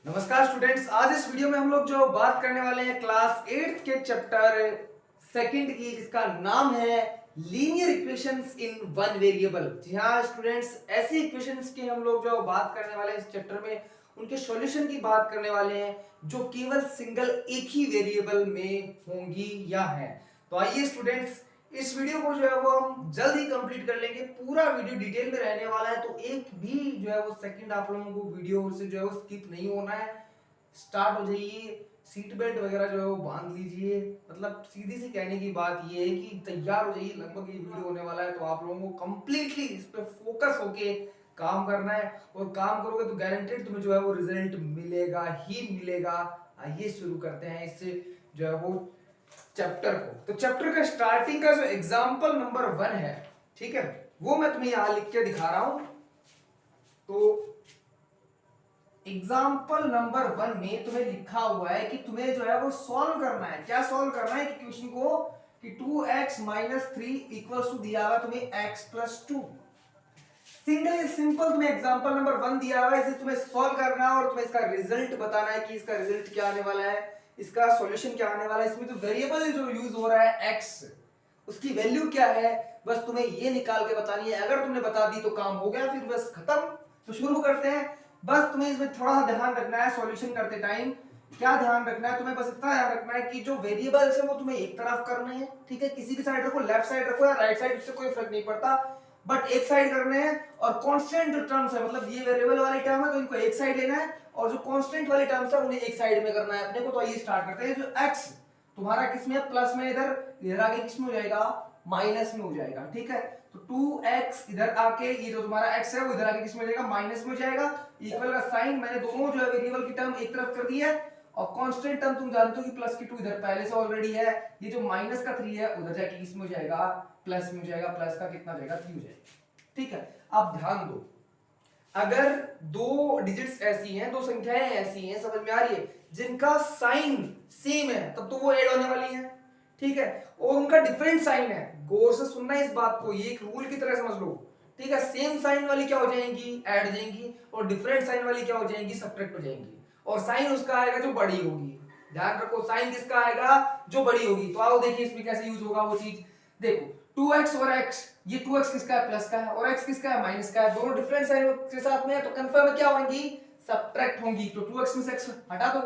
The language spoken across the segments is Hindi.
नमस्कार स्टूडेंट्स, आज इस वीडियो में हम लोग जो बात करने वाले हैं क्लास 8 के चैप्टर सेकंड की, जिसका नाम है linear equations in one variable. जी हाँ स्टूडेंट्स, ऐसी इक्वेशंस की हम लोग जो बात करने वाले हैं इस चैप्टर में, उनके सॉल्यूशन की बात करने वाले हैं जो केवल सिंगल एक ही वेरिएबल में होंगी या हैं। तो आइए स्टूडेंट्स, इस वीडियो को जो है वो हम जल्द ही कंप्लीट कर लेंगे। पूरा वीडियो डिटेल में रहने वाला है, तो एक भी जो है वो सेकंड आप लोगों को वीडियो से जो है वो स्किप नहीं होना है। स्टार्ट हो जाइए, सीट बेल्ट वगैरह जो है वो बांध लीजिए। मतलब सीधी सी कहने की बात ये है कि तैयार हो जाइए, लगभग ये वीडियो होने वाला है। तो आप लोगों को कंप्लीटली इस पे फोकस होके काम करना है, और काम करोगे तो गारंटेड तुम्हें जो है वो रिजल्ट मिलेगा ही मिलेगा। आइए शुरू करते हैं इससे जो है वो चैप्टर को। तो चैप्टर का स्टार्टिंग का जो एग्जांपल नंबर 1 है, ठीक है, वो मैं तुम्हें यहां लिख के दिखा रहा हूं। तो एग्जाम्पल नंबर 1 में तुम्हें लिखा हुआ है कि तुम्हें जो है वो सॉल्व करना है। क्या सॉल्व करना है? इक्वेशन को कि 2x - 3 इक्वल्स टू दिया हुआ तुम्हें x + 2। सिंपल तुम्हें एग्जांपल नंबर 1 दिया हुआ है, इसे तुम्हें सॉल्व करना है और तुम्हें इसका रिजल्ट बताना है कि इसका रिजल्ट क्या आने वाला है, इसका सॉल्यूशन क्या आने वाला है। इसमें जो वेरिएबल जो यूज हो रहा है x, उसकी वैल्यू क्या है, बस तुम्हें ये निकाल के बतानी है। अगर तुमने बता दी तो काम हो गया, फिर बस खत्म। तो शुरू करते हैं। बस तुम्हें इसमें थोड़ा सा ध्यान रखना है सॉल्यूशन करते टाइम। क्या ध्यान रखना है तुम्हें? बस इतना ध्यान रखना है कि जो वेरिएबल्स है वो तुम्हें एक तरफ करने हैं, ठीक है। किसी भी साइड रखो, लेफ्ट साइड रखो या राइट साइड, उससे कोई फर्क नहीं पड़ता, बट एक साइड करने हैं। और कांस्टेंट जो टर्म्स है, मतलब ये वेरिएबल वाली टर्म है तो इनको एक साइड लेना है, और जो कांस्टेंट वाली टर्म्स है उन्हें एक साइड में करना है अपने को। तो आइए स्टार्ट करते हैं। जो x तुम्हारा किस में है? प्लस में। इधर आगे किस में हो जाएगा? माइनस में हो जाएगा, ठीक है। तो 2x इधर आके, ये जो तुम्हारा x है वो इधर आके किस में हो जाएगा? माइनस में हो जाएगा। इक्वल का साइन मैंने दोनों जो है वेरिएबल की टर्म एक तरफ कर दी है, और कांस्टेंट टर्म तुम जानते हो कि प्लस की 2 इधर पहले से ऑलरेडी है। ये जो माइनस का 3 है उधर जाके किस में हो जाएगा? प्लस में हो जाएगा। प्लस का कितना हो जाएगा? 3 हो जाएगा, ठीक है। अब ध्यान दो, अगर दो डिजिट्स ऐसी हैं, दो संख्याएं ऐसी हैं, समझ में आ रही है, जिनका साइन सेम है, तब तो वो ऐड होने वाली है, ठीक है। और उनका डिफरेंट साइन है, गौर से सुनना इस बात को, ये एक रूल की तरह समझ लो, ठीक है। सेम साइन वाली क्या हो जाएंगी? ऐड हो जाएंगी, और डिफरेंट साइन वाली क्या हो जाएंगी? सब्ट्रैक्ट हो जाएंगी। और साइन उसका आएगा जो बड़ी होगी। ध्यान रखो, साइन किसका आएगा? जो बड़ी होगी। तो आओ देखिए इसमें कैसे यूज होगा वो चीज। देखो 2x और x, ये 2x किसका है? प्लस का है, और x किसका है? माइनस का है। दोनों डिफरेंट साइन के साथ में है, तो कंफर्म क्या होंगी? सब्ट्रैक्ट होंगी। तो 2x में से x हटा दो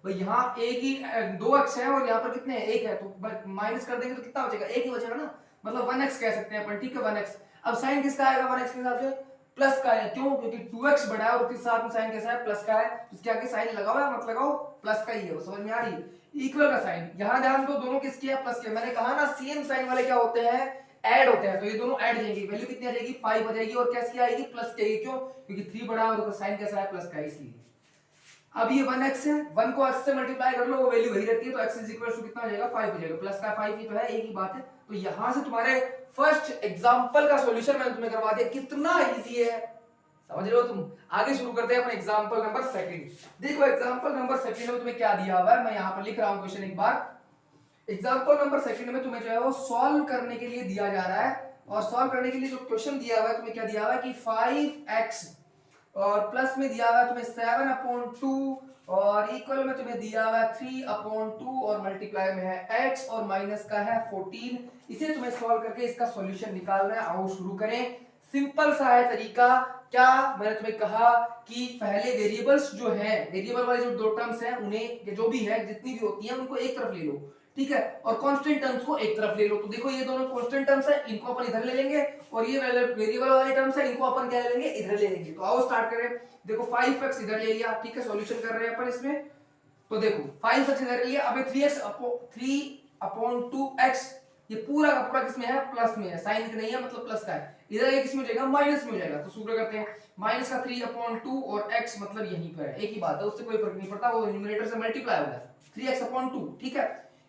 भाई, यहाँ एक ही 2x है और यहाँ पर कितने हैं? 1 है, तो माइनस कर देंगे तो कितना बचेगा? 1 ही बचेगा ना, मतलब 1x कह सकते हैं अपन, ठीक है, 1x। अब साइन किसका आएगा 1x के साथ में? प्लस का है। क्यों? क्योंकि 2x बड़ा है और उसके साथ में साइन कैसा है? प्लस का है। इसके आगे साइन लगाओ या मत लगाओ, प्लस का ही है, वो समझ में आ रही है। इक्वल का साइन, यहां ध्यान दो, दोनों किसके है? प्लस के। मैंने कहा ना सेम साइन वाले क्या होते हैं? ऐड होते हैं। तो ये दोनों ऐड जाएंगी, वैल्यू कितनी आ जाएगी? 5 आ जाएगी। और कैसी आएगी? प्लस की आएगी। क्यों? क्योंकि 3 बड़ा है और साइन कैसा है? प्लस का है, इसलिए। अब ये 1x है, 1 को x से मल्टीप्लाई कर लो, वो वैल्यू वही रहती है, तो x कितना हो जाएगा? 5 हो जाएगा। प्लस का 5 ही तो है, एक ही बात है। तो यहां से तुम्हारे फर्स्ट एग्जांपल का सॉल्यूशन मैंने तुम्हें करवा दिया। कितना इजी है, समझ रहे हो तुम। आगे शुरू करते हैं अपन एग्जांपल नंबर सेकंड। देखो एग्जांपल नंबर सेकंड में तुम्हें क्या दिया हुआ है, मैं यहां पर लिख रहा हूं क्वेश्चन एक बार। एग्जांपल नंबर सेकंड में तुम्हें जो है वो सॉल्व करने के लिए दिया जा रहा है, और सॉल्व करने के लिए जो क्वेश्चन दिया हुआ है, तुम्हें क्या दिया हुआ है कि 5x, और प्लस में दिया हुआ है तुम्हें 7/2, और इक्वल में तुम्हें दिया हुआ है 3/2, और मल्टीप्लाई में है x, और माइनस का है 14। इसे तुम्हें सॉल्व करके इसका सॉल्यूशन निकालना है। आओ शुरू करें। सिंपल सा है तरीका। क्या मैंने तुम्हें कहा कि पहले वेरिएबल्स जो है, वेरिएबल वाले जो दो टर्म्स हैं, उन्हें जो भी है, जितनी भी होती है, उनको एक तरफ ले लो, ठीक है, और कांस्टेंट टर्म्स को एक तरफ ले लो। तो देखो ये दोनों कांस्टेंट टर्म्स है, इनको अपन इधर ले लेंगे, और ये वेरिएबल वाले टर्म्स है, इनको अपन क्या ले लेंगे? इधर ले लेंगे। तो आओ स्टार्ट करें। देखो 5x इधर ले लिया, ठीक है, सॉल्यूशन कर रहे हैं अपन इसमें। तो देखो 5x इधर लिया, अब 3/2x, ये पूरा का पूरा किसमें है? प्लस में है, साइन नहीं है, मतलब प्लस का है। इधर ये किसमें हो जाएगा? माइनस में हो जाएगा। तो सूत्र करते हैं, माइनस का 3/2 और x मतलब यहीं पर है, एक ही बात है, उससे कोई फर्क नहीं पड़ता, वो न्यूमरेटर से मल्टीप्लाई होगा। 3x/2, ठीक है,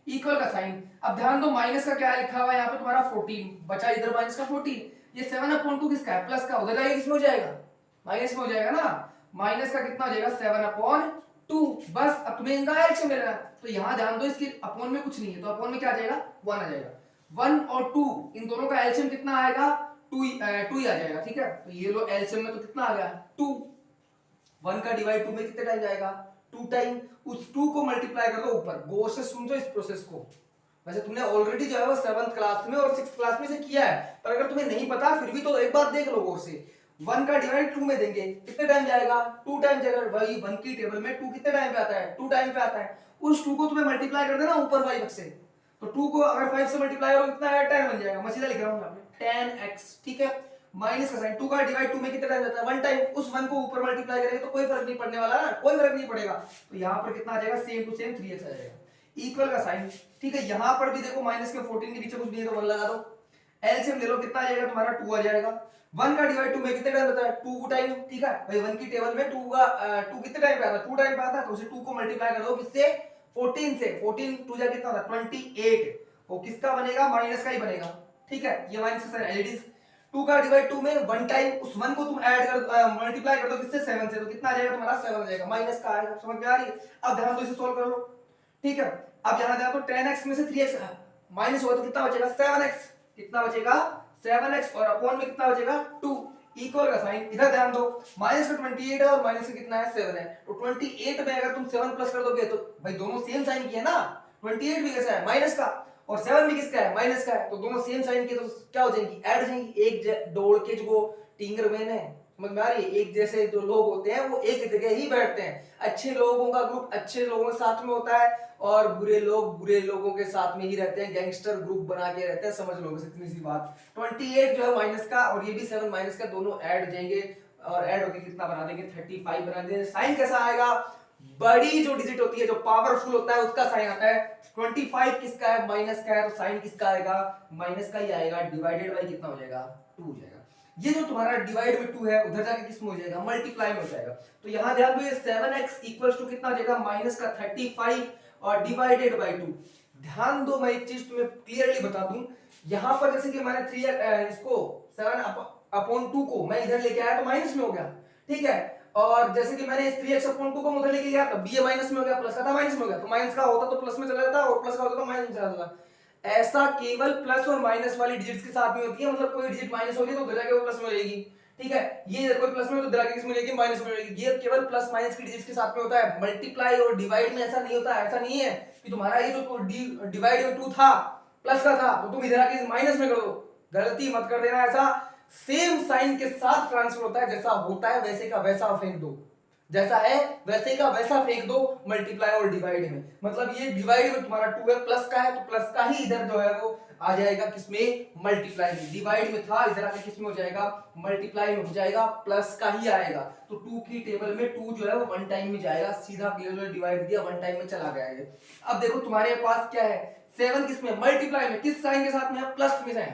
इक्वल का साइन। अब ध्यान दो, माइनस का क्या लिखा हुआ है यहाँ पे? तुम्हारा 14 बचा, इधर माइनस का 14। ये 7/2 किसका है? प्लस का, उधर जाएगा किसमें हो जाएगा? माइनस में हो जाएगा ना। माइनस का कितना हो जाएगा? 7/2। बस अब तुम्हें इनका एलसीएम लेना है, तो यहां ध्यान दो, इसके अपॉन में कुछ नहीं है, तो अपॉन में क्या आ जाएगा? 1 आ जाएगा। 1 और 2, इन दोनों का एलसीएम कितना आएगा? 2 ही आ जाएगा, ठीक है। तो ये लो एलसीएम में तो कितना आ गया? 2। 1 का डिवाइड 2 में कितने टाइम जाएगा? 2 टाइम उस 2 को मल्टीप्लाई कर दो ऊपर। गौर से समझो इस प्रोसेस को। वैसे तुमने ऑलरेडी जो है वो 7th क्लास में और 6th क्लास में से किया है, पर अगर तुम्हें नहीं पता फिर भी तो एक बार देख लो गौर से। 1 का डिवाइड 2 में देंगे कितने टाइम जाएगा, 2 टाइम जाएगा। वही 1 की टेबल में 2 कितने टाइम पे आता है, 2 टाइम पे आता है। उस 2 को तुम्हें मल्टीप्लाई कर देना ऊपर 5 से, तो 2 को अगर 5 से मल्टीप्लाई करो कितना है, 10 बन जाएगा। मैं सीधा लिख रहा हूं यहां पे 10x, ठीक है। माइनस का साइन, 2 का डिवाइड 2 में कितना टाइम जाता है, 1 टाइम। उस 1 को ऊपर मल्टीप्लाई करेंगे तो कोई फर्क नहीं पड़ने वाला ना, कोई फर्क नहीं पड़ेगा। तो यहां पर कितना आ जाएगा, सेम टू सेम 3x आ जाएगा। इक्वल का साइन, ठीक है। यहां पर भी देखो माइनस के 14 के नीचे कुछ नहीं है तो 1 लगा दो। एलसीएम ले लो, कितना आ जाएगा तुम्हारा, 2 आ जाएगा। 1 का डिवाइड 2 में कितने टाइम आता है, 2 टाइम, ठीक है भाई। 1 की टेबल में 2 का 2 कितने टाइम पे आता है, 2 टाइम पे आता है। तो उसे 2 को मल्टीप्लाई कर दो किससे, 14 से। 14 2 जा कितना होता है, 28। वो किसका बनेगा, माइनस का ही बनेगा, ठीक है। ये माइनस का साइन एलईडीज। 2 का डिवाइड 2 में 1 टाइम, उस 1 को तुम ऐड कर मल्टीप्लाई कर दो किससे, 7 से। तो कितना आ जाएगा तुम्हारा, 7 आ जाएगा, माइनस का आएगा। समझ में आ रही है। अब ध्यान दो, इसे सॉल्व कर लो, ठीक है। अब यहां देखो 10x में से 3x माइनस होगा तो कितना बचेगा, 7x। कितना बचेगा, 7x, और अपॉन में कितना बचेगा, 2। इक्वल का साइन, इधर ध्यान दो, माइनस का 28 है और माइनस का कितना है, 7 है। तो 28 में अगर तुम 7 प्लस कर दोगे तो भाई दोनों सेम साइन की है ना। 28 भी कैसा है, माइनस का, और 7 भी किसका है, माइनस का है। तो दोनों सेम साइन के, तो क्या हो जाएंगी, ऐड हो जाएंगी। एक दौड़ के जो टिंगर मैन है, समझ में आ रही है। एक जैसे जो लोग होते हैं वो एक जगह ही बैठते हैं। अच्छे लोगों का ग्रुप अच्छे लोगों के साथ में होता है, और बुरे लोग बुरे लोगों के साथ में ही रहते हैं। गैंगस्टर ग्रुप बना के रहते हैं, समझ लो बस इतनी सी बात। 28 जो है माइनस का, और ये भी 7 माइनस का, दोनों ऐड हो जाएंगे, और ऐड होके कितना बना देंगे, 35 बना देंगे। साइन कैसा आएगा, बड़ी जो डिजिट होती है, जो पावरफुल होता है, उसका साइन आता है। 25 किसका है, माइनस का है, तो साइन किसका आएगा, माइनस का ही आएगा। डिवाइडेड बाय कितना हो जाएगा, 2 हो जाएगा। ये जो तुम्हारा डिवाइड में 2 है, उधर जाके किस में हो जाएगा, मल्टीप्लाई में हो जाएगा। तो यहां ध्यान दो, ये 7x इक्वल्स टू कितना हो जाएगा, माइनस का 35 और डिवाइडेड बाय 2। ध्यान दो, मैं एक चीज तुम्हें क्लियरली बता दूं। यहां पर जैसे कि मैंने 3 इसको 7/2 को मैं इधर लेके आया तो माइनस में हो गया, ठीक है। और जैसे कि मैंने इस 3x/2 को उधर लेके गया तब भी ये माइनस में हो गया, प्लस का था माइनस में हो गया। तो माइनस का होता तो प्लस में चला जाता, और प्लस का होता तो माइनस में चला जाता। ऐसा केवल प्लस और माइनस वाली डिजिट्स के साथ में होती है। मतलब कोई डिजिट माइनस होगी तो उधर जाके वो प्लस में हो जाएगी, ठीक है। ये कोई प्लस में तो उधर जाके किस में हो जाएगी, माइनस में हो जाएगी। ये केवल प्लस माइनस की डिजिट्स के साथ में होता है। मल्टीप्लाई और डिवाइड में ऐसा नहीं होता। ऐसा नहीं है कि तुम्हारा ये जो डिवाइड में 2 था, प्लस का था, तो तुम इधर आके माइनस में कर दो। गलती मत कर देना ऐसा। सेम साइन के साथ ट्रांसफर होता है, जैसा होता है वैसे का वैसा फेंक दो, जैसा है वैसे का वैसा फेंक दो मल्टीप्लाई और डिवाइड में। मतलब ये डिवाइड में तुम्हारा 2 है, प्लस का है, तो प्लस का ही इधर जो है वो आ जाएगा किसमें, मल्टीप्लाई में। डिवाइड में था, इधर आके किसमें हो जाएगा, मल्टीप्लाई में हो जाएगा, प्लस का ही आएगा। तो 2 की टेबल में 2 जो है वो 1 टाइम में जाएगा, सीधा क्लियर डिवाइड दिया 1 टाइम में चला गया है। अब देखो तुम्हारे पास क्या है, 7 किसमें, मल्टीप्लाई में, किस साइन के साथ में है, प्लस में है,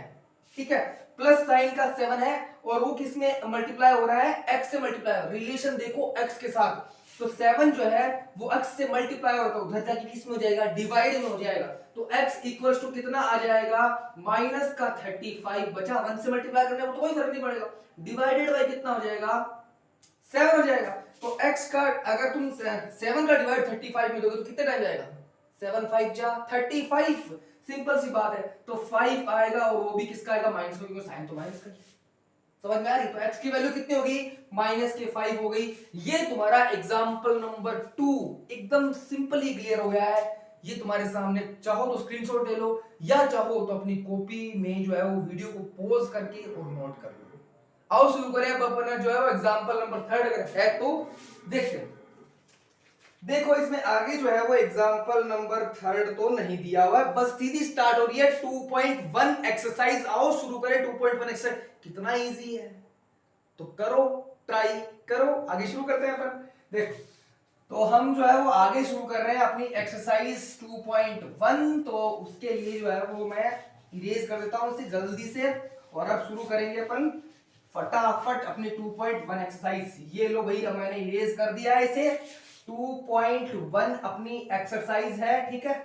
ठीक है। प्लस साइन का 7 है, और वो किसमें मल्टीप्लाई हो रहा है, x से मल्टीप्लाई। रिलेशन देखो x के साथ, तो 7 जो है वो x से मल्टीप्लाई होता है, उधर जाके किसमें हो जाएगा, डिवाइड में हो जाएगा। तो x इक्वल्स टू कितना आ जाएगा, माइनस का 35 बचा। 1 से मल्टीप्लाई करने में तो कोई फर्क नहीं पड़ेगा। डिवाइडेड बाय कितना हो जाएगा, 7 हो जाएगा। तो x का अगर तुम 7 का डिवाइड 35 में दोगे तो कितने टाइम जाएगा, 7 5 जा 35। सिंपल सी बात है। तो 5 आएगा, और वो भी किसका आएगा, माइनस का, क्योंकि साइन तो माइनस का। समझ में आ रही। तो x की वैल्यू कितनी होगी, माइनस के 5 हो गई। ये तुम्हारा एग्जांपल नंबर 2 एकदम सिंपली क्लियर हो गया है। ये तुम्हारे सामने, चाहो तो स्क्रीनशॉट ले लो, या चाहो तो अपनी कॉपी में जो है वो वीडियो को पॉज करके और नोट कर लो। आओ शुरू करें अब अपना जो है वो एग्जांपल नंबर 3 अगर है तो देखते हैं। देखो इसमें आगे जो है वो एग्जांपल नंबर 3 तो नहीं दिया हुआ, बस सीधी स्टार्ट हो रही है 2.1 एक्सरसाइज। आओ शुरू करें 2.1 एक्सरसाइज। कितना इजी है, तो करो, ट्राई करो। आगे शुरू करते हैं अपन। देखो तो हम जो है वो आगे शुरू कर रहे हैं अपनी एक्सरसाइज 2.1। तो उसके लिए जो है वो मैं इरेज कर देता हूं इसे जल्दी से, और अब शुरू करेंगे अपन फटाफट अपनी 2.1 एक्सरसाइज। ये लो भाई, अब मैंने इरेज कर दिया है इसे। 2.1 अपनी एक्सरसाइज है, ठीक है।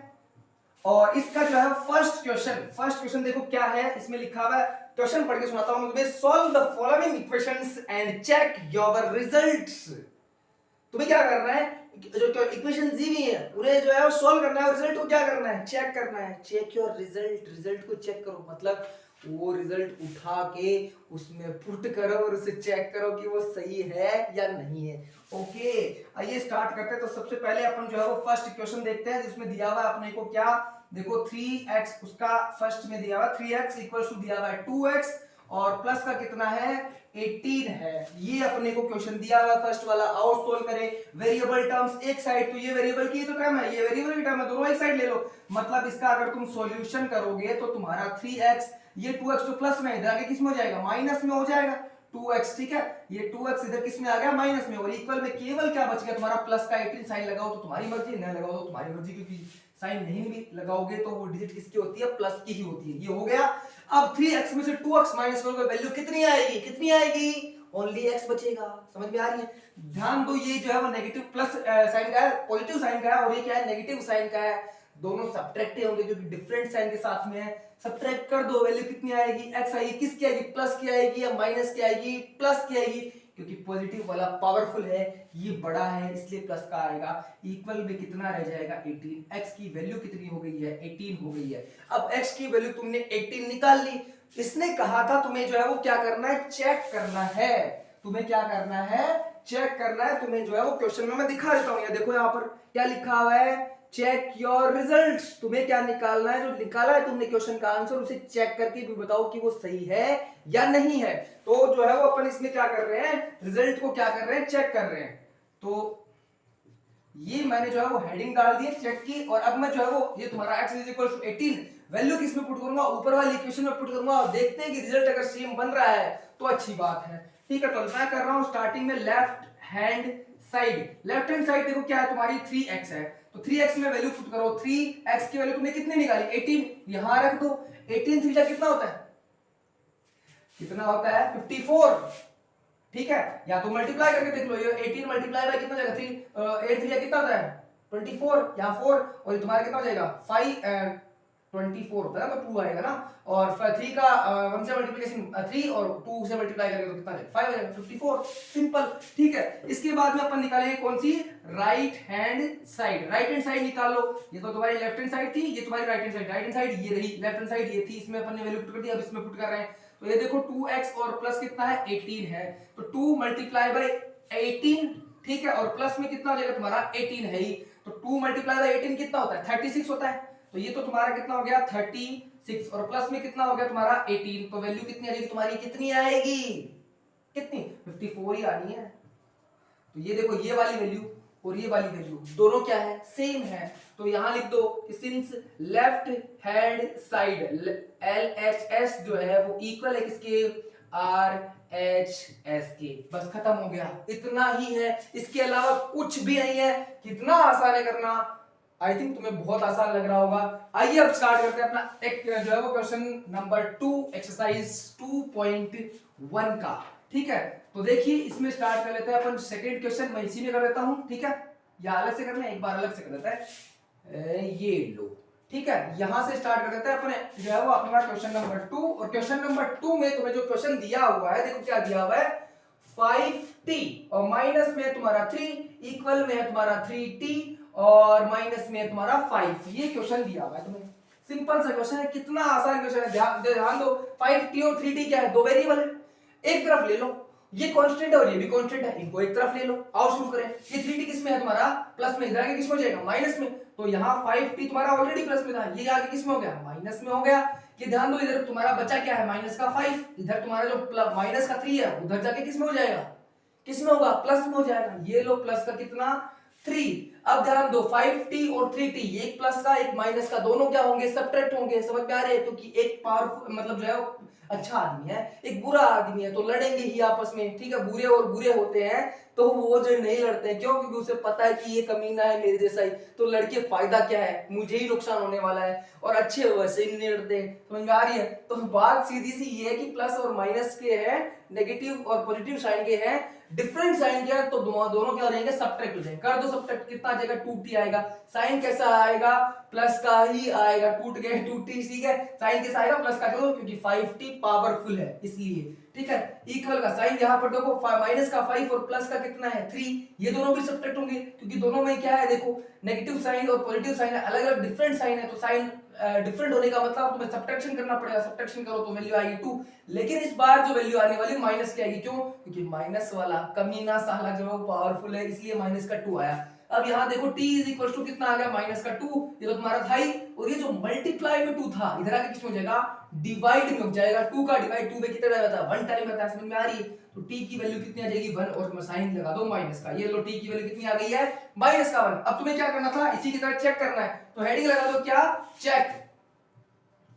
और इसका जो है फर्स्ट क्वेश्चन देखो क्या है इसमें लिखा हुआ है। क्वेश्चन पढ़ के सुनाता हूं तुम्हें। Solve the following equations and check your results. तुम्हें क्या करना है, जो इक्वेशन दी हुई है उन्हें जो है सॉल्व करना है, और रिजल्ट को क्या करना है, चेक करना है। चेक योर रिजल्ट, रिजल्ट को चेक करो। मतलब वो रिजल्ट उठा के उसमें पुट करो और उसे चेक करो कि वो सही है या नहीं है। ओके, आइए स्टार्ट करते हैं। तो सबसे पहले अपन जो है वो फर्स्ट इक्वेशन देखते हैं जिसमें दिया हुआ है अपने को क्या, देखो 3x, उसका फर्स्ट में दिया हुआ 3x इक्वल टू दिया हुआ है 2x और प्लस का कितना है 18 है। ये अपने को क्वेश्चन दिया हुआ फर्स्ट वाला। आओ सोल्व करें। वेरिएबल टर्म्स एक साइड, तो ये वेरिएबल की तो टर्म है, ये वेरिएबल की टर्म है, दोनों एक साइड ले लो। मतलब इसका अगर तुम सॉल्यूशन करोगे तो तुम्हारा 3x, ये 2x तो प्लस में, इधर आगे किस में हो जाएगा, माइनस में हो जाएगा 2x। ठीक है, ये 2x इधर किस में आ गया, माइनस में, और इक्वल में केवल क्या बच गया तुम्हारा प्लस का 18। साइन लगाओ तो तुम्हारी मर्जी, न लगाओ तो तुम्हारी मर्जी, क्योंकि साइन नहीं भी लगाओगे तो वो डिजिट किसकी होती है, प्लस की ही होती है। ये हो गया। अब 3x में से 2x माइनस करोगे, वैल्यू कितनी आएगी, कितनी आएगी, ओनली x बचेगा। समझ में आ रही है? ध्यान दो, ये जो है वो नेगेटिव प्लस साइन का है, पॉजिटिव साइन का है, और ये क्या है, नेगेटिव साइन का है। दोनों सब्ट्रैक्टिव होंगे क्योंकि डिफरेंट साइन के साथ में है। सब्ट्रैक्ट कर दो, वैल्यू कितनी आएगी, x आएगी, किसकी आएगी, प्लस की आएगी या माइनस की आएगी, प्लस की आएगी, क्योंकि पॉजिटिव वाला पावरफुल है, ये बड़ा है, इसलिए प्लस का आएगा। इक्वल में कितना रह जाएगा 18। x की वैल्यू कितनी हो गई है, 18 हो गई है। अब x की वैल्यू तुमने 18 निकाल ली। इसने कहा था तुम्हें जो है वो क्या करना है, चेक करना है। तुम्हें क्या करना है, चेक करना है। तुम्हें जो है वो क्वेश्चन में मैं दिखा देता हूं, देखो यहाँ पर क्या लिखा हुआ है, चेक योर रिजल्ट्स। तुम्हें क्या निकालना है, जो निकाला है तुमने क्वेश्चन का आंसर, उसे चेक करके भी बताओ कि वो सही है या नहीं है। तो जो है वो अपन इसमें क्या कर रहे हैं, रिजल्ट को क्या कर रहे हैं, चेक कर रहे हैं। तो ये मैंने जो है वो हेडिंग डाल दी है चेक की, और अब मैं जो है वो ये तुम्हारा x is equal to 18 value किस में पुट करूंगा, ऊपर वाली इक्वेशन में पुट करूंगा, और देखते हैं कि रिजल्ट अगर सेम बन रहा है तो अच्छी बात है। ठीक है, तो मैं कर रहा हूं स्टार्टिंग में left hand side. Left hand side देखो क्या है, तुम्हारी 3x है, तो 3x में वैल्यू पुट करो। 3x की वैल्यू तुमने कितनी निकाली, 18, यहां रख दो। 18 3 कितना होता है, कितना होता है 54। ठीक है, या तो मल्टीप्लाई करके देख लो, ये 18 मल्टीप्लाई बाय कितना जाएगा 3, 8 3 कितना होता है 24, या 4, और ये तुम्हारा कितना हो जाएगा 5, 24 होता है ना, तो 2 आएगा ना, और 3 का 1 से मल्टीप्लिकेशन 3 और 2 से मल्टीप्लाई करेंगे तो कितना आएगा 5 आएगा, 54, सिंपल। ठीक है, इसके बाद में अपन निकालेंगे कौन सी, right hand side. Right hand side निकाल लो, ये तो तुम्हारी लेफ्ट हैंड साइड थी, ये तुम्हारी right hand side. Right hand side ये रही, लेफ्ट हैंड साइड ये थी, इसमें अपन ने वैल्यू पुट कर दी, अब इसमें पुट कर रहे हैं। तो ये देखो 2x और प्लस कितना है 18 है, तो 2 मल्टीप्लाई बाय 18, ठीक है, और प्लस में कितना हो जाएगा तुम्हारा 18 है ही, तो 2 मल्टीप्लाई बाय 18 कितना होता है 36 होता है। तो ये तो तुम्हारा कितना हो गया 36, और प्लस में कितना हो गया तुम्हारा 18, तो वैल्यू कितनी आएगी तुम्हारी, कितनी आएगी, कितनी 54 ही आनी है। तो ये देखो ये वाली वैल्यू और ये वाली वैल्यू दोनों क्या है, सेम है। तो यहां लिख दो कि since left hand side LHS जो है वो इक्वल है किसके, RHS के। बस खत्म हो गया, इतना ही है, इसके अलावा कुछ भी नहीं है। कितना आसान है करना, आई थिंक तुम्हें बहुत आसान लग रहा होगा। आइए अब स्टार्ट करते हैं अपना एक जो है वो क्वेश्चन नंबर 2 एक्सरसाइज 2.1 का। ठीक है, तो देखिए इसमें स्टार्ट कर लेते हैं अपन सेकंड क्वेश्चन। मैं इसी में कर देता हूं, ठीक है, या अलग से करना है, एक बार अलग से कर देता है, ये लो। ठीक है, यहां से स्टार्ट कर देते हैं अपन जो है वो अपना क्वेश्चन नंबर 2। और क्वेश्चन नंबर 2 में तुम्हें जो क्वेश्चन दिया हुआ है, देखो क्या दिया हुआ है, 5t और माइनस में है तुम्हारा 3, इक्वल में है तुम्हारा 3t और माइनस में है तुम्हारा 5। ये क्वेश्चन दिया हुआ है तुम्हें, सिंपल सा क्वेश्चन है, कितना आसान क्वेश्चन है। ध्यान दो, 5t और 3t क्या है, दो वेरिएबल है, एक तरफ ले लो, ये कांस्टेंट है और ये भी कांस्टेंट है, इनको एक तरफ ले लो। आओ शुरू करें। ये 3t किस में है तुम्हारा, प्लस में, इधर आगे किस में हो जाएगा, माइनस में, तो यहाँ 5t तुम्हारा ऑलरेडी प्लस में था, ये आगे किस में हो गया, माइनस में हो गया। ये ध्यान दो, इधर तुम्हारा बचा क्या है, माइनस का 5, इधर तुम्हारा जो माइनस का 3 है उधर जाके किस में हो जाएगा, किस में होगा, प्लस में हो जाएगा। ये लो प्लस का कितना 3। अब ध्यान दो 5t और 3t, एक प्लस का एक माइनस का, दोनों क्या होंगे, सब्ट्रैक्ट होंगे। समझ में आ रहे हैं, क्योंकि एक पावरफुल मतलब जो है अच्छा आदमी है, एक बुरा आदमी है, तो लड़ेंगे ही आपस में। ठीक है, बुरे और बुरे होते हैं तो वो जो नहीं लड़ते हैं, क्यों, क्योंकि उसे पता है कि ये कमीना है मेरे जैसा ही, तो लड़के फायदा क्या है, मुझे ही नुकसान होने वाला है, और अच्छे वैसे ही नहीं लड़ते। समझ में आ रही है? तो बात सीधी सी ये है कि प्लस और माइनस के हैं, नेगेटिव और पॉजिटिव साइन के हैं, डिफरेंट साइन के हैं, तो दोनों क्या हो जाएंगे, सब्ट्रैक्ट हो जाएंगे। कर दो सब्ट्रैक्ट, कितना आ जाएगा 2t आएगा। साइन कैसा आएगा, प्लस का ही आएगा, टूट गए 2t, ठीक है, साइन कैसा आएगा, प्लस का, क्यों, क्योंकि 5t पावरफुल है इसलिए। ठीक है। इक्वल का साइन यहाँ पर देखो माइनस का 5 और प्लस का कितना है 3, ये दोनों भी सब्ट्रैक्ट होंगे क्योंकि दोनों में क्या है देखो नेगेटिव साइन और पॉजिटिव साइन है, अलग अलग डिफरेंट साइन है, तो साइन डिफरेंट होने का मतलब तुम्हें सब्ट्रैक्शन करना पड़ेगा, सब्ट्रैक्शन करो तो वैल्यू आएगी 2, लेकिन इस बार जो वैल्यू आने वाली माइनस की आएगी, क्यों? क्योंकि माइनस वाला कमीना साला जो है पावरफुल है इसलिए माइनस का 2 आया। अब यहाँ देखो t इज इक्वल टू कितना आ गया माइनस का 2, ये तो तुम्हारा था ही, और ये जो मल्टीप्लाई में 2 था इधर आके किस में हो जाएगा डिवाइड में हो जाएगा, 2 का डिवाइड 2 में कितना रहता है 1 टाइम रहता है, समझ में आ रही है? तो t की वैल्यू कितनी आ जाएगी 1 और साइन लगा दो माइनस का, ये लो t की वैल्यू कितनी आ गई है माइनस का 1। अब तुम्हें क्या करना था इसी की तरह चेक करना है, तो हेडिंग लगा दो क्या चेक,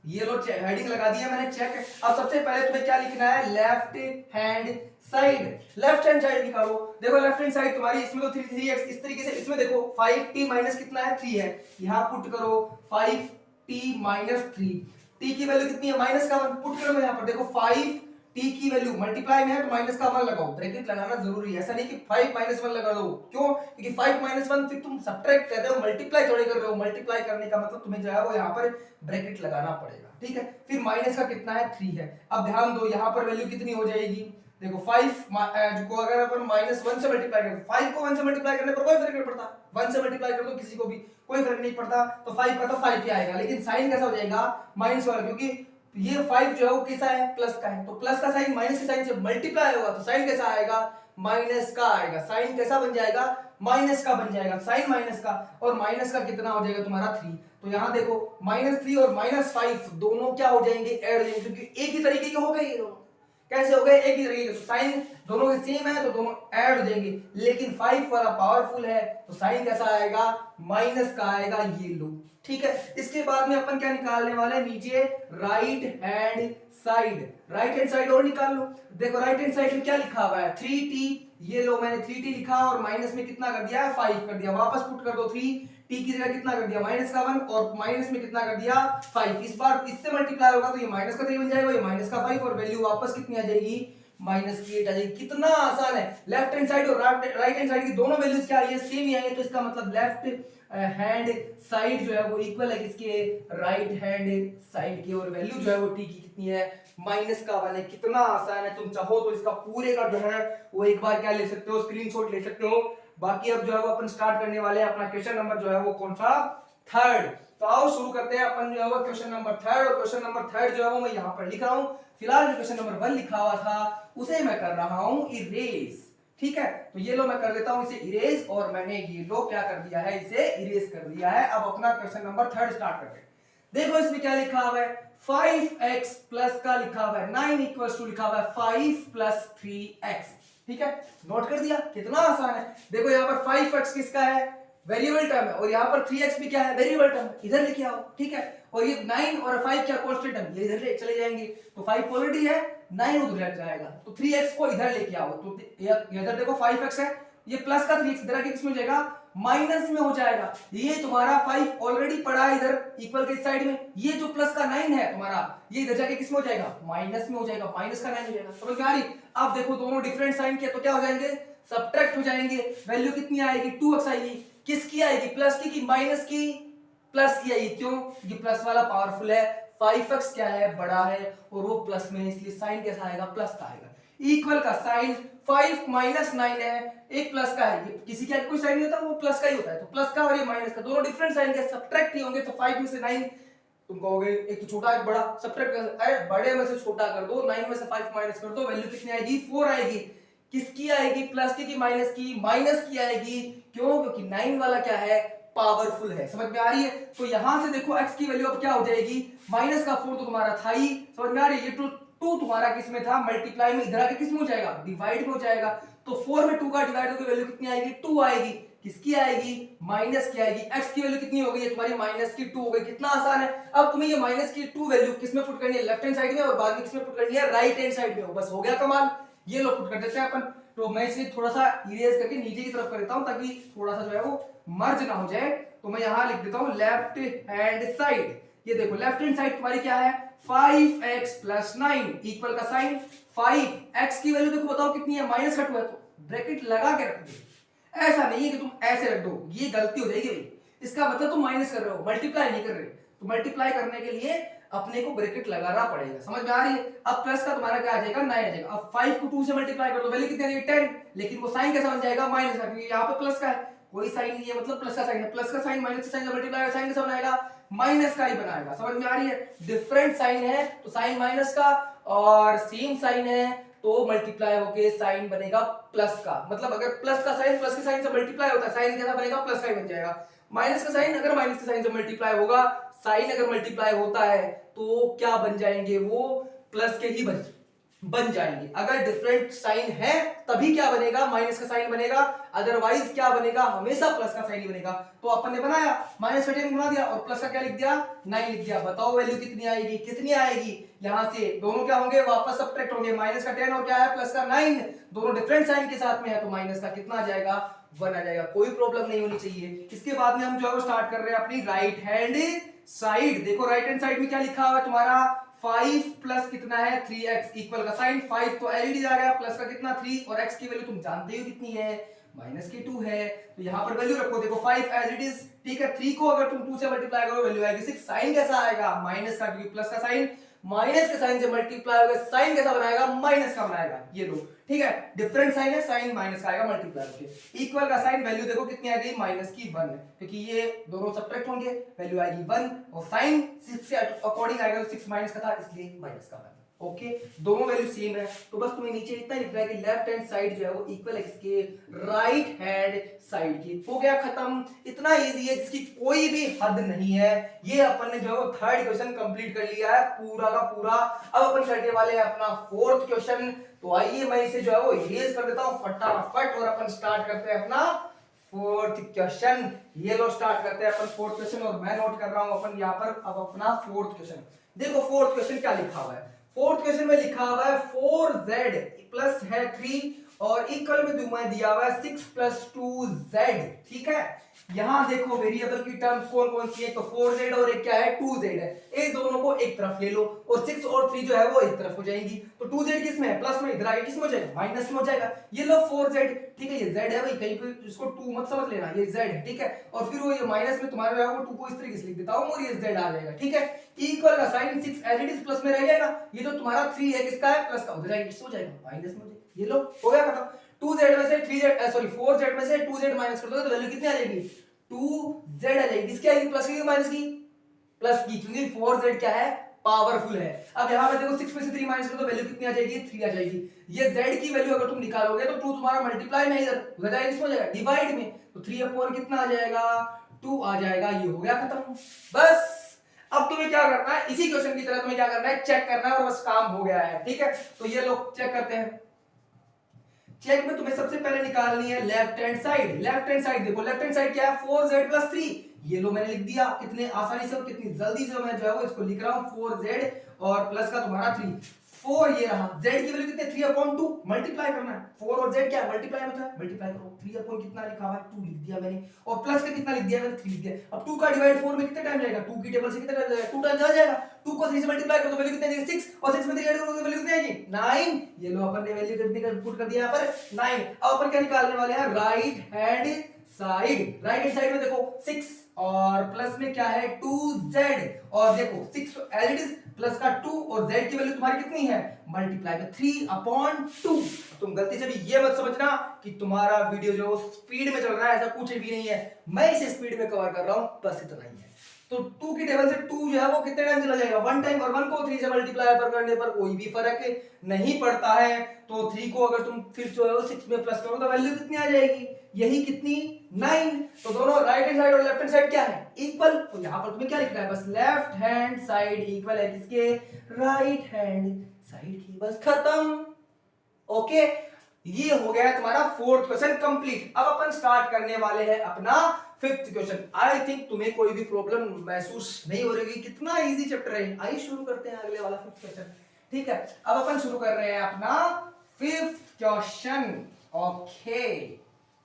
ये लो हेडिंग लगा दिया मैंने चेक। अब सबसे पहले तुम्हें क्या लिखना है left hand side, left hand side निकालो, देखो लेफ्ट हैंड साइड तुम्हारी इसमें तो 3x इस तरीके से, इसमें देखो 5t माइनस कितना है 3 है, यहां पुट करो 5t माइनस 3, t की वैल्यू कितनी है माइनस का 1, पुट करो यहां पर देखो 5t की वैल्यू मल्टीप्लाई में है तो माइनस का 1 लगाओ, ब्रैकेट लगाना जरूरी है, ऐसा नहीं कि 5 माइनस 1 लगा दो, क्यों? क्योंकि 5 माइनस 1 फिर तुम सब्ट्रैक्ट कर रहे हो, मल्टीप्लाई थोड़ी कर रहे हो, मल्टीप्लाई करने का मतलब तुम्हें जो है वो यहां पर ब्रैकेट लगाना पड़ेगा, ठीक है। फिर माइनस का कितना है 3 है, अब ध्यान दो यहां पर वैल्यू कितनी हो जाएगी, देखो 5 को अगर अपन माइनस 1 से मल्टीप्लाई करें, 5 को 1 से मल्टीप्लाई करने पर कोई फर्क नहीं पड़ता, 1 से मल्टीप्लाई कर दो किसी को भी कोई फर्क नहीं पड़ता, तो 5 का तो 5 ही आएगा, लेकिन साइन कैसा हो जाएगा माइनस वाला, क्योंकि ये 5 जो है वो कैसा है प्लस का है, तो प्लस का साइन माइनस के साइन से मल्टीप्लाई होगा तो साइन कैसा आएगा माइनस का आएगा, साइन कैसा बन जाएगा माइनस का बन जाएगा, साइन माइनस का, और माइनस का कितना हो जाएगा तुम्हारा 3, तो यहां देखो -3 और -5 दोनों क्या हो जाएंगे ऐड हो जाएंगे, क्योंकि एक ही तरीके के हो गए ये दोनों, कैसे हो गए एक ही तरीके के, तो साइन दोनों के सेम है तो दोनों ऐड हो जाएंगे, लेकिन 5 वाला पावरफुल है तो साइन कैसा आएगा माइनस का आएगा, ये लो, ठीक है। इसके बाद में अपन क्या निकालने वाले हैं नीचे right hand side, right hand side और निकाल लो, देखो राइट हैंड साइड में क्या लिखा हुआ है 3t, ये लो मैंने 3t लिखा और माइनस में कितना कर दिया 5 कर दिया, वापस पुट कर दो 3 t की जगह कितना कर दिया माइनस का 1 और माइनस में कितना कर दिया 5, इस बार इससे मल्टीप्लाई होगा तो ये माइनस का 3 बन जाएगा, ये माइनस का 5 और वैल्यू वापस कितनी आ जाएगी माइनस की 8 आ जाएगी। कितना आसान है, लेफ्ट हैंड साइड और राइट हैंड साइड की दोनों वैल्यूज क्या है सेम ही आई है, तो इसका मतलब लेफ्ट हैंड साइड जो है वो इक्वल है किसके राइट हैंड साइड की, और वैल्यू जो है वो t की कितनी है माइनस का 1 है। कितना आसान है, तुम चाहो तो इसका पूरे का जो है वो एक बार क्या ले सकते हो स्क्रीनशॉट ले सकते हो। बाकी अब जो है वो अपन स्टार्ट करने वाले हैं अपना क्वेश्चन नंबर जो है वो कौन सा थर्ड, तो आओ शुरू करते हैं अपन जो है वो क्वेश्चन नंबर थर्ड, और क्वेश्चन नंबर थर्ड जो है वो मैं यहाँ पर लिख रहा हूँ, फिलहाल जो क्वेश्चन नंबर 1 लिखा हुआ था उसे मैं कर रहा हूँ इरेज, ठीक है। तो ये लो मैं कर देता हूँ इसे इरेज, और मैंने ये लो क्या कर दिया है इसे इरेज कर दिया है। अब अपना क्वेश्चन नंबर थर्ड स्टार्ट करते हैं। देखो इसमें क्या लिखा हुआ है 5x प्लस का लिखा हुआ है 9 इक्वल्स टू लिखा हुआ है 5 प्लस 3x, ठीक है, नोट कर दिया, कितना आसान है। देखो यहाँ पर 5x किसका है वेरिएबल टर्म है, और यहाँ पर 3x भी क्या है वेरिएबल टर्म, इधर लेके आओ, ठीक है, और ये 9 और 5 क्या कांस्टेंट है, ये इधर ले चले जाएंगे, तो 5 ऑलरेडी है 9 उधर जाएगा, तो 3x को इधर लेके आओ, तो इधर देखो 5x है, ये प्लस का 3x इधर आके किसमें हो जाएगा माइनस में हो जाएगा, ये तुम्हारा 5 ऑलरेडी पड़ा है इधर इक्वल के साइड में, ये जो प्लस का 9 है तुम्हारा ये इधर जाके किसमें हो जाएगा माइनस में हो जाएगा, माइनस का 9 हो जाएगा, समझ में आ रही। अब देखो दोनों डिफरेंट साइन के तो क्या हो जाएंगे सब्ट्रैक्ट हो जाएंगे, वैल्यू कितनी आएगी 2x आएगी, किसकी आएगी प्लस की माइनस की, प्लस की आएगी, क्यों? क्योंकि प्लस वाला पावरफुल है, 5x क्या है बड़ा है और वो प्लस में, इसलिए साइन कैसा आएगा प्लस का आएगा। इक्वल का साइन 5 माइनस 9 है, एक प्लस का है, किसी के कोई साइन नहीं होता वो प्लस का ही होता है, तो प्लस का और ये माइनस का दोनों डिफरेंट साइन के सब्ट्रैक्ट ही होंगे, तो 5 में से 9 तुम कहोगे एक तो छोटा एक बड़ा, सब्ट्रैक्ट कर, अरे बड़े में से छोटा कर दो, 9 में से 5 माइनस कर दो, वैल्यू कितनी आएगी 4 आएगी, किसकी आएगी प्लस की माइनस की, माइनस की आएगी, क्यों? क्योंकि 9 वाला क्या है पावरफुल है, समझ में आ रही है। तो यहां से देखो x की वैल्यू अब क्या हो जाएगी माइनस का 4 तो तुम्हारा था ही, समझ में आ रही है, ये 2 तुम्हारा किस में था मल्टीप्लाई में, इधर आके किस में हो जाएगा डिवाइड में हो जाएगा, तो 4 में 2 का डिवाइड होकर वैल्यू कितनी आएगी 2 आएगी, किसकी आएगी माइनस की आएगी, x की वैल्यू कितनी हो गई है तुम्हारी माइनस की 2 हो गई, कितना आसान है। अब तुम्हें ये माइनस की 2 वैल्यू किसमें पुट करनी है लेफ्ट हैंड साइड में, और बाद में किसमें पुट करनी है राइट हैंड साइड में, बस हो गया कमाल, ये लो पुट कर देते हैं अपन। तो मैं इसे थोड़ा सा इरेज करके नीचे की तरफ कर देता हूं ताकि थोड़ा सा जो है वो मर्ज ना हो जाए, तो मैं यहां लिख देता हूं लेफ्ट हैंड साइड, ये देखो लेफ्ट हैंड साइड तुम्हारी क्या है 5x प्लस 9 इक्वल का साइन 5x की वैल्यू देखो बताओ कितनी है माइनस का 2 है, तो ब्रैकेट लगा के रख दो, ऐसा नहीं है कि तुम ऐसे रख दो, ये गलती हो जाएगी भाई, इसका मतलब तुम माइनस कर रहे हो मल्टीप्लाई नहीं कर रहे, तो मल्टीप्लाई करने के लिए अपने को ब्रैकेट लगाना पड़ेगा। समझ में आ रही है? अब प्लस का तुम्हारा क्या आ जाएगा 9 आ जाएगा। अब 5 को 2 से मल्टीप्लाई कर दो, वैल्यू कितनी आ जाएगी 10, लेकिन वो साइन कैसा बन जाएगा माइनस का, क्योंकि यहाँ पे प्लस का है, कोई साइन नहीं है, मतलब प्लस का साइन है। प्लस का साइन माइनस का साइन मल्टीप्लाई साइन कैसा बनाएगा, माइनस का ही बनाएगा। समझ में आ रही है? डिफरेंट साइन है तो साइन माइनस का, और सेम साइन है तो मल्टीप्लाई होके साइन बनेगा प्लस का। मतलब अगर प्लस का साइन प्लस के साइन से मल्टीप्लाई होता है, साइन कैसा बनेगा, प्लस का ही बन जाएगा। माइनस का साइन अगर माइनस के साइन से मल्टीप्लाई होगा, साइन अगर मल्टीप्लाई होता है तो क्या बन जाएंगे, वो प्लस के ही बन जाएंगे। अगर डिफरेंट साइन है तभी क्या बनेगा, माइनस का साइन बनेगा, अदरवाइज क्या बनेगा, हमेशा प्लस का साइन ही बनेगा। तो अपन ने बनाया माइनस का 10 बना दिया और प्लस का क्या लिख दिया 9 लिख दिया। बताओ वैल्यू कितनी आएगी, कितनी आएगी, यहां से दोनों क्या होंगे, वापस सब्ट्रैक्ट होंगे, माइनस का 10 और क्या है प्लस का 9, दोनों डिफरेंट साइन के साथ में है, तो माइनस का कितना आ जाएगा 1 आ जाएगा। कोई प्रॉब्लम नहीं होनी चाहिए। इसके बाद में हम जो है वो स्टार्ट कर रहे हैं अपनी राइट हैंड साइड। देखो राइट हैंड साइड में क्या लिखा हुआ है तुम्हारा, 5 प्लस कितना है 3x इक्वल का साइन 5 तो एलईडी आ गया, प्लस का कितना 3 और x की वैल्यू तुम जानते हो कितनी है, माइनस की 2 है, तो यहां पर वैल्यू रखो। देखो 5 एज इट इज, ठीक है। 3 को अगर तुम 2 से मल्टीप्लाई करो वैल्यू आएगी 6। साइन कैसा आएगा, माइनस का, क्योंकि प्लस का साइन माइनस के साइन से मल्टीप्लाई होगा, साइन कैसा बनाएगा, माइनस का बनाएगा। ये लो, ठीक है, डिफरेंट साइन है, साइन माइनस का आएगा मल्टीप्लाई होके। इक्वल का साइन वैल्यू देखो कितनी आ गई, माइनस की 1, क्योंकि ये दोनों सब्ट्रैक्ट होंगे, वैल्यू आएगी 1 और साइन 6 से अकॉर्डिंग आएगा, तो 6 माइनस का था इसलिए माइनस का बना। ओके, दोनों वैल्यू सेम है। तो बस तुम्हें नीचे इतना लिखना है कि लेफ्ट हैंड साइड जो है वो इक्वल है किसके, राइट हैंड साइड की। हो गया खत्म। इतना इजी है जिसकी कोई भी हद नहीं है। ये अपन ने जो है वो थर्ड क्वेश्चन कंप्लीट कर लिया है पूरा का पूरा। अब अपन करने वाले हैं अपना फोर्थ क्वेश्चन। तो आइए मैं इसे जो है वो इरेज कर देता हूं फटाफट और अपन स्टार्ट करते हैं अपना फोर्थ क्वेश्चन। ये लो स्टार्ट करते हैं अपन फोर्थ क्वेश्चन, और मैं नोट कर रहा हूं अपन यहाँ पर अब अपना फोर्थ क्वेश्चन। देखो फोर्थ क्वेश्चन क्या लिखा हुआ है, फोर्थ क्वेश्चन में लिखा हुआ है 4z प्लस है 3 और इक्वल में तुम्हें दिया हुआ है 6 प्लस 2z। ठीक है, यहां देखो वेरिएबल की टर्म्स कौन कौन सी है, तो 4z और एक क्या है 2z है। एक दोनों को एक तरफ ले लो और 6 और 3 जो है वो एक तरफ हो जाएंगी। तो 2z किस में है, प्लस में, इधर आगे किस में हो जाएगा, माइनस में हो जाएगा। ये लो 4z, ठीक है, ये z है भाई, कहीं पे इसको 2 मत समझ लेना, ये z है, ठीक है। और फिर वो ये माइनस में तुम्हारे वो 2 को इस तरीके से लिख देता हूं और ये z आ जाएगा, ठीक है। इक्वल का sign 6 as it is plus में रह जाएगा। ये जो तुम्हारा 3 है किसका है, प्लस का, उधर आगे किस हो जाएगा, माइनस में हो जाएगा। ये लो हो गया खत्म। 2z में से 3z सॉरी 4z में से 2z माइनस कर दोगे तो वैल्यू कितनी आ जाएगी, 2z आ जाएगी। किसकी आएगी, प्लस की माइनस की, प्लस की, क्योंकि 4z क्या है, पावरफुल है। अब यहां पे देखो 6 में से 3 माइनस करो तो वैल्यू कितनी आ जाएगी, 3 आ जाएगी। ये z की वैल्यू अगर तुम निकालोगे तो 2 तुम्हारा मल्टीप्लाई में इधर उधर जाएगा, किसमें हो जाएगा, डिवाइड में, तो 3 अपॉन कितना आ जाएगा, 2 आ जाएगा। ये हो गया खत्म। बस अब तुम्हें क्या करना है, इसी क्वेश्चन की तरह तुम्हें क्या करना है, चेक करना है और बस काम हो गया है, ठीक है। तो ये लोग चेक करते हैं। चेक में तुम्हें सबसे पहले निकालनी है left hand side. Left hand side देखो, लेफ्ट हैंड साइड क्या है, 4z प्लस 3। ये लो मैंने लिख दिया, कितने आसानी से और कितनी जल्दी से मैं जो है वो इसको लिख रहा हूं, 4z और प्लस का तुम्हारा 3, 4 ये रहा। z की वैल्यू कितनी है, 3/2, मल्टीप्लाई करना है। 4 और z क्या है, मल्टीप्लाई में है, मल्टीप्लाई करो। 3 अपॉन कितना लिखा हुआ है, 2 लिख दिया मैंने, और प्लस का कितना लिख दिया मैंने, 3 लिख दिया। अब 2 का डिवाइड 4 में कितना टाइम जाएगा, 2 की टेबल से कितना टाइम जाएगा, 2 टाइम्स आ जाएगा। 2 को 3 से मल्टीप्लाई करो तो वैल्यू कितनी आएगी, 6, और 6 में 3 ऐड करोगे तो वैल्यू कितनी आएगी, 9। ये लो अपन ने वैल्यू कितनी पुट कर दिया यहां पर, 9। अब अपन क्या निकालने वाले हैं, right hand side. Right hand side में देखो 6 और प्लस में क्या है 2z, और देखो 6 एज इट इज प्लस का 2 और z की वैल्यू तुम्हारी कितनी है, मल्टीप्लाई में 3/2। तुम गलती से भी ये मत समझना कि तुम्हारा वीडियो जो स्पीड में चल रहा है, ऐसा कुछ भी नहीं है, मैं इसे स्पीड में कवर कर रहा हूं, बस इतना ही है। तो 2 की टेबल से 2 जो है वो कितने टाइम चला जाएगा, 1 टाइम, और 1 को 3 से मल्टीप्लाई पर करने पर कोई भी फर्क नहीं पड़ता है। तो 3 को अगर तुम फिर जो है वो 6 में प्लस करो तो वैल्यू कितनी आ जाएगी, यही कितनी, 9। तो दोनों राइट हैंड साइड और लेफ्ट हैंड साइड क्या है, इक्वल। तो यहां पर तुम्हें क्या लिखना है, बस लेफ्ट हैंड साइड इक्वल है किसके, राइट हैंड साइड की, बस खत्म। ओके, ये हो गया तुम्हारा फोर्थ क्वेश्चन कंप्लीट। अब अपन स्टार्ट करने वाले हैं अपना फिफ्थ क्वेश्चन। आई थिंक तुम्हें कोई भी प्रॉब्लम महसूस नहीं हो रही, कितना इजी चैप्टर है। आइए शुरू करते हैं अगले वाला फिफ्थ क्वेश्चन, ठीक है। अब अपन शुरू कर रहे हैं अपना फिफ्थ क्वेश्चन। ओके,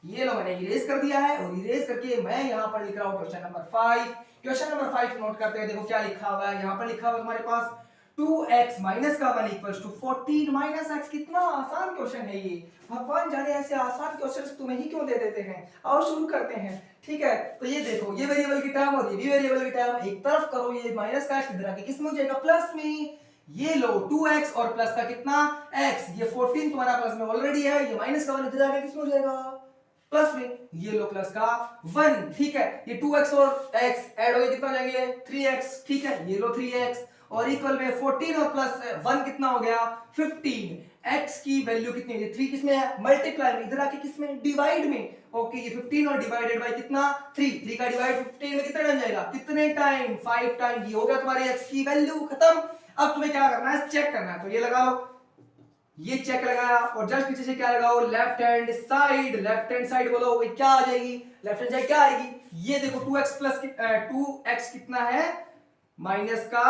ये लो मैंने इरेज कर दिया है, और इरेज करके मैं यहां पर लिख रहा हूं question number 5। Question number 5 note करते हैं। देखो क्या लिखा हुआ है, यहां पर लिखा हुआ है तुम्हारे पास 2x माइनस का 1 इक्वल्स टू 14 माइनस x। कितना आसान क्वेश्चन है ये, भगवान जाने ऐसे आसान क्वेश्चंस तुम्हें ही क्यों दे देते हैं। आओ शुरू करते हैं। ठीक है, तो ये देखो, ये वेरिएबल की टर्म और ये भी वेरिएबल की टर्म एक तरफ करो, ये माइनस का x इधर आके किस में हो जाएगा, प्लस में। ये लो 2x और प्लस का कितना x, ये 14 तुम्हारा प्लस में ऑलरेडी है, ये माइनस का 1 इधर आके किस में हो जाएगा, प्लस में। ये लो प्लस का 1, ठीक है, ये 2x और x ऐड हो गए, कितना हो जाएंगे 3x, ठीक है, ये लो 3x और इक्वल में 14 और प्लस 1 कितना हो गया 15। x की वैल्यू कितनी है, 3 किसमें है, मल्टीप्लाई में, इधर आके किसमें, डिवाइड में। ओके, ये 15 और डिवाइडेड बाय कितना 3 का डिवाइड 15 में कितना बन जाएगा, कितने टाइम, 5 टाइम। ये हो गया तुम्हारे x की वैल्यू, खत्म। अब तुम्हें क्या करना है, चेक करना है, तो ये लगाओ, ये चेक लगाया और जस्ट पीछे से क्या लगाओ, left hand side. Left hand side बोलो वो क्या आ जाएगी, लेफ्ट हैंड साइड क्या आएगी, ये देखो 2x प्लस 2x कितना है, माइनस का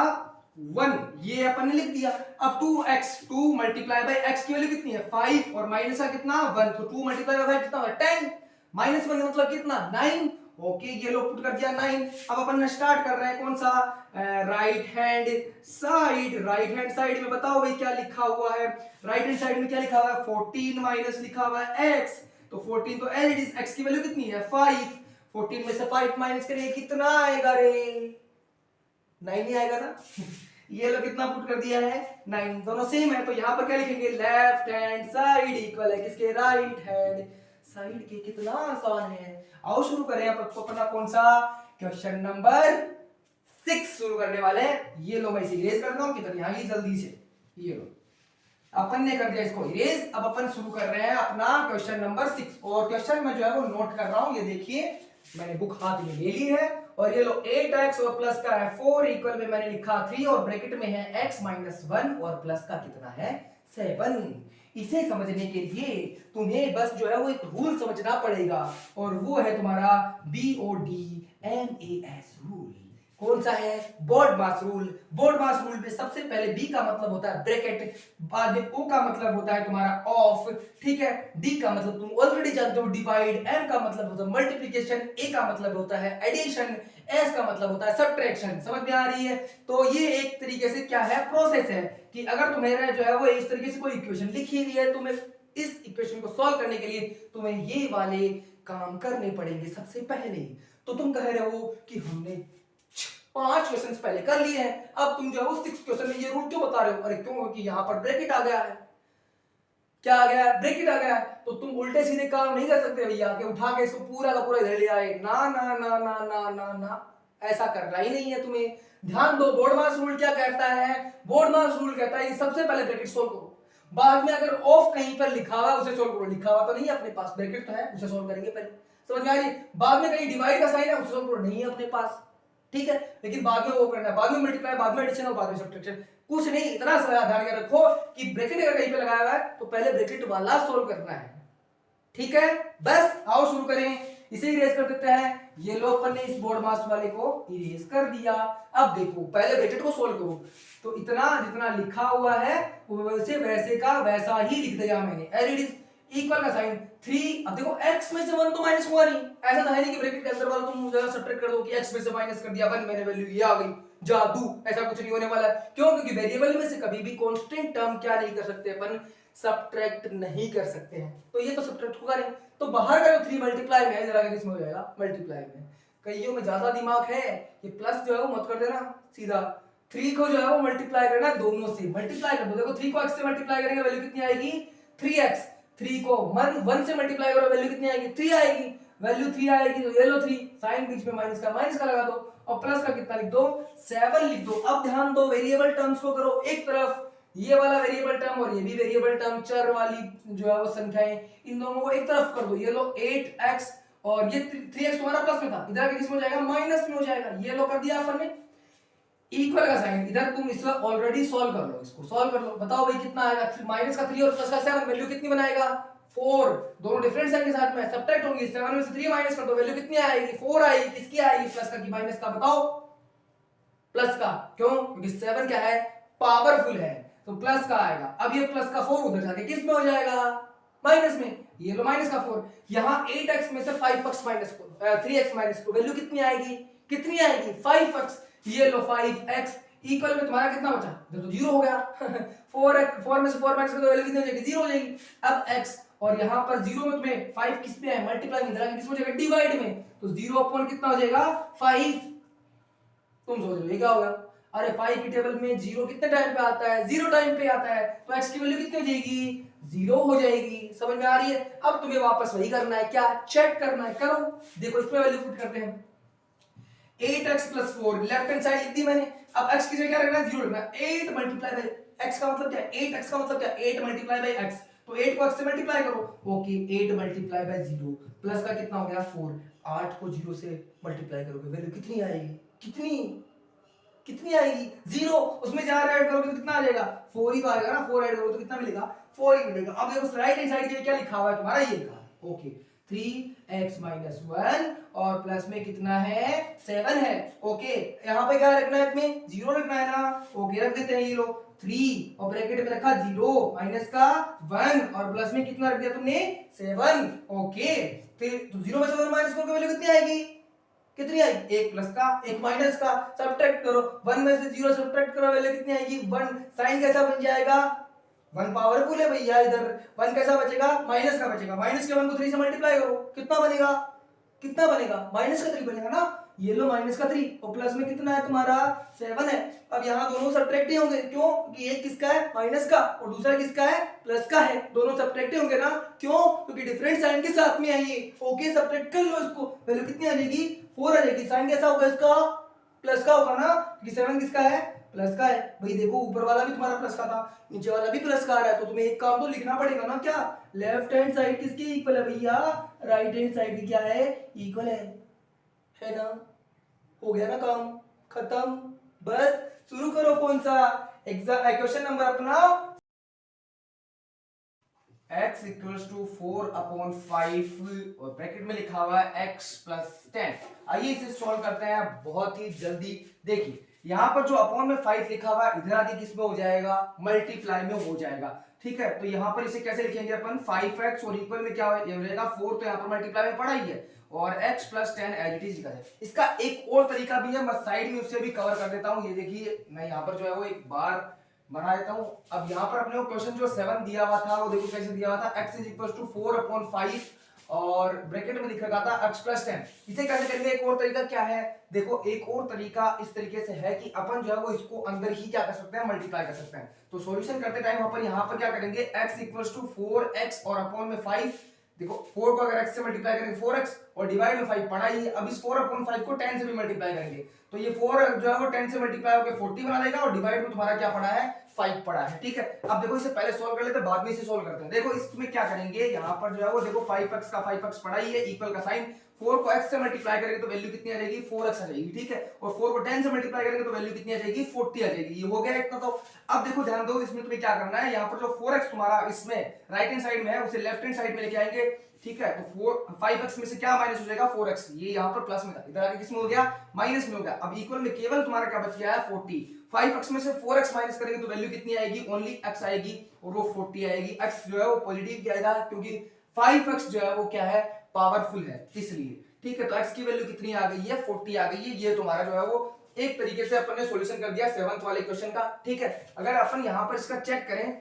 1, ये अपन ने लिख दिया। अब 2x 2 मल्टीप्लाई बाय x की वैल्यू कितनी है 5 और माइनस का कितना 1, तो 2 मल्टीप्लाई बाय 5 कितना होगा 10, माइनस 1 मतलब कितना 9। ओके, ये लो पुट कर दिया 9। अब अपन स्टार्ट कर रहे हैं कौन सा, right hand side. Right hand side में बताओ भाई क्या लिखा हुआ है, राइट हैंड साइड में क्या लिखा हुआ है, 14 माइनस लिखा हुआ है x, तो 14 तो एज इट इज, x की वैल्यू कितनी है 5, 14 में से 5 माइनस करेंगे कितना आएगा रे, 9 ही आएगा ना। ये लो कितना पुट कर दिया है 9, दोनों सेम है, तो यहाँ पर क्या लिखेंगे, लेफ्ट हैंड साइड इक्वल है किसके, राइट हैंड साइड के। कितना आसान है। आओ शुरू करें अपना कौन सा, क्वेश्चन नंबर 6 शुरू करने वाले हैं। ये लो मैं इसे इरेज करता हूं किधर, यहाँ ही जल्दी से, ये लो अपन ने कर दिया इसको इरेज। अब अपन शुरू कर रहे हैं अपना क्वेश्चन नंबर 6, और क्वेश्चन में जो है वो नोट कर रहा हूं, ये देखिए मैंने बुक हाथ में ले ली है, और ये लो 8x और प्लस का है 4 इक्वल में मैंने लिखा 3 और ब्रैकेट में है x माइनस 1 और प्लस का कितना है 7। इसे समझने के लिए तुम्हें बस जो है वो एक रूल समझना पड़ेगा, और वो है तुम्हारा BODMAS रूल। कौन सा है, बोर्ड मास रूल। बोर्ड मास रूल में सबसे पहले B का मतलब होता है ब्रैकेट, बाद में O का मतलब होता है तुम्हारा ऑफ, ठीक है, D का मतलब तुम ऑलरेडी जानते हो डिवाइड, M का मतलब होता है मल्टीप्लिकेशन, A का मतलब होता है एडिशन, S का मतलब होता है सब्ट्रैक्शन। समझ में आ रही है। तो ये एक तरीके से क्या है, प्रोसेस है कि अगर तुम्हें जो है वो इस तरीके से कोई इक्वेशन लिखी हुई है, तुम्हें इस इक्वेशन को सॉल्व करने के लिए तुम्हें ये वाले काम करने पड़ेंगे सबसे पहले। तो तुम कह रहे हो कि हमने 5 क्वेश्चंस पहले कर लिए हैं, अब तुम जो है वो 6 क्वेश्चन में ये रूल क्यों बता रहे हो, अरे क्यों, कि यहाँ पर ब्रैकेट आ गया है। क्या आ गया, ब्रैकेट आ गया, तो तुम उल्टे सीधे काम नहीं कर सकते भैया कि उठा के इसको पूरा का पूरा इधर ले आए, ना ना ना ना ना ना ना, ऐसा करना ही नहीं है तुम्हें। ध्यान दो, बोर्ड मास रूल क्या कहता है, बोर्ड मास रूल कहता है कि सबसे पहले ब्रैकेट सोल्व करो, बाद में अगर ऑफ कहीं पर लिखा हुआ उसे सोल्व करो, लिखा हुआ तो नहीं है अपने पास, ब्रैकेट तो है उसे सोल्व करेंगे पहले, समझ में आ रही। बाद में कहीं डिवाइड का साइन है उसे सोल्व करो, नहीं है अपने पास, ठीक है, लेकिन बाद में वो करना है, बाद में मल्टीप्लाई, बाद में एडिशन और बाद में सब्ट्रैक्शन, कुछ नहीं, इतना सा ध्यान में रखो कि ब्रैकेट अगर कहीं पे लगाया हुआ है तो पहले ब्रैकेट वाला सोल्व करना है, ठीक है। बस आओ शुरू करें, इसे इरेज कर देते हैं। ये लो अपन ने इस बोर्ड मास वाले को इरेज कर दिया। अब देखो पहले ब्रैकेट को सोल्व करो, तो इतना जितना लिखा हुआ है वो वैसे वैसे का वैसा ही लिख दिया मैंने, एज इट इज, इक्वल का साइन 3। अब देखो x में से 1 तो माइनस हुआ नहीं, ऐसा तो है नहीं कि ब्रैकेट के अंदर वाला तुम जरा सब्ट्रैक्ट कर दो कि x में से माइनस कर दिया 1, मैंने वैल्यू ये आ गई, जादू, ऐसा कुछ नहीं होने वाला है। क्यों, क्योंकि वेरिएबल में से कभी भी कांस्टेंट टर्म क्या नहीं कर सकते अपन, सब्ट्रैक्ट नहीं कर सकते हैं, तो ये तो सब्ट्रैक्ट होगा नहीं, तो बाहर का जो 3 मल्टीप्लाई में है, जरा किसमें हो जाएगा, मल्टीप्लाई में। कईयों में ज्यादा दिमाग है, ये प्लस जो है वो मत कर देना, सीधा 3 को जो है वो मल्टीप्लाई करना दोनों से, मल्टीप्लाई कर दो। देखो 3 को x से मल्टीप्लाई करेंगे वैल्यू कितनी आएगी 3x, 3 को 1 से मल्टीप्लाई करो वैल्यू कितनी आएगी 3 आएगी, वैल्यू 3 आएगी, तो ये लो 3, साइन बीच में माइनस का लगा दो, और प्लस का कितना लिख दो 7 लिख दो। अब ध्यान दो, वेरिएबल टर्म्स को करो एक तरफ, ये वाला वेरिएबल टर्म और ये भी वेरिएबल टर्म, चर वाली जो है वो संख्याएं, इन दोनों को एक तरफ कर दो। ये लो 8x और ये 3x तुम्हारा प्लस में था, इधर किस में हो जाएगा, माइनस में हो जाएगा। ये लो कर दिया अपन ने, इक्वल का साइन, इधर तुम इसका ऑलरेडी सॉल्व कर लो, इसको सॉल्व कर लो, बताओ भाई कितना आएगा, माइनस का 3 और प्लस का 7, वैल्यू कितनी बनाएगा 4, दोनों डिफरेंट साइन के साथ में सब्ट्रैक्ट होंगी, 7 में से 3 माइनस कर दो, वैल्यू कितनी आएगी 4 आएगी, किसकी आएगी, प्लस का कि माइनस का, बताओ प्लस का, क्यों, क्योंकि 7 क्या है, पावरफुल है, तो प्लस का आएगा। अब ये प्लस का 4 उधर जाके किस में हो जाएगा, माइनस में, ये लो माइनस का 4, यहाँ 8x में से 5x माइनस को 3x माइनस को, वैल्यू कितनी आएगी 5x, ये लो 5x इक्वल में तुम्हारा कितना बचा, इधर तो 0 हो गया 4 में से 4 माइनस कर दो, वैल्यू कितनी हो जाएगी, 0 हो जाएगी। अब x और यहाँ पर 0 में तुम्हें 5 किस पे है, मल्टीप्लाई में, इधर किस में हो जाएगा, डिवाइड में, तो 0 अपॉन कितना हो जाएगा 5। तुम सोच रहे हो क्या होगा, अरे 5 की टेबल में 0 कितने टाइम पे आता है, 0 टाइम पे आता है, तो x की वैल्यू कितनी हो जाएगी, 0 हो जाएगी। समझ में आ रही है। अब तुम्हें वापस वही करना है, क्या चेक करना है, करो। देखो इसमें वैल्यू पुट करते हैं, 8x + 4 लेफ्ट हैंड साइड लिख दी मैंने। अब x की जगह क्या रखना है, 0 रखना है। 8 मल्टीप्लाई बाय x का मतलब क्या है, 8x का मतलब क्या है, 8 मल्टीप्लाई बाय x, तो 8 को x से मल्टीप्लाई करो। ओके 8 मल्टीप्लाई बाय 0 प्लस का कितना हो गया 4, 8 को 0 से मल्टीप्लाई करोगे वैल्यू कितनी आएगी, कितनी आएगी 0, उसमें 4 ऐड करोगे तो कितना आ जाएगा 4 ही तो आएगा ना, 4 ऐड करोगे तो कितना मिलेगा 4 ही मिलेगा। अब देखो राइट हैंड साइड क्या लिखा हुआ है तुम्हारा, ये लिखा है ओके 3x - 1 और प्लस में कितना है 7 है। ओके यहाँ पे क्या रखना है, इसमें 0 रखना है ना, ओके रख देते हैं, ये लो 3 और ब्रैकेट में रखा 0 माइनस का 1 और प्लस में कितना रख दिया तुमने 7। ओके फिर तो 0 में से 1 माइनस करोगे वैल्यू कितनी आएगी, कितनी आएगी, 1 प्लस का 1 माइनस का, सब्ट्रैक्ट करो, 1 में से 0 सब्ट्रैक्ट करो वैल्यू कितनी आएगी 1। साइन कैसा बन जाएगा, 1 पावरफुल है भैया, इधर 1 कैसा बचेगा, माइनस का बचेगा, माइनस के 1 को 3 से मल्टीप्लाई करो, कितना बनेगा माइनस का 3 बनेगा ना, ये लो माइनस का 3 और प्लस में कितना है तुम्हारा 7 है। अब यहाँ दोनों सब्ट्रैक्ट ही होंगे, क्यों, क्योंकि एक किसका है माइनस का और दूसरा किसका है प्लस का है, दोनों सब्ट्रैक्ट ही होंगे ना, क्यों, क्योंकि डिफरेंट साइन के साथ में है ये। ओके सब्ट्रैक्ट कर लो इसको, वैल्यू कितनी आ जाएगी 4 आ जाएगी। साइन कैसा होगा इसका, प्लस का होगा ना, क्योंकि 7 किसका है प्लस का है। भाई देखो ऊपर वाला भी तुम्हारा प्लस का था, नीचे वाला भी प्लस का आ रहा है, तो तुम्हें एक काम तो लिखना पड़ेगा ना, क्या लेफ्ट हैंड साइड किसकी इक्वल है भैया, राइट हैंड साइड की क्या है इक्वल है ना। हो गया ना काम खत्म, बस शुरू करो कौन सा एग्जाम क्वेश्चन नंबर अपना, x = 4/5 और ब्रैकेट में लिखा हुआ है x + 10। आइए इसे सॉल्व करते हैं बहुत ही जल्दी। देखिए यहाँ पर जो अपॉन में 5 लिखा हुआ है, इधर आके किस में हो जाएगा मल्टीप्लाई में हो जाएगा, ठीक है। तो यहाँ पर इसे कैसे लिखेंगे अपन 5x और इक्वल में क्या हो जाएगा 4, तो यहाँ पर मल्टीप्लाई में पड़ा ही है और x + 10 एज इट इज लिखा है। इसका एक और तरीका भी है, मैं साइड में उससे भी कवर कर देता हूँ। ये देखिए मैं यहाँ पर जो है वो एक बार बना देता हूँ। अब यहाँ पर अपने को क्वेश्चन जो 7 दिया हुआ था वो देखो कैसे दिया हुआ था, x = 4/5 और ब्रैकेट में लिख रखा था x + 10। इसे कैसे करेंगे, एक और तरीका क्या है, देखो एक और तरीका इस तरीके से है कि अपन जो है वो इसको अंदर ही क्या कर सकते हैं मल्टीप्लाई कर सकते हैं। तो सॉल्यूशन करते टाइम अपन यहाँ पर क्या करेंगे, x = 4x और अपॉन में 5, देखो 4 को अगर x से मल्टीप्लाई करेंगे 4x और डिवाइड में 5 पढ़ा ही है। अब इस 4/5 को 10 से भी मल्टीप्लाई करेंगे तो ये 4 जो है वो 10 से मल्टीप्लाई होकर 40 बना देगा और डिवाइड में तुम्हारा क्या पड़ा है 5 पड़ा है, ठीक है। अब देखो इसे पहले सॉल्व कर लेते हैं, बाद में इसे सॉल्व करते हैं। देखो इसमें क्या करेंगे, यहाँ पर जो है वो देखो 5x का 5x पड़ा ही है, इक्वल का साइन, 4 को x से मल्टीप्लाई करेंगे तो वैल्यू कितनी आ जाएगी 4x आ जाएगी, ठीक है। और 4 को 10 से मल्टीप्लाई करेंगे तो वैल्यू कितनी आ जाएगी 40 आ जाएगी। ये हो गया इतना। तो अब देखो ध्यान दो, इसमें तुम्हें क्या करना है, यहाँ पर जो 4x तुम्हारा इसमें राइट हैंड साइड में है उसे लेफ्ट हैंड साइड में लेके आएंगे, ठीक है। तो 5x में से क्या माइनस हो जाएगा 4x, ये यहाँ पर प्लस में था, इधर आके किसमें हो गया माइनस में हो गया। अब इक्वल में केवल तुम्हारा क्या बच गया है 40, 5x में से 4x माइनस करेंगे तो वैल्यू कितनी आएगी, ओनली x आएगी और वो 40 आएगी। x जो है वो पॉजिटिव आएगा क्योंकि 5x जो है वो क्या है पावरफुल है इसलिए, ठीक है। तो x की वैल्यू कितनी आ गई है 40 आ गई है। ये तुम्हारा जो है वो एक तरीके से अपन ने सॉल्यूशन कर दिया 7th वाले क्वेश्चन का, ठीक है। अगर अपन यहाँ पर इसका चेक करें,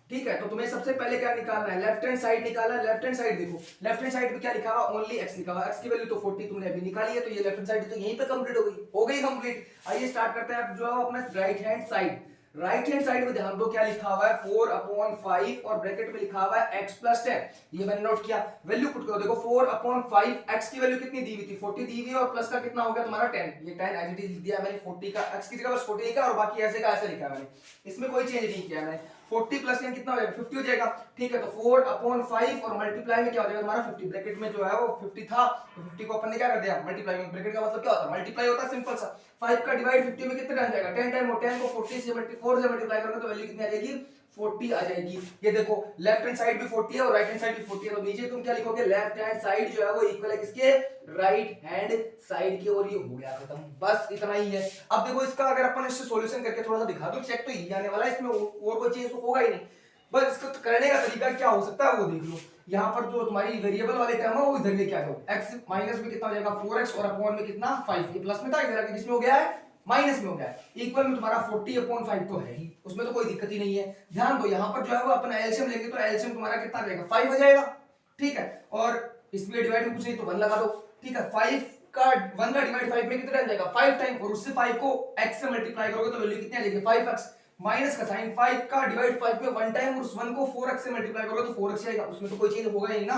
ठीक है, तो तुम्हें सबसे पहले क्या निकालना है, लेफ्ट हैंड साइड निकालना है। लेफ्ट हैंड साइड देखो, लेफ्ट हैंड साइड पे क्या लिखा हुआ ओनली x लिखा हुआ, x की वैल्यू तो 40 तुमने अभी निकाली है, तो ये लेफ्ट हैंड साइड तो यहीं पे कंप्लीट हो गई कंप्लीट। आइए स्टार्ट करते हैं अब जो है अपना right hand side. Right hand side में ध्यान दो क्या लिखा हुआ है 4/5 और ब्रैकेट में लिखा हुआ है x + 10, ये मैंने नोट किया। वैल्यू पुट करो, देखो 4/5 x की वैल्यू कितनी दी हुई थी 40 दी हुई है और प्लस का कितना हो गया तुम्हारा 10, ये 10 एज इट इज लिख दिया मैंने। 40 का x की जगह बस 40 लिखा और बाकी ऐसे का ऐसे लिखा है मैंने, इसमें कोई चेंज नहीं किया मैंने। 40 + 10 कितना हो जाएगा 50 हो जाएगा, ठीक है। तो 4/5 और मल्टीप्लाई में क्या हो जाएगा तुम्हारा 50, ब्रैकेट में जो है वो 50 था तो 50 को अपन ने क्या कर दिया मल्टीप्लाई में, ब्रैकेट का मतलब क्या होता है मल्टीप्लाई होता है, सिंपल सा। 5 का डिवाइड 50 में कितना आ जाएगा 10 टाइम, और 10 को 40 से 4 से मल्टीप्लाई करोगे तो वैल्यू कितनी आ जाएगी 40 आ जाएगी। ये देखो लेफ्ट हैंड साइड भी 40 है और राइट हैंड साइड भी 40 है, तो नीचे तुम क्या लिखोगे लेफ्ट हैंड साइड जो है वो इक्वल है किसके राइट हैंड साइड के, और ये हो गया खत्म, बस इतना ही है। अब देखो इसका अगर अपन इससे सॉल्यूशन करके थोड़ा सा दिखा दो, चेक तो यही आने वाला है, इसमें और कोई चेंज तो होगा ही नहीं। बस इसको करने का तरीका क्या हो सकता है वो देख लो। यहाँ पर जो तुम्हारी वेरिएबल वाले टर्म है वो इधर लेके आ जाओ, x माइनस में कितना हो जाएगा 4x और अपॉन में कितना 5, ये प्लस में था इधर आके किसमें हो गया है माइनस में हो गया, इक्वल में तुम्हारा 40/5 तो है ही, उसमें तो कोई दिक्कत ही नहीं है। ध्यान दो यहाँ पर जो है वो अपना एलसीएम लेंगे तो एलसीएम तुम्हारा कितना आ जाएगा 5 आ जाएगा, ठीक है, और इसमें डिवाइड में कुछ नहीं तो 1 लगा दो, ठीक है। 5 का 1 का डिवाइड 5 में कितना टाइम जाएगा 5 टाइम, और उससे 5 को x से मल्टीप्लाई करोगे तो वैल्यू कितनी आ जाएगी 5x, माइनस का साइन 5 का डिवाइड 5 में 1 टाइम और उस 1 को 4x से मल्टीप्लाई करोगे तो 4x आएगा, उसमें तो कोई चेंज होगा ही ना।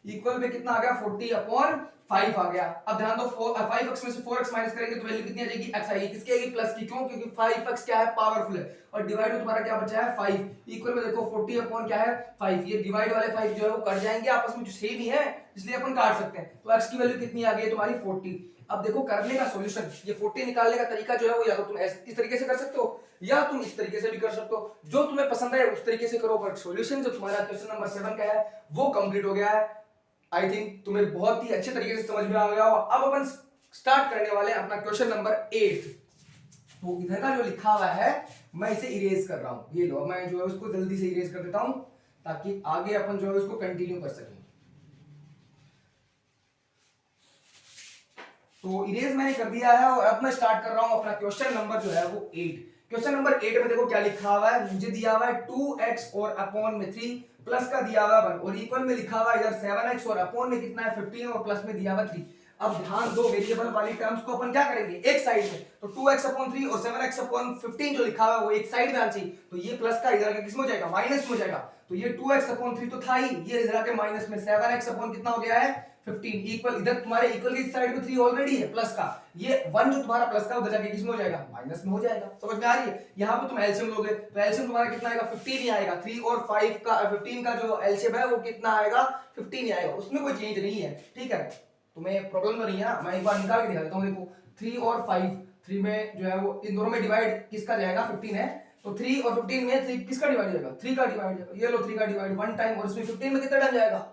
इक्वल में कितना आ गया 40/5 आ गया। अब ध्यान दो 5x में से 4x माइनस करेंगे तो वैल्यू कितनी आ जाएगी x आएगी, किसकी आएगी प्लस की, क्यों, क्योंकि 5x क्या है पावरफुल है, और डिवाइड में तुम्हारा क्या बचा है 5, इक्वल में देखो 40 क्या है 5, ये डिवाइड वाले 5 जो है वो कट जाएंगे आपस में, जो सेम ही है इसलिए अपन काट सकते हैं, तो x की वैल्यू कितनी आ गई तुम्हारी 40। अब देखो करने का सॉल्यूशन, ये 40 निकालने का तरीका जो है वो या तो तुम इस तरीके से कर सकते हो या तुम इस तरीके से भी कर सकते हो, जो तुम्हें पसंद है उस तरीके से करो, बट सॉल्यूशन जो तुम्हारा क्वेश्चन नंबर 7 का है वो कंप्लीट हो गया है। आई थिंक तुम्हें बहुत ही अच्छे तरीके से समझ में आ गया हो। अब अपन स्टार्ट करने वाले हैं अपना क्वेश्चन नंबर 8। तो इधर का जो लिखा हुआ है मैं इसे इरेज कर रहा हूं, ये लो मैं जो है उसको जल्दी से इरेज कर देता हूं ताकि आगे अपन जो है उसको कंटिन्यू कर सकें। तो इरेज मैंने कर दिया है और अब मैं स्टार्ट कर रहा हूं अपना क्वेश्चन नंबर जो है वो 8। क्वेश्चन नंबर 8 में देखो क्या लिखा हुआ है, मुझे दिया हुआ है 2x और अपॉन में 3 प्लस का दिया हुआ है 1 और इक्वल में लिखा हुआ है इधर 7x और अपॉन में कितना है 15 और प्लस में दिया हुआ 3। अब ध्यान दो वेरिएबल वाली टर्म्स को अपन क्या करेंगे एक साइड में, तो 2x/3 और 7x/15 जो लिखा हुआ है वो एक साइड में आना चाहिए, तो ये प्लस का इधर आके किस में हो जाएगा माइनस में हो जाएगा, तो ये 2x/3 तो था ही, ये इधर आके माइनस में 7x अपॉन कितना हो गया है 15 इक्वल, इधर तुम्हारे इक्वल की साइड में 3 ऑलरेडी है प्लस का, ये 1 जो तुम्हारा प्लस का उधर जाके किस में हो जाएगा माइनस में हो जाएगा। समझ में आ रही है, यहां पे तुम एलसीएम लोगे तो एलसीएम तुम्हारा कितना आएगा 15 ही आएगा, 3 और 5 का 15 का जो एलसीएम है वो कितना आएगा 15 ही आएगा, उसमें कोई चेंज नहीं है, ठीक है। तुम्हें प्रॉब्लम तो नहीं है ना, मैं एक बार निकाल के दिखा देता हूं, देखो 3 और 5, 3 में जो है वो इन दोनों में डिवाइड किसका जाएगा 15 है, तो 3 और 15 में 3 किसका डिवाइड जाएगा 3 का डिवाइड जाएगा, ये लो 3 का डिवाइड 1 टाइम और इसमें 15 में कितना टाइम जाएगा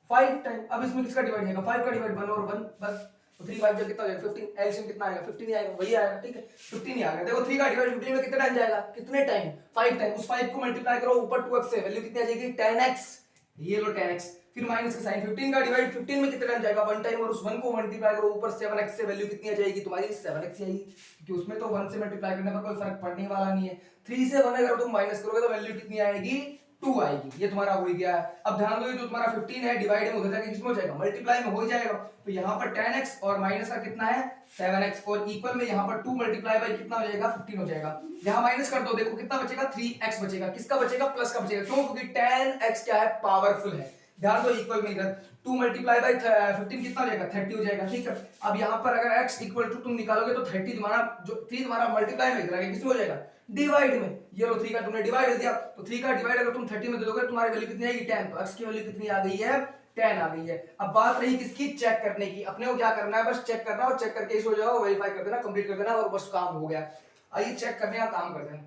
5 टाइम, अब इसमें किसका डिवाइड जाएगा 5 का डिवाइड 1 और 1 बस, तो 3 5 कितना हो जाएगा 15, एलसीएम कितना आएगा 15 ही आएगा, वही आएगा, ठीक है 15 ही आ गया। देखो 3 का डिवाइड 15 में कितना टाइम जाएगा, कितने टाइम 5 टाइम, उस 5 को मल्टीप्लाई करो ऊपर 2x से, वैल्यू कितनी आ जाएगी 10x, ये लो 10x, फिर माइनस का साइन 15 का डिवाइड 15 में कितना टाइम जाएगा 1 टाइम और उस 1 को मल्टीप्लाई करो ऊपर 7x से, वैल्यू कितनी आ जाएगी तुम्हारी 7x आएगी, क्योंकि उसमें तो 1 से मल्टीप्लाई करने का कोई फर्क पड़ने वाला नहीं है। 3 से 1 अगर तुम माइनस करोगे तो वैल्यू कितनी आएगी 2 आएगी, ये तुम्हारा हो गया है। अब ध्यान दो ये जो तुम्हारा 15 है डिवाइड में उधर जाके किसमें हो जाएगा मल्टीप्लाई में हो जाएगा, तो यहाँ पर 10x और माइनस का कितना है 7x और इक्वल में यहाँ पर 2 मल्टीप्लाई बाय कितना हो जाएगा 15 हो जाएगा, यहाँ माइनस कर दो देखो कितना बचेगा 3x बचेगा, किसका बचेगा प्लस का बचेगा, क्यों, क्योंकि 10x क्या है पावरफुल है। ध्यान दो इक्वल में इधर 2 मल्टीप्लाई बाय 15 कितना हो जाएगा 30 हो जाएगा, ठीक है। अब यहाँ पर अगर x इक्वल टू तुम निकालोगे तो 30 तुम्हारा जो 3 तुम्हारा मल्टीप्लाई में इधर आगे किसमें हो जाएगा डिवाइड में, ये लो 3 का तुमने डिवाइड कर दिया, तो 3 का डिवाइड अगर तुम 30 में दे दोगे तुम्हारी वैल्यू कितनी आएगी 10, तो x की वैल्यू कितनी आ गई है 10 आ गई है। अब बात रही किसकी चेक करने की, अपने को क्या करना है बस चेक करना और चेक करके इस हो जाओ वेरीफाई कर देना कंप्लीट कर देना और बस काम हो गया। आइए चेक करने का काम करते हैं,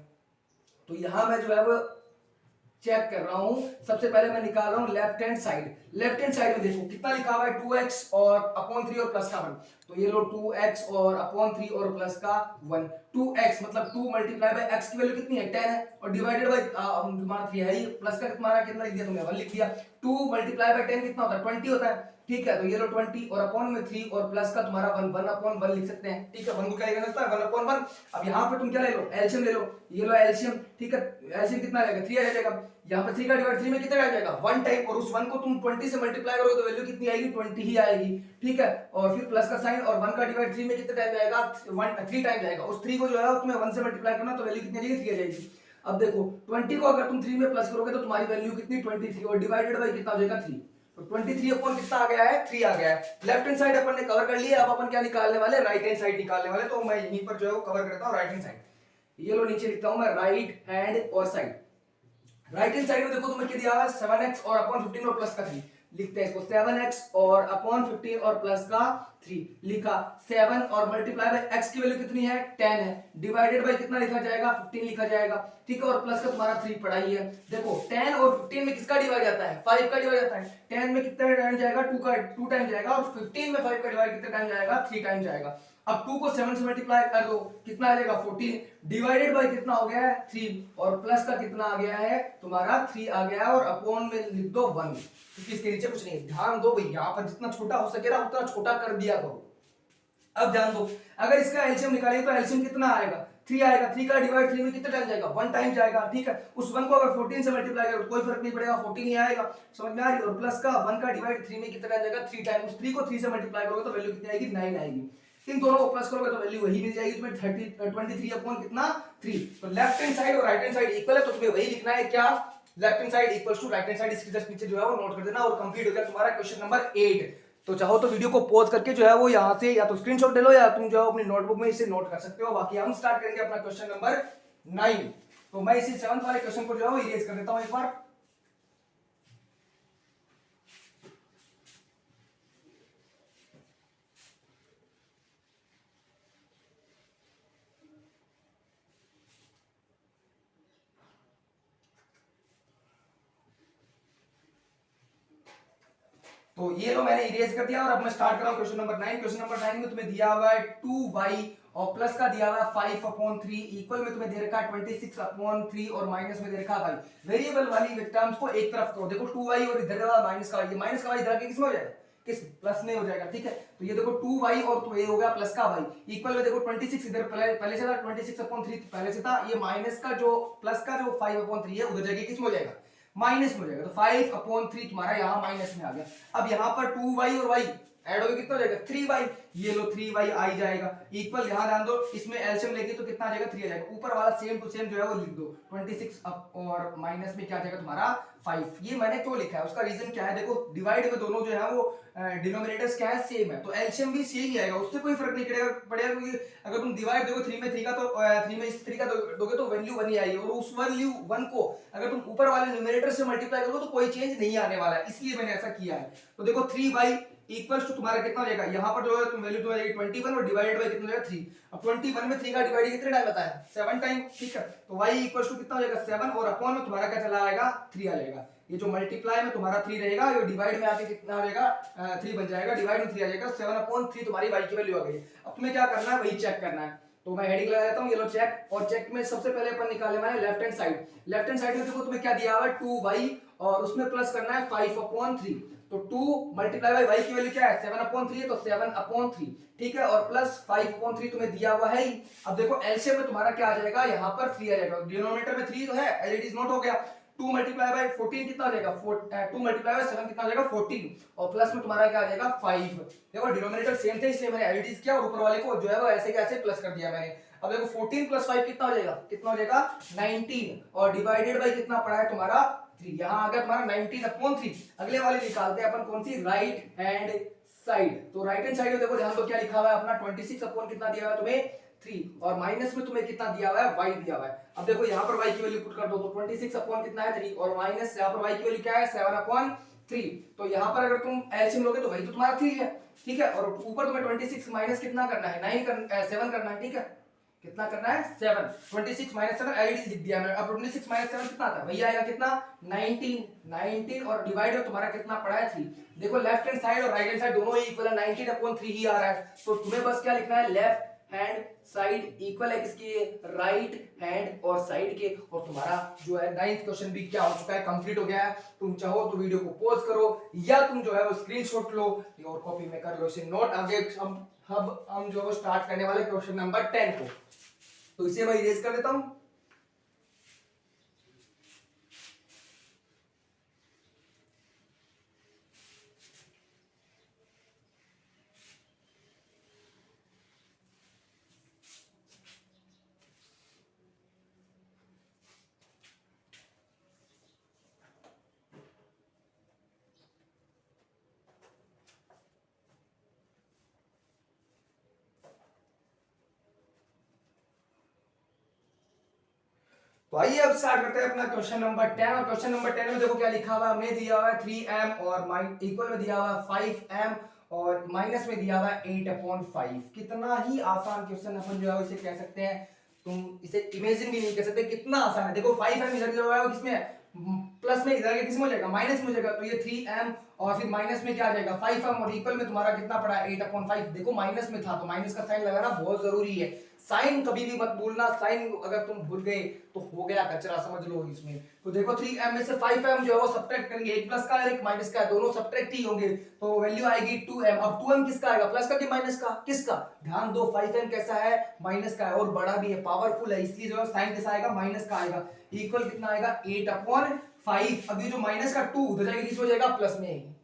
तो यहाँ मैं जो है वो चेक कर रहा हूं, सबसे पहले मैं निकाल रहा हूं left hand side, left hand side में देखो कितना लिखा हुआ है 2x और अपॉन 3 और प्लस का 1, तो ये लो 2x और अपॉन 3 और प्लस का 1, 2x मतलब 2 मल्टीप्लाई बाय x की वैल्यू कितनी है 10 है और डिवाइडेड बाय तुम्हारा 3 है, ये प्लस का तुम्हारा कितना लिख दिया तुमने 1 लिख दिया, 2 मल्टीप्लाई बाय 10 कितना होता है 20 होता है, ठीक है। तो ये लो 20 और अपॉन में 3 और प्लस का तुम्हारा 1 1 अपॉन 1 लिख सकते हैं, ठीक है। 1 को क्या लिखा जाता है 1 अपॉन 1। अब यहाँ पे तुम क्या ले लो एलसीएम ले लो, ये लो एलसीएम, ठीक है, एलसीएम कितना आएगा 3 आ जाएगा, यहाँ पर 3 का डिवाइड 3 में कितना आ जाएगा 1 टाइम और उस 1 को तुम 20 से मल्टीप्लाई करोगे तो वैल्यू कितनी आएगी 20 ही आएगी, ठीक है। और फिर प्लस का साइन और 1 का डिवाइड 3 में कितना टाइम जाएगा 3 टाइम जाएगा, उस 3 को जो है तुम्हें 1 से मल्टीप्लाई करना तो वैल्यू कितनी आ जाएगी 3 आ जाएगी। अब देखो 20 को अगर तुम 3 में प्लस करोगे तो तुम्हारी वैल्यू कितनी 23 और डिवाइडेड बाय कितना हो जाएगा 3, तो 23 अपॉन कितना आ गया है 3 आ गया है। लेफ्ट हैंड साइड अपन ने कवर कर लिया, अब अपन क्या निकालने वाले राइट हैंड साइड निकालने वाले, तो मैं यहीं पर जो है वो कवर करता हूं राइट हैंड साइड, ये लो नीचे लिखता हूं मैं राइट हैंड और साइड। राइट हैंड साइड में देखो तुम्हें क्या दिया है 7x और अपॉन 15 और प्लस का 3, लिखते हैं इसको 7x और अपॉन 15 और प्लस का 3 लिखा, 7 और मल्टीप्लाई बाय x की वैल्यू कितनी है 10 है, डिवाइडेड बाय कितना लिखा जाएगा 15 लिखा जाएगा, ठीक है, और प्लस का तुम्हारा 3 पढ़ा ही है। देखो 10 और 15 में किसका डिवाइड जाता है 5 का डिवाइड जाता है, 10 में कितना टाइम जाएगा 2 टाइम जाएगा और 15 में 5 का डिवाइड कितना टाइम जाएगा 3 टाइम जाएगा। अब 2 को 7 से मल्टीप्लाई कर दो कितना आ जाएगा 14, डिवाइडेड बाय कितना हो गया है 3 और प्लस का कितना आ गया है तुम्हारा 3 आ गया है और अपॉन में लिख दो 1, क्योंकि इसके नीचे कुछ नहीं। ध्यान दो भाई यहाँ पर जितना छोटा हो सके ना उतना छोटा कर दिया करो। अब ध्यान दो, अगर इसका एलसीएम निकालेंगे तो एलसीएम कितना आएगा, 3 आएगा। 3 का डिवाइड 3 में कितना टाइम जाएगा, 1 टाइम जाएगा, ठीक है। उस 1 को अगर 14 से मल्टीप्लाई करें तो कोई फर्क नहीं पड़ेगा, 14 ही आएगा, समझ में आ रही है। और प्लस का 1 का डिवाइड 3 में कितना टाइम जाएगा, 3 टाइम। उस 3 को 3 से मल्टीप्लाई करोगे तो वैल्यू कितनी आएगी, 9 आएगी। इन दोनों को प्लस करोगे तो वैल्यू वही मिल जाएगी तुम्हें, 23 अपॉन कितना, 3। तो लेफ्ट हैंड साइड और राइट हैंड साइड इक्वल है, तो तुम्हें वही लिखना है, क्या, left hand side equals to right hand side. इसके जस्ट नीचे जो है वो नोट कर देना और कंप्लीट हो गया तुम्हारा क्वेश्चन नंबर 8। तो चाहो तो वीडियो को पॉज करके जो है वो यहाँ से या तो स्क्रीनशॉट ले लो या तुम जो है अपनी नोटबुक में इसे नोट कर सकते हो। बाकी हम स्टार्ट करेंगे अपना क्वेश्चन नंबर 9। तो मैं इसी 7th वाले क्वेश्चन को जो है वो इरेज कर देता हूं एक बार। तो ये लो मैंने इरेज कर दिया और अब मैं स्टार्ट कर रहा हूं क्वेश्चन नंबर 9। क्वेश्चन नंबर 9 में तुम्हें दिया हुआ है 2y और प्लस का दिया हुआ है 5/3, इक्वल में तुम्हें दे रखा है 26/3 और माइनस में दे रखा है y। वेरिएबल वाली टर्म्स को एक तरफ करो, देखो 2y और इधर वाला माइनस का y, ये माइनस का y इधर के किस में हो जाएगा, किस प्लस में हो जाएगा, ठीक है। तो ये देखो 2y और तो ये हो गया प्लस का y, इक्वल में देखो 26 इधर पहले से था, 26/3 पहले से था, ये माइनस का जो प्लस का जो 5/3 है उधर जाके किस में हो जाएगा, माइनस में हो जाएगा। तो 5/3 तुम्हारा यहाँ माइनस में आ गया। अब यहाँ पर 2y और y ऐड होकर कितना हो जाएगा, 3y। ये लो 3y आई जाएगा, इक्वल, यहाँ ध्यान दो इसमें एलसीएम लेंगे तो कितना आ जाएगा, 3 आ जाएगा। ऊपर वाला सेम टू सेम जो है वो लिख दो, 26 और माइनस में क्या आ जाएगा तुम्हारा 5। ये मैंने क्यों लिखा है, उसका रीजन क्या है, देखो डिवाइड में दोनों जो है वो डिनोमिनेटर्स क्या है, सेम है, तो एलसीएम भी सेम ही आएगा, उससे कोई फर्क नहीं पड़ेगा क्योंकि अगर तुम डिवाइड देखो 3 में 3 का तो 3 में इस 3 का दोगे तो वैल्यू 1 ही आएगी। और उस वैल्यू 1 को अगर तुम ऊपर वाले न्यूमरेटर से मल्टीप्लाई करोगे तो कोई चेंज नहीं आने वाला है, इसलिए मैंने ऐसा किया है। तो देखो 3y इक्वल्स टू तुम्हारा कितना हो जाएगा, यहाँ पर जो है तुम वैल्यू तो आ जाएगी 21 और डिवाइडेड बाय कितना हो जाएगा 3। अब 21 में 3 का डिवाइड कितने टाइम आता है, 7 टाइम, ठीक है। तो y इक्वल्स टू कितना हो जाएगा 7 और अपॉन में तुम्हारा क्या चला आएगा 3 आ जाएगा। ये जो मल्टीप्लाई में तुम्हारा 3 रहेगा, ये डिवाइड में आके कितना हो जाएगा 3 बन जाएगा, डिवाइड में 3 आ जाएगा, 7/3 तुम्हारी y की वैल्यू आ गई। अब तुम्हें क्या करना है, वही चेक करना है। तो मैं हेडिंग लगा देता हूं, ये लो चेक। और चेक में सबसे पहले अपन निकालने वाले हैं left hand side. Left hand side में देखो तुम्हें क्या दिया हुआ है 2y और उसमें प्लस करना है 5/3। तो 2 मल्टीप्लाई बाय y की वैल्यू क्या है 7/3 है, तो 7/3, ठीक है। और प्लस 5/3 तुम्हें दिया हुआ है। अब देखो एलसीएम में तुम्हारा क्या आ जाएगा, यहाँ पर 3 आ जाएगा, डिनोमिनेटर में 3 तो है, एज इट इज नोट हो गया। 2 मल्टीप्लाई बाय 14 कितना आ जाएगा, 2 मल्टीप्लाई बाय 7 कितना आ जाएगा 14 और प्लस में तुम्हारा क्या आ जाएगा 5। देखो डिनोमिनेटर सेम थे इसलिए मैंने एज इट इज किया और ऊपर वाले को जो है वो ऐसे के ऐसे प्लस कर दिया मैंने। अब देखो 14 प्लस 5 कितना हो जाएगा, कितना हो जाएगा 19 और डिवाइडेड बाय कितना पड़ा है तुम्हारा 3। यहाँ आ गया तुम्हारा 19/3। अगले वाले निकालते हैं अपन कौन सी, राइट हैंड साइड। तो राइट हैंड साइड में देखो ध्यान दो क्या लिखा हुआ है अपना 26 अपॉन कितना दिया हुआ है तुम्हें 3 और माइनस में तुम्हें कितना दिया हुआ है y दिया हुआ है। अब देखो यहाँ पर y की वैल्यू पुट कर दो, तो 26 अपॉन कितना है 3 और माइनस यहाँ पर y की वैल्यू क्या है 7/3। तो यहाँ पर अगर तुम एलसीएम लोगे तो वही तो तुम्हारा 3 है, ठीक है। और ऊपर तुम्हें 26 माइनस कितना करना है 7 करना है, ठीक है। कितना करना है 7, 26 माइनस 7 एलईडी लिख दिया मैंने। अब 26 माइनस 7 कितना आता है, वही आएगा कितना 19 और डिवाइड में तुम्हारा कितना पड़ा है 3। देखो लेफ्ट हैंड साइड और राइट हैंड साइड दोनों ही इक्वल है, 19/3 ही आ रहा है। तो तुम्हें बस क्या लिखना है, लेफ्ट हैंड साइड इक्वल है किसके, राइट हैंड और साइड के। और तुम्हारा जो है 9th क्वेश्चन भी क्या हो चुका है, कंप्लीट हो गया है। तुम चाहो तो वीडियो को पॉज करो या तुम जो है वो स्क्रीनशॉट लो और कॉपी में कर लो इसे नोट। आगे हम जो स्टार्ट करने वाले क्वेश्चन नंबर 10 को, तो इसे मैं इरेज कर देता हूं। तो आइए अब स्टार्ट करते हैं अपना क्वेश्चन नंबर 10। और क्वेश्चन नंबर 10 में देखो क्या लिखा हुआ है, हमने दिया हुआ है 3m और इक्वल में दिया हुआ है 5m और माइनस में दिया हुआ है 8/5। कितना ही आसान क्वेश्चन अपन जो है इसे कह सकते हैं, तुम इसे इमेजिन भी नहीं कर सकते कितना आसान है। देखो 5m इधर जो है वो किसमें है, प्लस में इधर किस में हो जाएगा माइनस में हो जाएगा, तो ये 3m और फिर माइनस में क्या आ जाएगा 5m और इक्वल में तुम्हारा कितना पड़ा 8/5। देखो माइनस में था तो माइनस का साइन लगाना बहुत जरूरी है, साइन कभी भी मत भूलना, साइन अगर तुम भूल गए तो हो गया कचरा, समझ लो इसमें। तो देखो 3m में से 5m जो है वो सब्ट्रैक्ट करेंगे, एक प्लस का है एक माइनस का है, दोनों सब्ट्रैक्ट ही होंगे, तो वैल्यू आएगी 2m। अब 2m किसका आएगा, प्लस का कि माइनस का, किसका, ध्यान दो 5m कैसा है माइनस का है और बड़ा भी है, पावरफुल है, इसलिए जो है साइन कैसा आएगा माइनस का आएगा, इक्वल कितना आएगा 8/5। अब ये जो माइनस का 2 उधर जाके किस हो जाएगा प्लस में,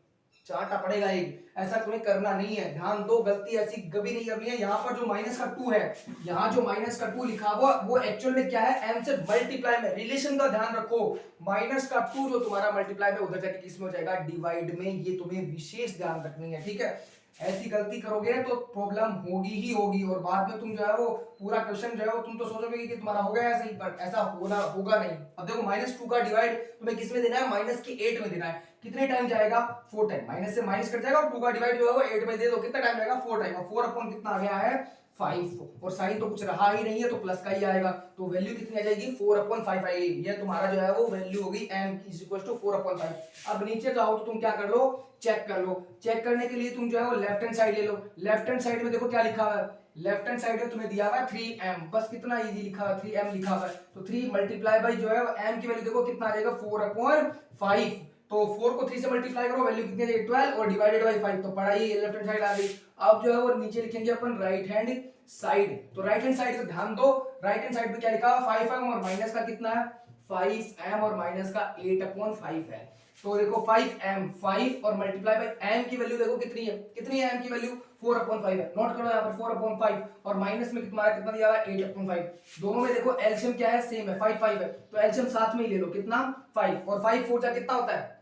चाटा पड़ेगा एक, ऐसा तुम्हें करना नहीं है, ध्यान दो, गलती ऐसी कभी नहीं करनी है। यहाँ पर जो माइनस का 2 है, यहाँ जो माइनस का 2 लिखा हुआ वो एक्चुअल में क्या है, m से मल्टीप्लाई में, रिलेशन का ध्यान रखो, माइनस का 2 जो तुम्हारा मल्टीप्लाई में उधर जाके किस में हो जाएगा डिवाइड में, ये तुम्हें विशेष ध्यान रखनी है, ठीक है। ऐसी गलती करोगे तो प्रॉब्लम होगी ही होगी, और बाद में तुम जो है वो पूरा क्वेश्चन जो है वो तुम तो सोचोगे कि तुम्हारा हो गया ऐसे ही, पर ऐसा होना होगा नहीं। अब देखो -2 का डिवाइड तुम्हें किस में देना है, -8 में देना है, कितने टाइम जाएगा 4 टाइम, माइनस से माइनस कट जाएगा और 2 का डिवाइड जो है वो 8 में दे दो, कितना टाइम जाएगा 4 टाइम, और 4 अपॉन कितना आ गया है 5, और साइन तो कुछ रहा ही नहीं है तो प्लस का ही आएगा, तो वैल्यू कितनी आ जाएगी 4/5 आएगी, ये तुम्हारा जो है वो वैल्यू होगी m की इक्वल टू 4/5। अब नीचे जाओ तो तुम क्या कर लो, चेक कर लो, चेक करने के लिए तुम जो है वो लेफ्ट हैंड साइड ले लो, लेफ्ट हैंड साइड में देखो क्या लिखा हुआ है, लेफ्ट हैंड साइड में तुम्हें दिया हुआ है 3m, बस कितना इजी लिखा हुआ है 3m लिखा हुआ है, तो 3 मल्टीप्लाई बाई जो है m की वैल्यू देखो कितना आ जाएगा 4/5, तो 4 को 3 से मल्टीप्लाई करो वैल्यू कितनी आ जाएगी 12 और डिवाइडेड बाई 5, तो पढ़ा ये लेफ्ट हैंड साइड आ गई। अब जो है वो नीचे लिखेंगे अपन राइट हैंड साइड, तो राइट हैंड साइड पे ध्यान दो, राइट हैंड साइड पे क्या लिखा हुआ 5m और माइनस का कितना है 5m और माइनस का 8/5 है, तो देखो 5m 5 और मल्टीप्लाई बाई m की वैल्यू देखो कितनी है, कितनी है m की वैल्यू 4/5 है, नोट करो यहाँ पर 4/5 और माइनस में कितना दिया हुआ है 8/5, दोनों में देखो एलसीएम क्या है सेम है 5 5 है, तो एलसीएम साथ में ही ले लो, कितना 5 और 5 4 जा कितना होता है,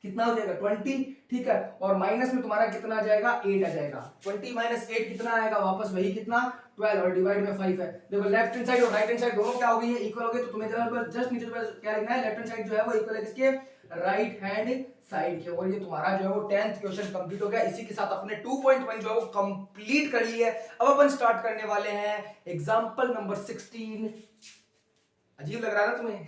कितना हो जाएगा 20, ठीक है, और माइनस में तुम्हारा कितना आ जाएगा 8 आ जाएगा, 20 माइनस 8 कितना आएगा वापस वही कितना 12 और डिवाइड में 5 है। देखो लेफ्ट हैंड साइड और राइट हैंड साइड दोनों क्या हो गई है इक्वल हो गए, तो तुम्हें जस्ट नीचे क्या लिखना है, लेफ्ट हैंड साइड जो है वो इक्वल है किसके राइट हैंड साइड के, और ये तुम्हारा जो है वो 10th क्वेश्चन कंप्लीट हो गया। इसी के साथ अपने 2.1 जो है वो कंप्लीट कर ली है। अब अपन स्टार्ट करने वाले हैं एग्जांपल नंबर 16। अजीब लग रहा है ना तुम्हें,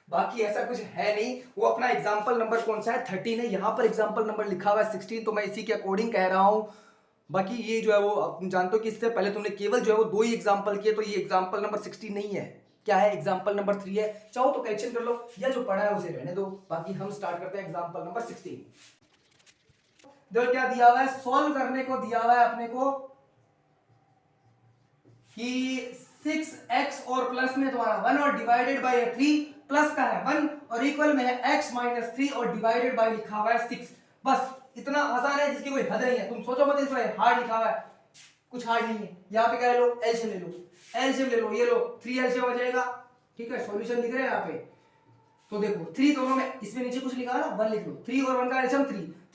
बाकी ऐसा कुछ है नहीं, वो अपना एग्जाम्पल नंबर कौन सा है 13 है, यहाँ पर एग्जाम्पल नंबर लिखा हुआ है 16, तो मैं इसी के अकॉर्डिंग कह रहा हूँ। बाकी ये जो है वो तुम जानते हो कि इससे पहले तुमने केवल जो है वो 2 ही एग्जाम्पल किए, तो ये एग्जाम्पल नंबर 16 नहीं है, क्या है एग्जाम्पल नंबर 3 है। चाहो तो करेक्शन कर लो या जो पढ़ा है उसे रहने दो, बाकी हम स्टार्ट करते हैं एग्जाम्पल नंबर 16। देखो क्या दिया हुआ है, सॉल्व करने को दिया हुआ है अपने को कि 6x और प्लस में तुम्हारा 1 और डिवाइडेड बाय 3, प्लस का है 1 और इक्वल में है x माइनस 3 और डिवाइडेड बाय लिखा हुआ है 6। बस इतना आसान है जिसकी कोई हद नहीं है, तुम सोचो मत इसमें हार्ड लिखा हुआ है, कुछ हार्ड नहीं है। यहाँ पे क्या ले लो एलसीएम ले लो, एलसीएम ले लो, ये लो 3 एलसीएम हो जाएगा, ठीक है, सॉल्यूशन लिख रहे हैं यहाँ पे, तो देखो 3 दोनों में, इसमें नीचे कुछ लिखा है ना 1 लिख लो, 3 और 1 का एलसीएम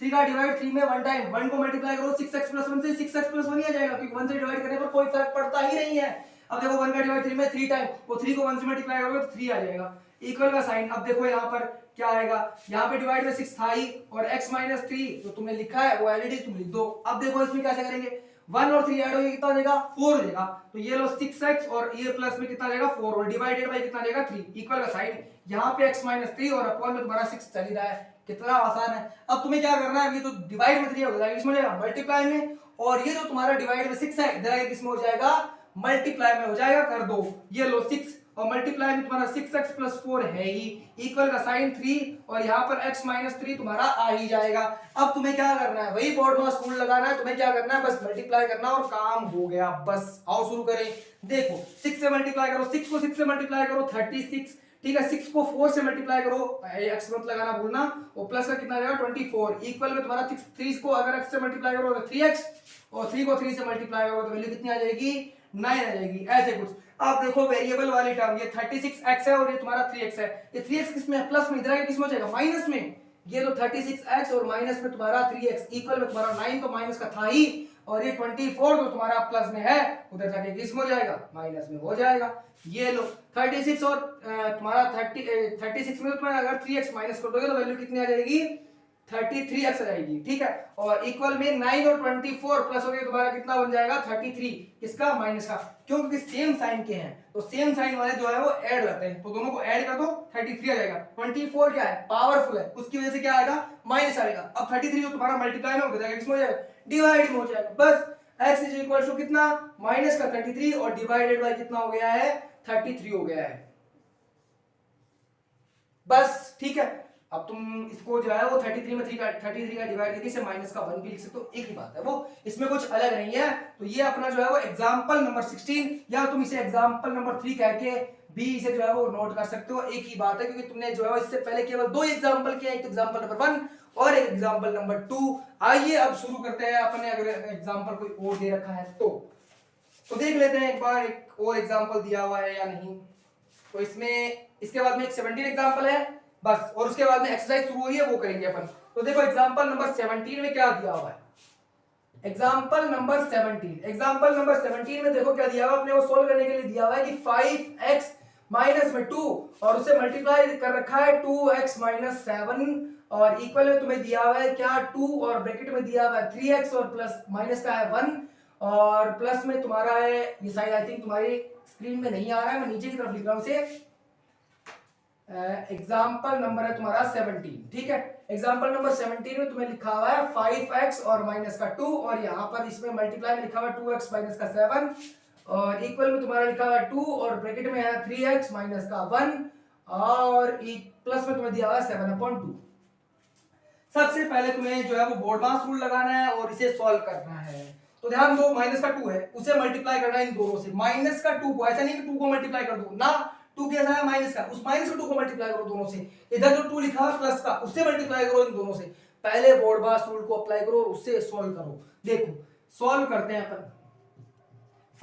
3 का डिवाइड 3 में 1 टाइम 1 को मल्टीप्लाई करो 6x प्लस 1 से 6x प्लस 1 ही आ जाएगा, क्योंकि 1 से डिवाइड करने पर कोई फर्क पड़ता ही नहीं है। अब देखो 1 का डिवाइड 3 में 3 टाइम, वो 3 को 1 से मल्टीप्लाई करोगे तो 3 आ जाएगा, इक्वल का साइन। अब देखो यहाँ पर क्या आएगा, यहाँ पे डिवाइड में 6 था ही और x माइनस 3 जो तुमने लिखा है वो एलईडी तुम लिख दो। अब देखो इसमें कैसे करेंगे, 1 और 3 ऐड होगा कितना हो जाएगा 4 हो जाएगा, तो ये लो 6x और ये प्लस में कितना आ जाएगा 4 और डिवाइडेड बाय कितना आ जाएगा 3, इक्वल का साइन। यहाँ पे x माइनस 3 और अपॉन में तुम्हारा 6 चल ही रहा है, कितना आसान है। अब तुम्हें क्या करना है, ये तो डिवाइड में 3 हो जाएगा, इसमें हो जाएगा मल्टीप्लाई में, और ये जो तुम्हारा डिवाइड में 6 है इधर आके किसमें हो जाएगा मल्टीप्लाई में हो जाएगा, कर दो, ये लो 6 और मल्टीप्लाई में तुम्हारा 6x प्लस 4 है ही, इक्वल का साइन 3 और यहाँ पर x माइनस 3 तुम्हारा आ ही जाएगा। अब तुम्हें क्या करना है, वही बोर्ड में स्कूल लगाना है, तुम्हें क्या करना है बस मल्टीप्लाई करना और काम हो गया। बस आओ शुरू करें, देखो 6 से मल्टीप्लाई करो, 6 को 6 से मल्टीप्लाई करो 36, ठीक है, 6 को 4 से मल्टीप्लाई करो, x मत लगाना भूलना, और प्लस का कितना आ जाएगा 24, इक्वल में तुम्हारा 3 को अगर x से मल्टीप्लाई करो तो 3x और 3 को 3 से मल्टीप्लाई करो तो वैल्यू कितनी आ जाएगी 9 आ जाएगी, ऐसे कुछ। आप देखो वेरिएबल वाली टर्म ये 36x है और ये तुम्हारा 3x है, ये 3x किसमें है प्लस में, इधर आके किसमें हो जाएगा माइनस में, ये तो 36x और माइनस में तुम्हारा 3x, इक्वल में तुम्हारा 9 तो माइनस का था ही, और ये 24 तो तुम्हारा प्लस में है, उधर जाके किसमें हो जाएगा माइनस में हो जाएगा। ये लो 36 और तुम्हारा 36 में तुम्हारा अगर 3x माइनस कर दोगे तो वैल्यू कितनी आ जाएगी 33x आ जाएगी, ठीक है। और इक्वल में 9 और 24 प्लस हो गया तुम्हारा कितना बन जाएगा 33, किसका माइनस का, क्यों क्योंकि सेम साइन के हैं, तो सेम साइन वाले जो है वो ऐड रहते हैं, तो दोनों को ऐड कर दो 33 आ जाएगा। 24 क्या है पावरफुल है, उसकी वजह से क्या आएगा माइनस आएगा। अब 33 जो तुम्हारा मल्टीप्लाई में हो जाएगा किसमें हो जाएगा डिवाइड में हो जाएगा, बस x इज इक्वल टू कितना माइनस का 33 और डिवाइडेड बाय कितना हो गया है 33 हो गया है, बस ठीक है। अब तुम इसको जो है वो 33 में 33 का डिवाइड करके इसे माइनस का 1 भी लिख सकते हो, एक ही बात है वो, इसमें कुछ अलग नहीं है। तो ये अपना जो है वो एग्जांपल नंबर 16 या तुम इसे एग्जांपल नंबर 3 कह के भी इसे जो है वो नोट कर सकते हो, एक ही बात है, क्योंकि तुमने जो है इससे पहले केवल 2 एग्जांपल किए, एक एग्जांपल नंबर 1 और एक एग्जांपल नंबर 2। आइए अब शुरू करते हैं, अपने अगर एग्जांपल कोई और दे रखा है तो देख लेते हैं एक बार एक और एग्जांपल दिया हुआ है या नहीं। तो इसमें इसके बाद में एक 17 एग्जांपल है बस, और उसके बाद में एक्सरसाइज शुरू हुई है वो करेंगे अपन। तो देखो एग्जांपल नंबर 17 में क्या दिया हुआ है, एग्जांपल नंबर 17 में देखो क्या दिया हुआ, अपने को सोल्व करने के लिए दिया हुआ है कि 5x माइनस में 2 और उसे मल्टीप्लाई कर रखा है 2x माइनस 7 और इक्वल में तुम्हें दिया हुआ है क्या 2 और ब्रैकेट में दिया हुआ है 3x और प्लस माइनस का है 1 और प्लस में तुम्हारा है, ये साइड आई थिंक तुम्हारी स्क्रीन में नहीं आ रहा है, मैं नीचे की तरफ लिख रहा हूं इसे। एग्जाम्पल नंबर है तुम्हारा 17, ठीक है। एग्जाम्पल नंबर 17 में तुम्हें लिखा हुआ है 5x और माइनस का 2 और यहाँ पर इसमें मल्टीप्लाई में लिखा हुआ है 2x माइनस का 7 और इक्वल में तुम्हारा लिखा हुआ है 2 और ब्रैकेट में है 3x माइनस का 1 और प्लस में तुम्हें दिया हुआ है 7/2। सबसे पहले तुम्हें जो है वो बोर्डमास रूल लगाना है और इसे सॉल्व करना है। तो ध्यान दो माइनस का 2 है, उसे मल्टीप्लाई करना है इन दोनों से, माइनस का 2 को, ऐसा नहीं कि 2 को मल्टीप्लाई कर दो ना, 2 कैसा है माइनस का, उस माइनस का 2 को मल्टीप्लाई करो दोनों से, इधर जो 2 लिखा है प्लस का उससे मल्टीप्लाई करो इन दोनों से, पहले बोर्डमास रूल को अप्लाई करो और उससे सॉल्व करो। देखो सॉल्व करते हैं अपन,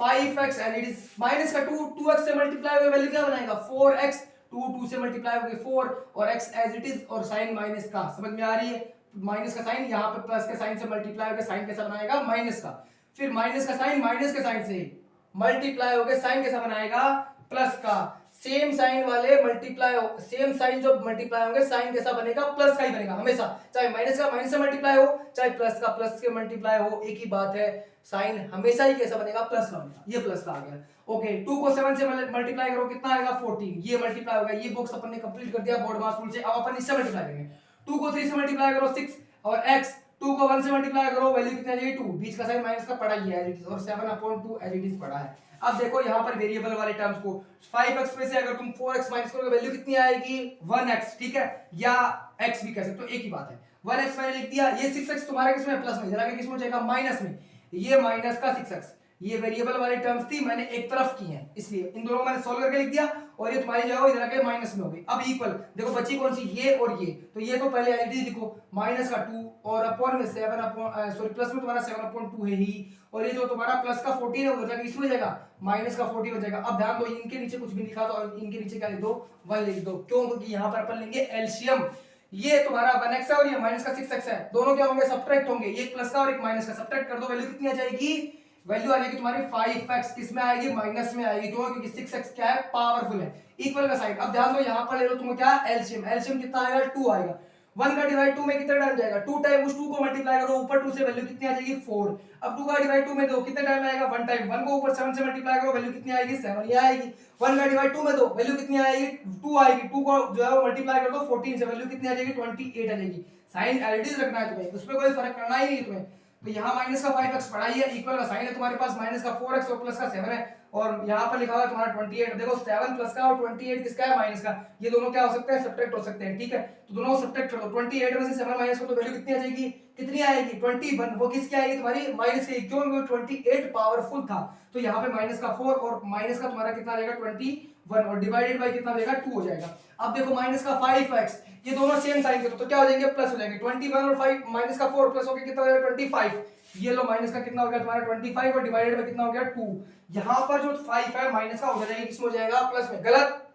5x and it is minus का 2, 2x से मल्टीप्लाई हुए वैल्यू क्या बनाएगा 4x, 2 से मल्टीप्लाई हो गए 4 और x एज इट इज और साइन माइनस का, समझ में आ रही है, माइनस का साइन यहाँ पे प्लस के साइन से मल्टीप्लाई होकर साइन कैसा बनाएगा माइनस का, फिर माइनस का साइन माइनस के साइन से मल्टीप्लाई होकर साइन कैसा बनाएगा प्लस का, सेम साइन वाले मल्टीप्लाई सेम साइन जो मल्टीप्लाई होंगे साइन कैसा बनेगा प्लस का ही बनेगा हमेशा, चाहे माइनस का माइनस से मल्टीप्लाई हो चाहे प्लस का प्लस के मल्टीप्लाई हो, एक ही बात है, साइन हमेशा ही कैसा बनेगा प्लस का बनेगा, ये प्लस का आ गया। ओके 2 को 7 से मल्टीप्लाई करो कितना आएगा 14, ये मल्टीप्लाई होगा, ये बॉक्स अपन ने कंप्लीट कर दिया बोर्डमास रूल से। अब अपन इससे मल्टीप्लाई करेंगे, 2 को 3 से मल्टीप्लाई करो 6 और x, 2 को 1 से मल्टीप्लाई करो वैल्यू कितना आ जाएगी 2, बीच का साइन माइनस का पड़ा ही है एज इट इज और 7/2 एज इट इज पड़ा है। अब देखो यहाँ पर वेरिएबल वाले टर्म्स को 5x में से अगर तुम 4x माइनस करोगे वैल्यू कितनी आएगी 1x, ठीक है, या x भी कह सकते हो, एक ही बात है। 1x मैंने लिख दिया, ये 6x तुम्हारा किसमें है प्लस में, जरा किसमें हो जाएगा माइनस में, ये माइनस का 6x, ये वेरिएबल वाली टर्म्स थी मैंने एक तरफ की हैं इसलिए इन दोनों को मैंने सॉल्व करके लिख दिया और ये तुम्हारी जो है इधर आके माइनस में हो गई। अब इक्वल देखो बची कौन सी ये और ये, तो ये तो पहले एलटी लिखो माइनस का 2 और अपॉन में 7 प्लस में तुम्हारा 7/2 है ही और ये जो तुम्हारा प्लस का 14 है उधर जाके इसमें हो जाएगा माइनस का 40 हो जाएगा। अब ध्यान दो इनके नीचे कुछ भी लिखा तो इनके नीचे क्या लिख दो 1 लिख दो, क्यों क्योंकि यहाँ पर अपन लेंगे एलसीएम, ये तुम्हारा 1x है और ये माइनस का 6x है, दोनों क्या होंगे सब्ट्रैक्ट होंगे, एक प्लस का और एक माइनस का, सब्ट्रैक्ट कर दो वैल्यू कितनी आ जाएगी, वैल्यू आ जाएगी तुम्हारी 5x, किसमें आएगी माइनस में आएगी, क्यों क्योंकि 6x क्या है पावरफुल है, इक्वल का साइन। अब ध्यान दो यहाँ पर ले लो तुम क्या एलसीएम, एलसीएम कितना आएगा 2 आएगा, 1 का डिवाइड 2 में कितना टाइम जाएगा 2 टाइम, उस 2 को मल्टीप्लाई करो ऊपर 2 से वैल्यू कितनी आ जाएगी 4, अब 2 का डिवाइड 2 में दो कितना टाइम आएगा 1 टाइम, 1 को ऊपर 7 से मल्टीप्लाई करो वैल्यू कितनी आएगी 7 ये आएगी, 1 का डिवाइड 2 में दो वैल्यू कितनी आएगी 2 आएगी, 2 को जो है वो मल्टीप्लाई कर दो 14 से वैल्यू कितनी आ जाएगी 28 आ जाएगी। साइन एलडीज रखना है तुम्हें, उसमें कोई फर्क करना ही नहीं तुम्हें, तो यहाँ माइनस का 5x पड़ा ही है, इक्वल का साइन है तुम्हारे पास माइनस का 4x और प्लस का 7 है और यहाँ पर लिखा हुआ है तुम्हारा 28, देखो 7 प्लस का और 28 किसका है माइनस का, ये दोनों क्या हो सकते हैं सब्ट्रैक्ट हो सकते हैं, ठीक है, तो दोनों को सब्ट्रैक्ट कर दो, 28 में से 7 माइनस करो तो वैल्यू कितनी आ जाएगी, कितनी आएगी 21, वो किसकी आएगी तुम्हारी माइनस की, क्यों क्योंकि 28 पावरफुल था, तो यहाँ पे माइनस का 4 और माइनस का तुम्हारा कितना आ जाएगा 21 और डिवाइडेड बाय कितना हो जाएगा 2 हो जाएगा। अब देखो माइनस का 5x, ये दोनों सेम साइन के तो क्या हो जाएंगे प्लस हो जाएंगे, 21 और 5 माइनस का 4 प्लस हो गया कितना हो जाएगा 25, ये लो माइनस का कितना हो गया तुम्हारा 25 और डिवाइडेड बाय कितना हो गया 2, यहाँ पर जो 5 है माइनस का हो जाएगा किसमें हो जाएगा प्लस में, गलत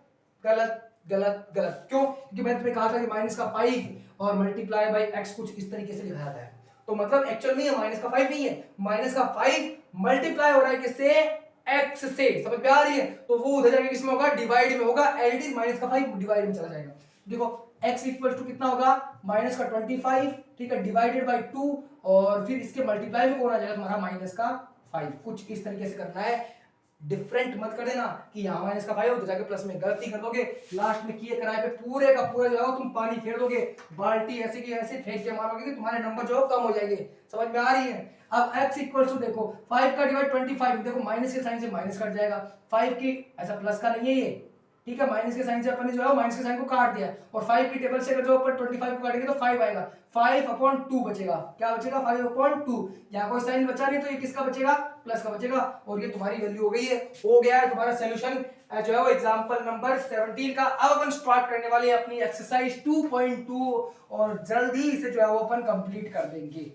गलत गलत गलत, क्यों क्योंकि मैंने तुम्हें कहा था कि माइनस का 5 और मल्टीप्लाई बाय x कुछ इस तरीके से लिखा जाता है, तो मतलब एक्चुअल में ये माइनस का 5 नहीं है, माइनस का 5 मल्टीप्लाई हो रहा है किससे x से, समझ में आ रही है, तो वो उधर जाके किसमें होगा डिवाइड में होगा, एल इट इज माइनस का 5 डिवाइड में चला जाएगा। देखो x इक्वल टू कितना होगा माइनस का 25, ठीक है, डिवाइडेड बाय 2 और फिर इसके मल्टीप्लाई में कौन आ जाएगा तुम्हारा माइनस का 5। कुछ इस तरीके से करना है, डिफरेंट मत कर देना कि यहाँ माइनस का 5 हो तो जाके प्लस में गलती कर दोगे, लास्ट में किए कराए पे पूरे का पूरा जो है तुम पानी फेर दोगे, बाल्टी ऐसे की ऐसे फेंक के मारोगे कि तुम्हारे नंबर जो है कम हो जाएंगे। समझ में आ रही है? अब x इक्वल टू देखो 5 का डिवाइड 25, देखो माइनस के साइन से माइनस कट जाएगा, 5 की ऐसा प्लस का नहीं है ये, ठीक है, माइनस के साइन से अपन ने जो है माइनस के साइन को काट दिया और 5 की टेबल से अगर जो ऊपर 25 को काटेंगे तो 5 आएगा, 5/2 बचेगा। क्या बचेगा? 5/2। यहाँ कोई साइन बचा नहीं तो ये किसका बचेगा? प्लस का बचेगा और ये तुम्हारी वैल्यू हो गई है, हो गया है तुम्हारा सॉल्यूशन जो है वो एग्जांपल नंबर 17 का। अब अपन स्टार्ट करने वाले हैं अपनी एक्सरसाइज 2.2 और जल्दी इसे जो है वो अपन कंप्लीट कर देंगे।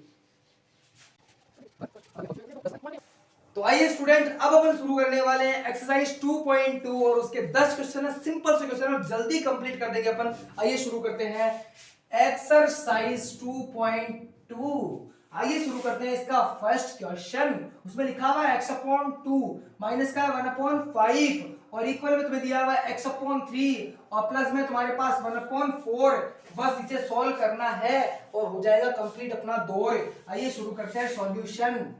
तो आइए स्टूडेंट, अब अपन शुरू करने वाले हैं एक्सरसाइज 2.2 और उसके 10 क्वेश्चन है, सिंपल से क्वेश्चन है, जल्दी कंप्लीट कर देंगे अपन। आइए शुरू करते हैं एक्सरसाइज 2.2। आइए शुरू करते हैं इसका फर्स्ट क्वेश्चन। उसमें लिखा हुआ है x/2 माइनस का 1/5 और इक्वल में तुम्हें दिया हुआ है x/3 और प्लस में तुम्हारे पास 1/4। बस इसे सॉल्व करना है और हो जाएगा कंप्लीट अपना दौर। आइए शुरू करते हैं सॉल्यूशन।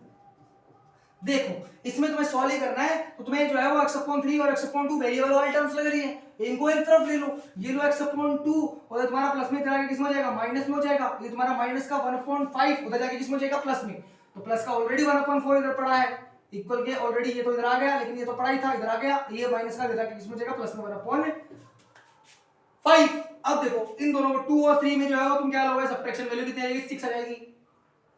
देखो इसमें तुम्हें सॉल्व ही करना है तो तुम्हें जो है वो x/3 और x/2 वेरिएबल वाली टर्म्स लग रही है, इनको एक तरफ ले लो, ये लो x/2 और तुम्हारा प्लस में जाके किस में हो जाएगा? माइनस में हो जाएगा। ये तुम्हारा माइनस का 1/5 उधर जाके किस में हो जाएगा? प्लस में। तो प्लस का ऑलरेडी 1/4 इधर पड़ा है, इक्वल के ऑलरेडी ये तो इधर आ गया, लेकिन ये तो पड़ा ही था, इधर आ गया, ये माइनस का इधर जाके किस में हो जाएगा? प्लस में 1/5। अब देखो इन दोनों को 2 और 3 में जो है तुम क्या लोगे? सब्ट्रैक्शन वैल्यू कितनी आएगी? 6 आ जाएगी।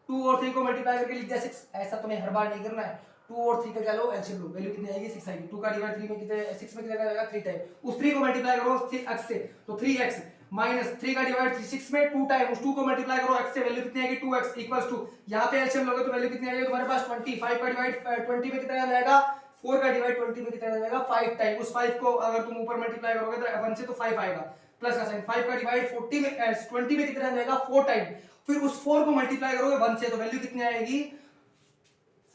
2 और 3 को मल्टीप्लाई करके लिख दिया 6। ऐसा तुम्हें हर बार नहीं करना है। 2 और 3 का क्या लो? एलसीएम लो, वैल्यू कितनी आएगी? 6 आएगी। 2 का डिवाइड 3 में कितने? 6 में कितना आएगा? 3 टाइम। उस 3 को मल्टीप्लाई करो 6x से तो 3x माइनस 3 का डिवाइड 6 में 2 टाइम, उस 2 को मल्टीप्लाई करो x से, वैल्यू कितनी आएगी? 2x इक्वल्स टू, यहां पे एलसीएम लोगे तो वैल्यू कितनी आएगी तुम्हारे पास? 25 का डिवाइड 20 में कितना आ जाएगा? 4 का डिवाइड 20 में कितना आ जाएगा? 5 टाइम। उस 5 को अगर तुम ऊपर मल्टीप्लाई करोगे तो 1 से तो 5 आएगा, प्लस का साइन। 5 का डिवाइड 40 में 20 में कितना आ जाएगा? 4 टाइम। फिर उस 4 को मल्टीप्लाई करोगे 1 से तो वैल्यू कितनी आएगी?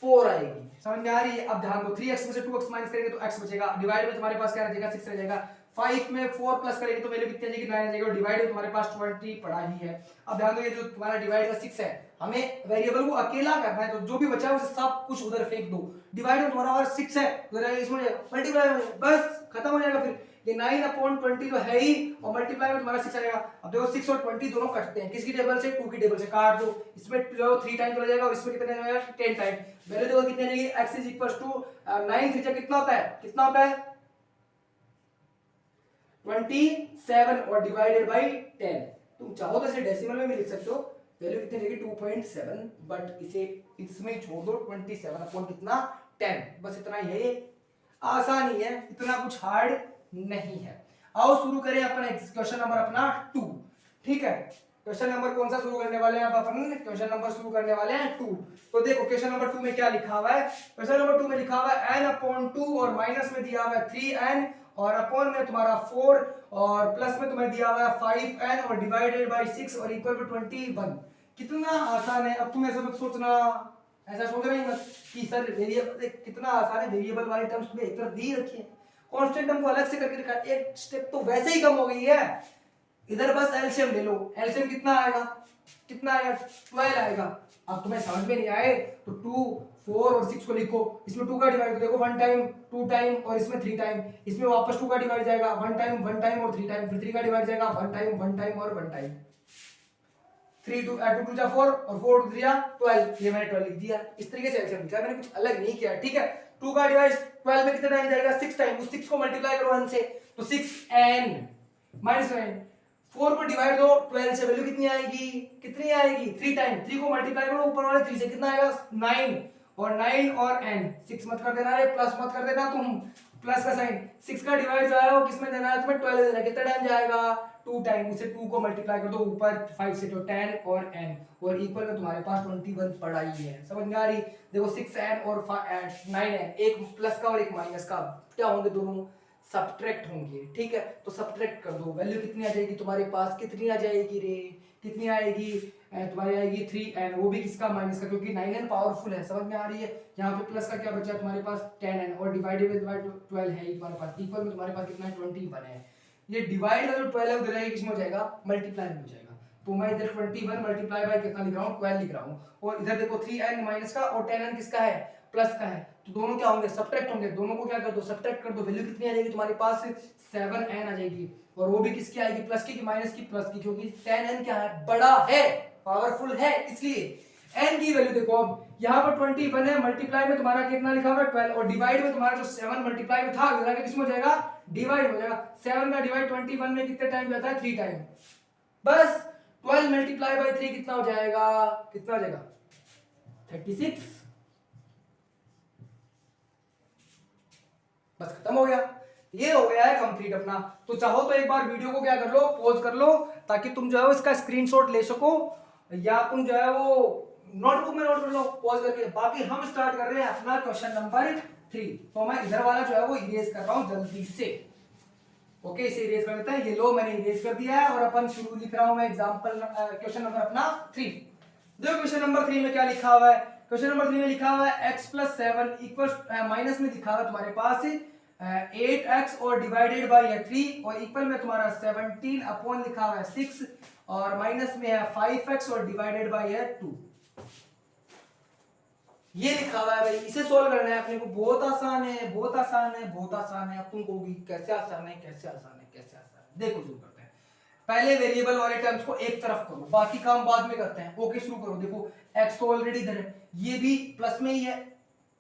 4 आएगी। समझ में आ रही है? अब ध्यान दो 3x में से 2x माइनस करेंगे तो x बचेगा, डिवाइड में तुम्हारे पास क्या रह जाएगा? 6 रह जाएगा। 5 में 4 प्लस करेंगे तो वैल्यू कितनी आ जाएगी? 9 आ जाएगी और डिवाइड में तुम्हारे पास 20 पड़ा ही है। अब ध्यान दो ये जो तुम्हारा डिवाइड का 6 है, हमें वेरिएबल को अकेला करना है तो जो भी बचा है उसे सब कुछ उधर फेंक दो। डिवाइड में तुम्हारा और 6 है, उधर इसमें मल्टीप्लाई बस खत्म हो जाएगा। फिर ये 9/20 तो है ही और मल्टीप्लाई में तुम्हारा 6 आएगा। अब देखो 6 और 20 दोनों कटते हैं, किसकी टेबल से? 2 की टेबल से। काट दो, इसमें जो 3 टाइम चला जाएगा और इसमें कितना जाएगा? 10 टाइम। वैल्यू देखो कितनी आ जाएगी? x इज इक्वल टू 9 3 कितना होता है? कितना होता है? 27 और डिवाइडेड बाय 10। तुम चाहो तो इसे डेसिमल में भी लिख सकते हो, वैल्यू कितनी रहेगी? 2.7, बट इसे इसमें छोड़ दो 27 अपॉन कितना? 10। बस इतना ही है, ये आसान ही है, इतना कुछ हार्ड नहीं है। आओ शुरू करें अपन क्वेश्चन नंबर अपना 2। ठीक है, क्वेश्चन नंबर कौन सा शुरू करने वाले हैं? अब अपन क्वेश्चन नंबर शुरू करने वाले हैं 2। तो देखो क्वेश्चन नंबर 2 में क्या लिखा हुआ है? क्वेश्चन नंबर 2 में लिखा हुआ है n/2 और माइनस में दिया हुआ है 3n और अपॉन में तुम्हारा 4 और प्लस में तुम्हें दिया हुआ है 5n और डिवाइडेड बाय 6 और इक्वल टू 21। कितना आसान है। अब तुम ऐसा मत सोचना, ऐसा सोचना ही मत कि सर वेरिएबल कितना आसान है, वेरिएबल वाली टर्म्स में एक तरफ दी रखी है, कांस्टेंट टर्म को अलग से करके रखा है, एक स्टेप तो वैसे ही कम हो गई है। इधर बस एलसीएम ले लो, एलसीएम कितना आएगा? कितना आएगा? 12 आएगा। अब तुम्हें समझ में नहीं आए तो 2 4 और 6 को लिखो, इसमें 2 का डिवाइड देखो 1 टाइम 2 टाइम और इसमें 3 टाइम, इसमें वापस 2 का डिवाइड जाएगा 1 टाइम और 3 टाइम, फिर 3 का डिवाइड जाएगा 1 टाइम और 1 टाइम। 3 2 2 जा 4 और 4 2 3 12, ये मैंने 12 लिख दिया। इस तरीके से एलसीएम लिखा, मैंने कुछ अलग नहीं किया। ठीक है, 2 का डिवाइड 12 में कितना टाइम जाएगा? 6 टाइम। उस 6 को मल्टीप्लाई करो 1 से तो 6n माइनस 9। 4 को डिवाइड दो 12 से, वैल्यू कितनी आएगी? कितनी आएगी? 3 टाइम। 3 को मल्टीप्लाई करो ऊपर वाले 3 से, कितना आएगा? 9 और n। 6 मत कर देना रे, प्लस मत कर देना तुम, प्लस का साइन। 6 का डिवाइड जो है वो किसमें देना है तुम्हें? 12 देना है। कितना टाइम जाएगा? 2 टाइम। उसे 2 को मल्टीप्लाई कर दो ऊपर 5 से तो 10 और n और इक्वल में तुम्हारे पास 21 पड़ा ही है। समझ में आ रही? देखो 6n और 9n, एक प्लस का और एक माइनस का, क्या होंगे? दोनों सब्ट्रैक्ट होंगे। ठीक है, तो सब्ट्रैक्ट कर दो, वैल्यू कितनी आ जाएगी तुम्हारे पास? कितनी आ जाएगी रे? कितनी आएगी? तुम्हारी आएगी 3n, वो भी किसका? माइनस का, क्योंकि 9n पावरफुल है। समझ में आ रही है? यहाँ पे प्लस का क्या बचा तुम्हारे पास? 10n और डिवाइडेड बाय 12 है तुम्हारे पास, इक्वल में तुम्हारे पास कितना है? 21 है। ये डिवाइड का जो 12 है उधर जाके किसमें हो जाएगा, मल्टीप्लाई में हो जाएगा। तो मैं इधर 21 मल्टीप्लाई बाय कितना लिख रहा हूँ, 12 लिख रहा हूँ, और इधर देखो 3n माइनस का और 10n किसका है, प्लस का है, तो दोनों क्या होंगे, सब्ट्रैक्ट होंगे, दोनों को क्या कर दो, सब्ट्रैक्ट कर दो, वैल्यू कितनी आ जाएगी तुम्हारे पास 7n आ जाएगी, और वो भी किसकी आएगी, प्लस की माइनस की, प्लस की, क्योंकि 10n क्या है, बड़ा है, पावरफुल है, इसलिए n की वैल्यू देखो, अब यहाँ पर 21 है, मल्टीप्लाई में तुम्हारा कितना लिखा हुआ है 12, और डिवाइड में तुम्हारा जो 7 मल्टीप्लाई में था इधर आके किसमें हो जाएगा, डिवाइड हो जाएगा। 7 का डिवाइड 21 में कितने टाइम जाता है, 3 टाइम, बस 12 मल्टीप्लाई बाय 3 कितना हो जाएगा, कितना हो जाएगा 36, बस खत्म हो गया, ये हो गया है कंप्लीट अपना। तो चाहो तो एक बार वीडियो को क्या कर लो, पॉज कर लो, ताकि तुम जो है इसका स्क्रीनशॉट ले सको, या तुम जो है वो नोटबुक में नोट कर लो पॉज करके। बाकी हम स्टार्ट कर रहे हैं अपना क्वेश्चन नंबर 3। तो मैं इधर वाला जो है वो इरेज कर रहा हूं जल्दी से, ओके, इसे इरेज कर देते हैं, ये लो मैंने इरेज कर दिया है, और अपन शुरू लिख रहा हूं मैं एग्जांपल क्वेश्चन नंबर अपना 3। देखो क्वेश्चन नंबर 3 में क्या लिखा हुआ है, क्वेश्चन नंबर 3 में लिखा हुआ है x + 7 इक्वल माइनस में लिखा हुआ है तुम्हारे पास 8x और डिवाइडेड बाय 3, और इक्वल में तुम्हारा 17 अपॉन लिखा हुआ है 6, और माइनस में है 5x और डिवाइडेड बाय 2, ये लिखा हुआ है भाई। इसे सोल्व करना है अपने को, बहुत आसान है, बहुत आसान है, बहुत आसान है। अब तुम कहोगी कैसे आसान है, कैसे आसान है, कैसे आसान है, देखो शुरू करते हैं। पहले वेरिएबल वाले टर्म्स को एक तरफ करो, बाकी काम बाद में करते हैं। ओके शुरू करो, देखो x तो ऑलरेडी इधर है, ये भी प्लस में ही है,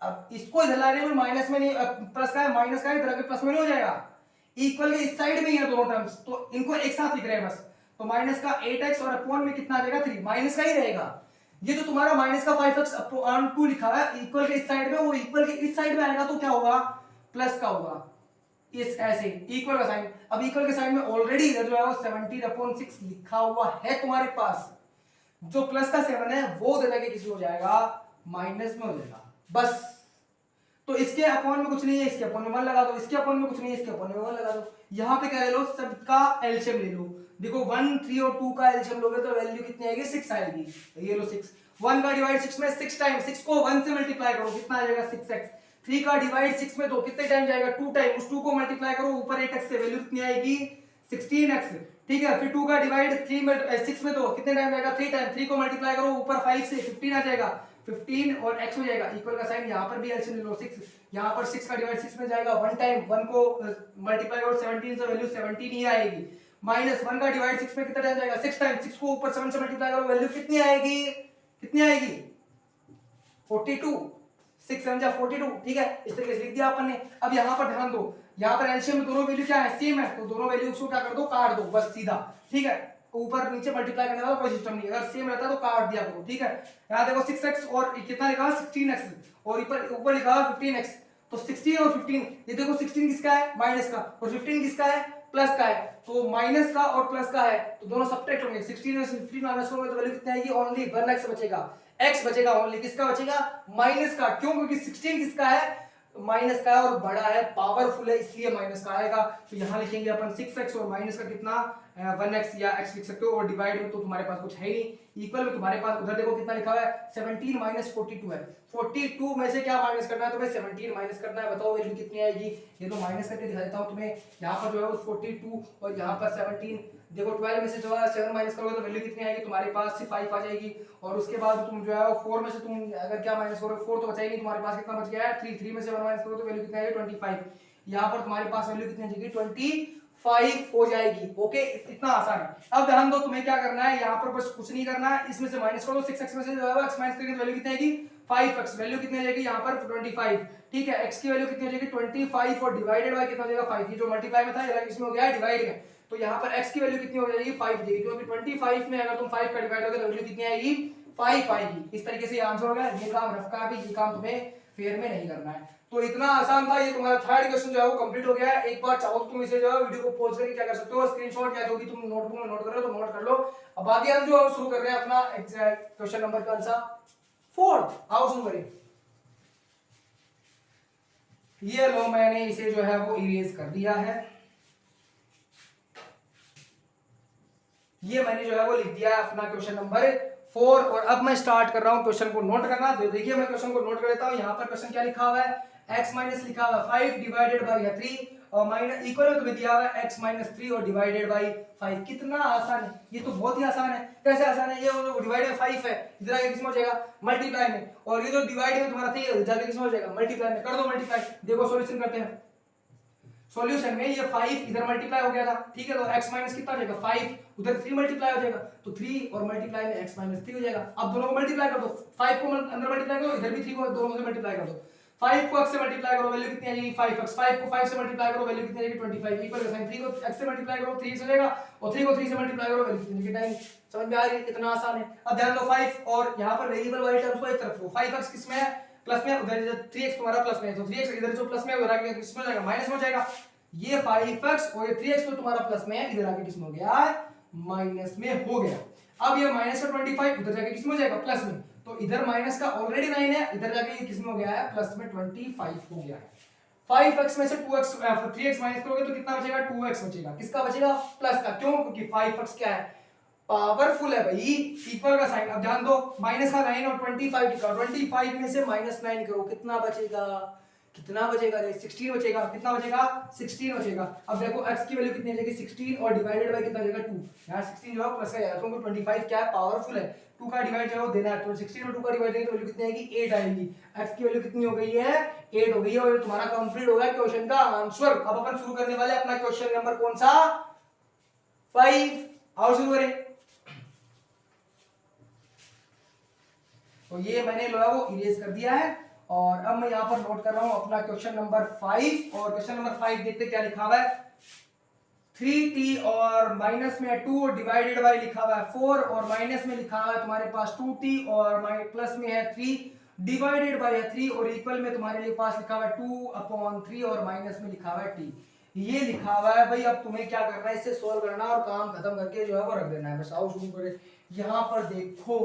अब इसको इधर लाने में माइनस में नहीं, प्लस का है, माइनस का है, इधर आके प्लस में नहीं हो जाएगा, इक्वल के इस साइड में ही है दोनों टर्म्स, तो इनको एक साथ लिख रहे हैं बस। तो माइनस का 8x और अपॉन में कितना आ जाएगा 3, माइनस का ही रहेगा। ये जो तुम्हारा माइनस का 5x अपॉन 2 लिखा है इक्वल के इस साइड में, वो इक्वल के इस साइड में आएगा तो क्या होगा, प्लस का होगा, इस ऐसे इक्वल का साइन। अब इक्वल के साइड में ऑलरेडी इधर जो है वो 17/6 लिखा हुआ है तुम्हारे पास, जो प्लस का 7 है वो उधर जाके किसी हो जाएगा, माइनस में हो जाएगा, बस। तो इसके अपॉन में कुछ नहीं है, इसके अपॉन में 1 लगा दो, इसके अपॉन में कुछ नहीं है, इसके अपॉन में 1 लगा दो। यहाँ पे क्या ले लो, सबका एलसीएम ले लो। देखो 1, 3 और 2 का एलसीएम लोगे तो वैल्यू कितनी आएगी, 6 आएगी। तो ये लो 6, 1 का डिवाइड 6 में 6 टाइम, 6 को 1 से मल्टीप्लाई करो, कितना आ जाएगा 6x। 3 का डिवाइड 6 में 2 कितने टाइम जाएगा, 2 टाइम, उस 2 को मल्टीप्लाई करो ऊपर 8x से, वैल्यू कितनी आएगी 16x, ठीक है। फिर 2 का डिवाइड 3 में 6 में 2 कितने टाइम जाएगा, 3 टाइम, 3 को मल्टीप्लाई करो ऊपर 5 से, 15 आ जाएगा, 15 और x हो जाएगा, इक्वल का साइन, यहाँ पर भी एलसीएम ले लो 6, यहाँ पर 6 का डिवाइड 6 में जाएगा 1 टाइम, 1 को मल्टीप्लाई करो 17 से, वैल्यू 17 ही आएगी। माइनस 1 का डिवाइड 6 में कितना टाइम जाएगा, 6 टाइम, 6 को ऊपर 7 से मल्टीप्लाई करो, वैल्यू कितनी आएगी, कितनी आएगी 42, 6 7 जा 42, ठीक है। इस तरीके से लिख दिया अपन ने। अब यहाँ पर ध्यान दो, यहाँ पर एलसीएम में दोनों वैल्यू क्या है, सेम है, तो दोनों वैल्यू को क्या कर दो, काट दो, बस सीधा, ठीक है। ऊपर नीचे मल्टीप्लाई करने वाला कोई सिस्टम नहीं, अगर सेम रहता तो काट दिया करो, ठीक है। यहाँ देखो 6x और कितना लिखा है 16x, और ऊपर लिखा है 15x, तो 16 और 15, ये देखो 16 किसका है, माइनस का, और 15 किसका है, प्लस का है। तो माइनस का और प्लस का है तो दोनों सब्ट्रैक्ट होंगे, 16 में 15 माइनस करोगे तो वैल्यू कितनी आएगी, ओनली 1x बचेगा, x बचेगा ओनली, किसका बचेगा, माइनस का। क्यों, क्योंकि 16 किसका है, माइनस का है, और बड़ा है, पावरफुल है, इसलिए माइनस का आएगा। तो यहाँ लिखेंगे अपन 6x और माइनस का कितना 1x या x लिख सकते हो, और डिवाइड में तो तुम्हारे पास कुछ है ही नहीं, इक्वल में तुम्हारे पास उधर देखो कितना लिखा हुआ है 17 माइनस 42 है, 42 में से क्या माइनस करना है तुम्हें, 17 माइनस करना है, बताओ वैल्यू कितनी आएगी। ये तो माइनस करके दिखा देता हूँ तुम्हें, यहाँ पर जो है 42 और यहाँ पर 17, देखो 12 में से जो है 7 माइनस करोगे तो वैल्यू कितनी आएगी तुम्हारे पास, 5 आ जाएगी। और उसके बाद तुम जो है 4 में से तुम अगर क्या माइनस करोगे, 4 तो बचा ही नहीं, तुम्हारे पास कितना बच गया है 3, 3 में से 1 माइनस करोगे तो वैल्यू कितनी आएगी 25, यहाँ पर तुम्हारे पास वैल्यू कितनी आ जाएगी 25 हो जाएगी। ओके, इतना आसान है। अब ध्यान दो, तुम्हें क्या करना है, यहाँ पर बस कुछ नहीं करना है, इसमें से माइनस करो, 6x में से जो है x माइनस करेंगे तो वैल्यू कितनी आएगी 5x, वैल्यू कितनी आ जाएगी यहाँ पर 25, ठीक है। x की वैल्यू कितनी हो जाएगी 25 और डिवाइडेड बाय कितना हो जाएगा 5, ये जो मल्टीप्लाई में था ये इसमें हो गया है डिवाइड में, तो यहाँ पर x की वैल्यू कितनी हो जाएगी 5 देगी, क्योंकि 25 में अगर तुम 5 का डिवाइड करोगे तो वैल्यू कितनी आएगी 5 आएगी। इस तरीके से ये आंसर हो गया। ये काम रफ का भी, ये काम तुम्हें फेयर में नहीं करना है। तो इतना आसान था, ये तुम्हारा थर्ड क्वेश्चन जो है वो कंप्लीट हो गया है। एक बार चाहो तो तुम इसे जो है वीडियो को पॉज करके क्या कर सकते हो, स्क्रीनशॉट या जो भी तुम नोटबुक में नोट कर रहे हो तो नोट कर लो। अब आगे हम जो शुरू कर रहे हैं अपना क्वेश्चन नंबर का आंसर 4, आओ शुरू करें। ये लो मैंने इसे जो है वो इरेज कर दिया है, ये मैंने जो है वो लिख दिया है अपना क्वेश्चन नंबर 4, और अब मैं स्टार्ट कर रहा हूं क्वेश्चन को नोट करना। तो देखिए मैं क्वेश्चन को नोट कर लेता हूं। यहाँ पर क्वेश्चन क्या लिखा हुआ है, x माइनस लिखा हुआ है 5 डिवाइडेड बाय 3, और माइनस इक्वल में तुम्हें दिया हुआ है x माइनस 3 और डिवाइडेड बाई 5। कितना आसान है, ये तो बहुत ही आसान है। कैसे आसान है, ये डिवाइड में 5 है, इधर आके किसमें हो जाएगा मल्टीप्लाई में, और ये जो डिवाइड में तुम्हारा 3 है जाके किसमें हो जाएगा मल्टीप्लाई में। कर दो मल्टीप्लाई, देखो सॉल्यूशन करते हैं। सॉल्यूशन में ये 5 इधर मल्टीप्लाई हो गया था, ठीक है, तो x माइनस कितना हो जाएगा 5, उधर 3 मल्टीप्लाई हो जाएगा, तो 3 और मल्टीप्लाई में x माइनस 3 हो जाएगा। अब दोनों को मल्टीप्लाई कर दो, 5 को अंदर मल्टीप्लाई करो, इधर भी 3 को दोनों से मल्टीप्लाई कर दो। 5 को x से मल्टीप्लाई करो, वैल्यू कितनी आ जाएगी 5x, 5 को 5 से मल्टीप्लाई करो, वैल्यू कितनी आ जाएगी 25, इक्वल साइन 3 को x से मल्टीप्लाई करो 3 हो जाएगा, और 3 को 3 से मल्टीप्लाई करो, वैल्यू कितनी आ जाएगी 9। समझ में आ रही है, कितना आसान है। अब ध्यान दो 5 और यहां पर वेरिएबल वाली टर्म्स को एक तरफ लो, 5x किसमें है प्लस में, उधर 3x तुम्हारा प्लस में है, तो 3x इधर जो प्लस में है उधर आके किसमें हो जाएगा माइनस में हो जाएगा। ये 5x और ये 3x तो तुम्हारा प्लस में है, इधर आके किसमें हो गया माइनस में हो गया। अब ये माइनस का 25 उधर जाके किसमें हो जाएगा प्लस में, तो इधर माइनस का ऑलरेडी 9 है, इधर जाके ये किसमें हो गया है प्लस में 25 हो गया है। 5x में से 2x 3x माइनस करोगे तो कितना बचेगा 2x बचेगा, किसका बचेगा प्लस का, क्यों, क्योंकि 5x क्या है पावरफुल है भाई, इक्वल का साइन। अब ध्यान दो माइनस का 9 और 25 लिखा, 25 में से माइनस 9 करो, कितना बचेगा, कितना बचेगा रे 16 बचेगा, कितना बचेगा 16 बचेगा। अब देखो x की वैल्यू कितनी आ जाएगी 16 और डिवाइडेड बाय कितना आ जाएगा 2, यार 16 जो है प्लस का जाएगा क्योंकि 25 क्या है पावरफुल है, 2 का डिवाइड जो है वो देना है, तो 16 और 2 का डिवाइड देंगे तो वैल्यू कितनी आएगी 8 आएगी। x की वैल्यू कितनी हो गई है 8 हो गई है, और तुम्हारा कंप्लीट हो गया क्वेश्चन का आंसर। अब अपन शुरू करने वाले अपना क्वेश्चन नंबर कौन सा 5, आओ शुरू करें। तो ये मैंने जो है वो इरेज कर दिया है, और अब मैं यहां पर नोट कर रहा हूं अपना क्वेश्चन नंबर 5, और क्वेश्चन नंबर 5 देखते क्या लिखा हुआ है। 3t और माइनस में 2 और डिवाइडेड बाय लिखा हुआ है 4, और माइनस में लिखा हुआ है तुम्हारे पास 2t और प्लस में है 3 डिवाइडेड बाय 3, और इक्वल में तुम्हारे लिए पास लिखा हुआ है 2/3 और माइनस में लिखा हुआ है t। ये लिखा हुआ है भाई, अब तुम्हें क्या करना है इसे सोल्व करना और काम खत्म करके जो है वो रख देना है। बस आओ शुरू करें। यहां पर देखो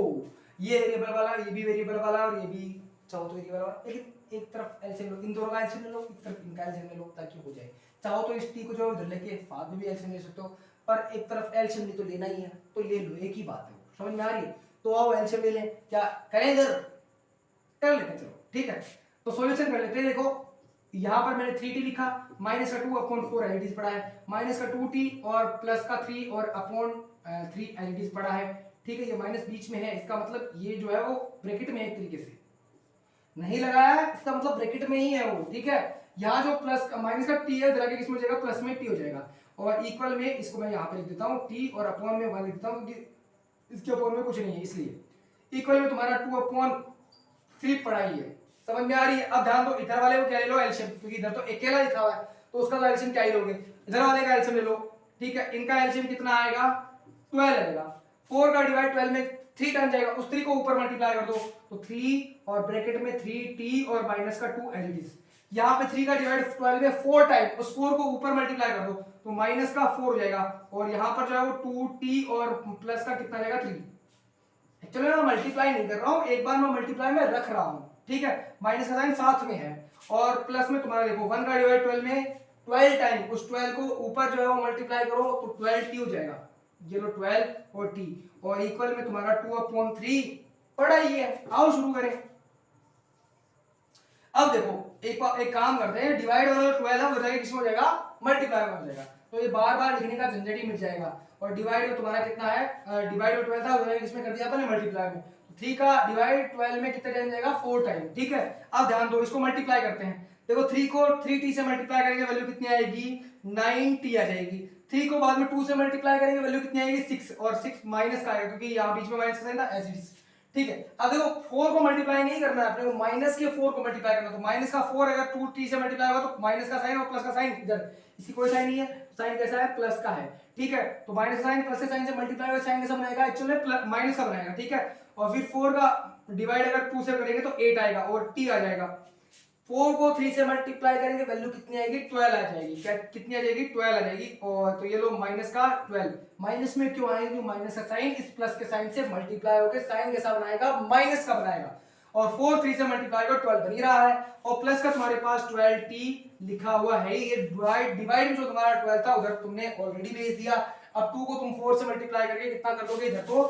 ये वेरिएबल वाला, ये भी वेरिएबल वाला, और ये भी चाहो तो वेरिएबल वाला, लेकिन एक तरफ एलसीएम लो, इन दोनों का एलसीएम ले लो, एक तरफ इनका एलसीएम ले लो ताकि हो जाए। चाहो तो इस टी को जो इधर लेके साथ में भी एलसीएम ले सकते हो, पर एक तरफ एलसीएम ले तो लेना ही है, तो ले लो, एक ही बात है। समझ में आ रही है, तो आओ एलसीएम ले लें, क्या करें इधर कर लेते हैं, चलो ठीक है। तो सॉल्यूशन कर लेते हैं। देखो यहाँ पर मैंने 3t लिखा, माइनस का 2/4 एलईडीज पड़ा है, माइनस का 2t और प्लस का 3 और अपॉन 3 एलईडीज पड़ा है, ठीक है। ये माइनस बीच में है, इसका मतलब ये जो है वो ब्रैकेट में है, एक तरीके से नहीं लगाया है, इसका मतलब ब्रैकेट में ही है वो, ठीक है। यहाँ जो प्लस माइनस का t है इधर आके किसमें हो जाएगा प्लस में t हो जाएगा, और इक्वल में इसको मैं यहाँ पे लिख देता हूँ t और अपॉन में 1 लिख देता हूँ क्योंकि इसके अपॉन में कुछ नहीं है, इसलिए इक्वल में तुम्हारा 2/3 पड़ा ही है। समझ में आ रही है। अब ध्यान दो इधर वाले को क्या ले लो एलसीएम, क्योंकि इधर तो अकेला लिखा हुआ है तो उसका एलसीएम क्या ही लोगे, इधर वाले का एलसीएम ले लो, ठीक है। इनका एलसीएम कितना आएगा 12 आएगा, 4 का डिवाइड 12 में 3 टाइम जाएगा, उस 3 को ऊपर मल्टीप्लाई कर दो तो 3 और ब्रैकेट में 3t और माइनस का 2 एलईडीज। यहाँ पे 3 का डिवाइड 12 में 4 टाइम, उस 4 को ऊपर मल्टीप्लाई कर दो तो माइनस का 4 हो जाएगा, और यहाँ पर जो है वो 2t और प्लस का कितना जाएगा 3। एक्चुअली मैं मल्टीप्लाई नहीं कर रहा हूँ, एक बार मैं मल्टीप्लाई में रख रहा हूँ, ठीक है। माइनस का साइन साथ में है, और प्लस में तुम्हारा देखो 1 का डिवाइड 12 में 12 टाइम, उस 12 को ऊपर जो है वो मल्टीप्लाई करो तो 12t हो जाएगा, ये लो 12 और t, और इक्वल में तुम्हारा 2/3 पड़ा ही है। आओ शुरू करें। अब देखो एक काम करते हैं, डिवाइड वाला 12 है हो जाएगा किसमें हो जाएगा मल्टीप्लाई में हो जाएगा, तो ये बार बार लिखने का झंझट ही मिट जाएगा। और डिवाइड में तुम्हारा कितना है, डिवाइड में 12 था हो जाएगा किसमें कर दिया अपने मल्टीप्लाई में, 3 का डिवाइड 12 में कितना टाइम जाएगा 4 टाइम, ठीक है। अब ध्यान दो इसको मल्टीप्लाई करते हैं, देखो 3 को 3t से मल्टीप्लाई करेंगे वैल्यू कितनी आएगी 9t आ जाएगी, 3 को बाद में 2 से मल्टीप्लाई करेंगे वैल्यू कितनी आएगी 6, और 6 माइनस का आएगा क्योंकि यहाँ बीच में माइनस का साइन था एज इट इज, ठीक है। अब देखो 4 को मल्टीप्लाई नहीं करना है अपने को, माइनस के 4 को मल्टीप्लाई करना, तो माइनस का 4 अगर 2t से मल्टीप्लाई होगा तो माइनस का साइन और प्लस का साइन, इधर इसकी कोई साइन नहीं है, साइन कैसा है प्लस का है, ठीक है। तो माइनस का साइन प्लस के साइन से मल्टीप्लाई होगा, साइन कैसा बनाएगा एक्चुअली माइनस का बनाएगा, ठीक है। और फिर 4 का डिवाइड अगर 2 से करेंगे तो 8 आएगा और t आ जाएगा, 4 को 3 से मल्टीप्लाई करेंगे वैल्यू कितनी आएगी 12 आ जाएगी, क्या कितनी आ जाएगी 12 आ जाएगी, और तो ये लो माइनस का 12, माइनस में क्यों आएगी माइनस का साइन इस प्लस के साइन से मल्टीप्लाई होकर साइन कैसा बनाएगा माइनस का बनाएगा, और 4 3 से मल्टीप्लाई कर 12 बन ही रहा है, और प्लस का तुम्हारे पास 12t लिखा हुआ है, ये डिवाइड जो तुम्हारा 12 था उधर तुमने ऑलरेडी भेज दिया। अब 2 को तुम 4 से मल्टीप्लाई करके कितना कर दोगे इधर तो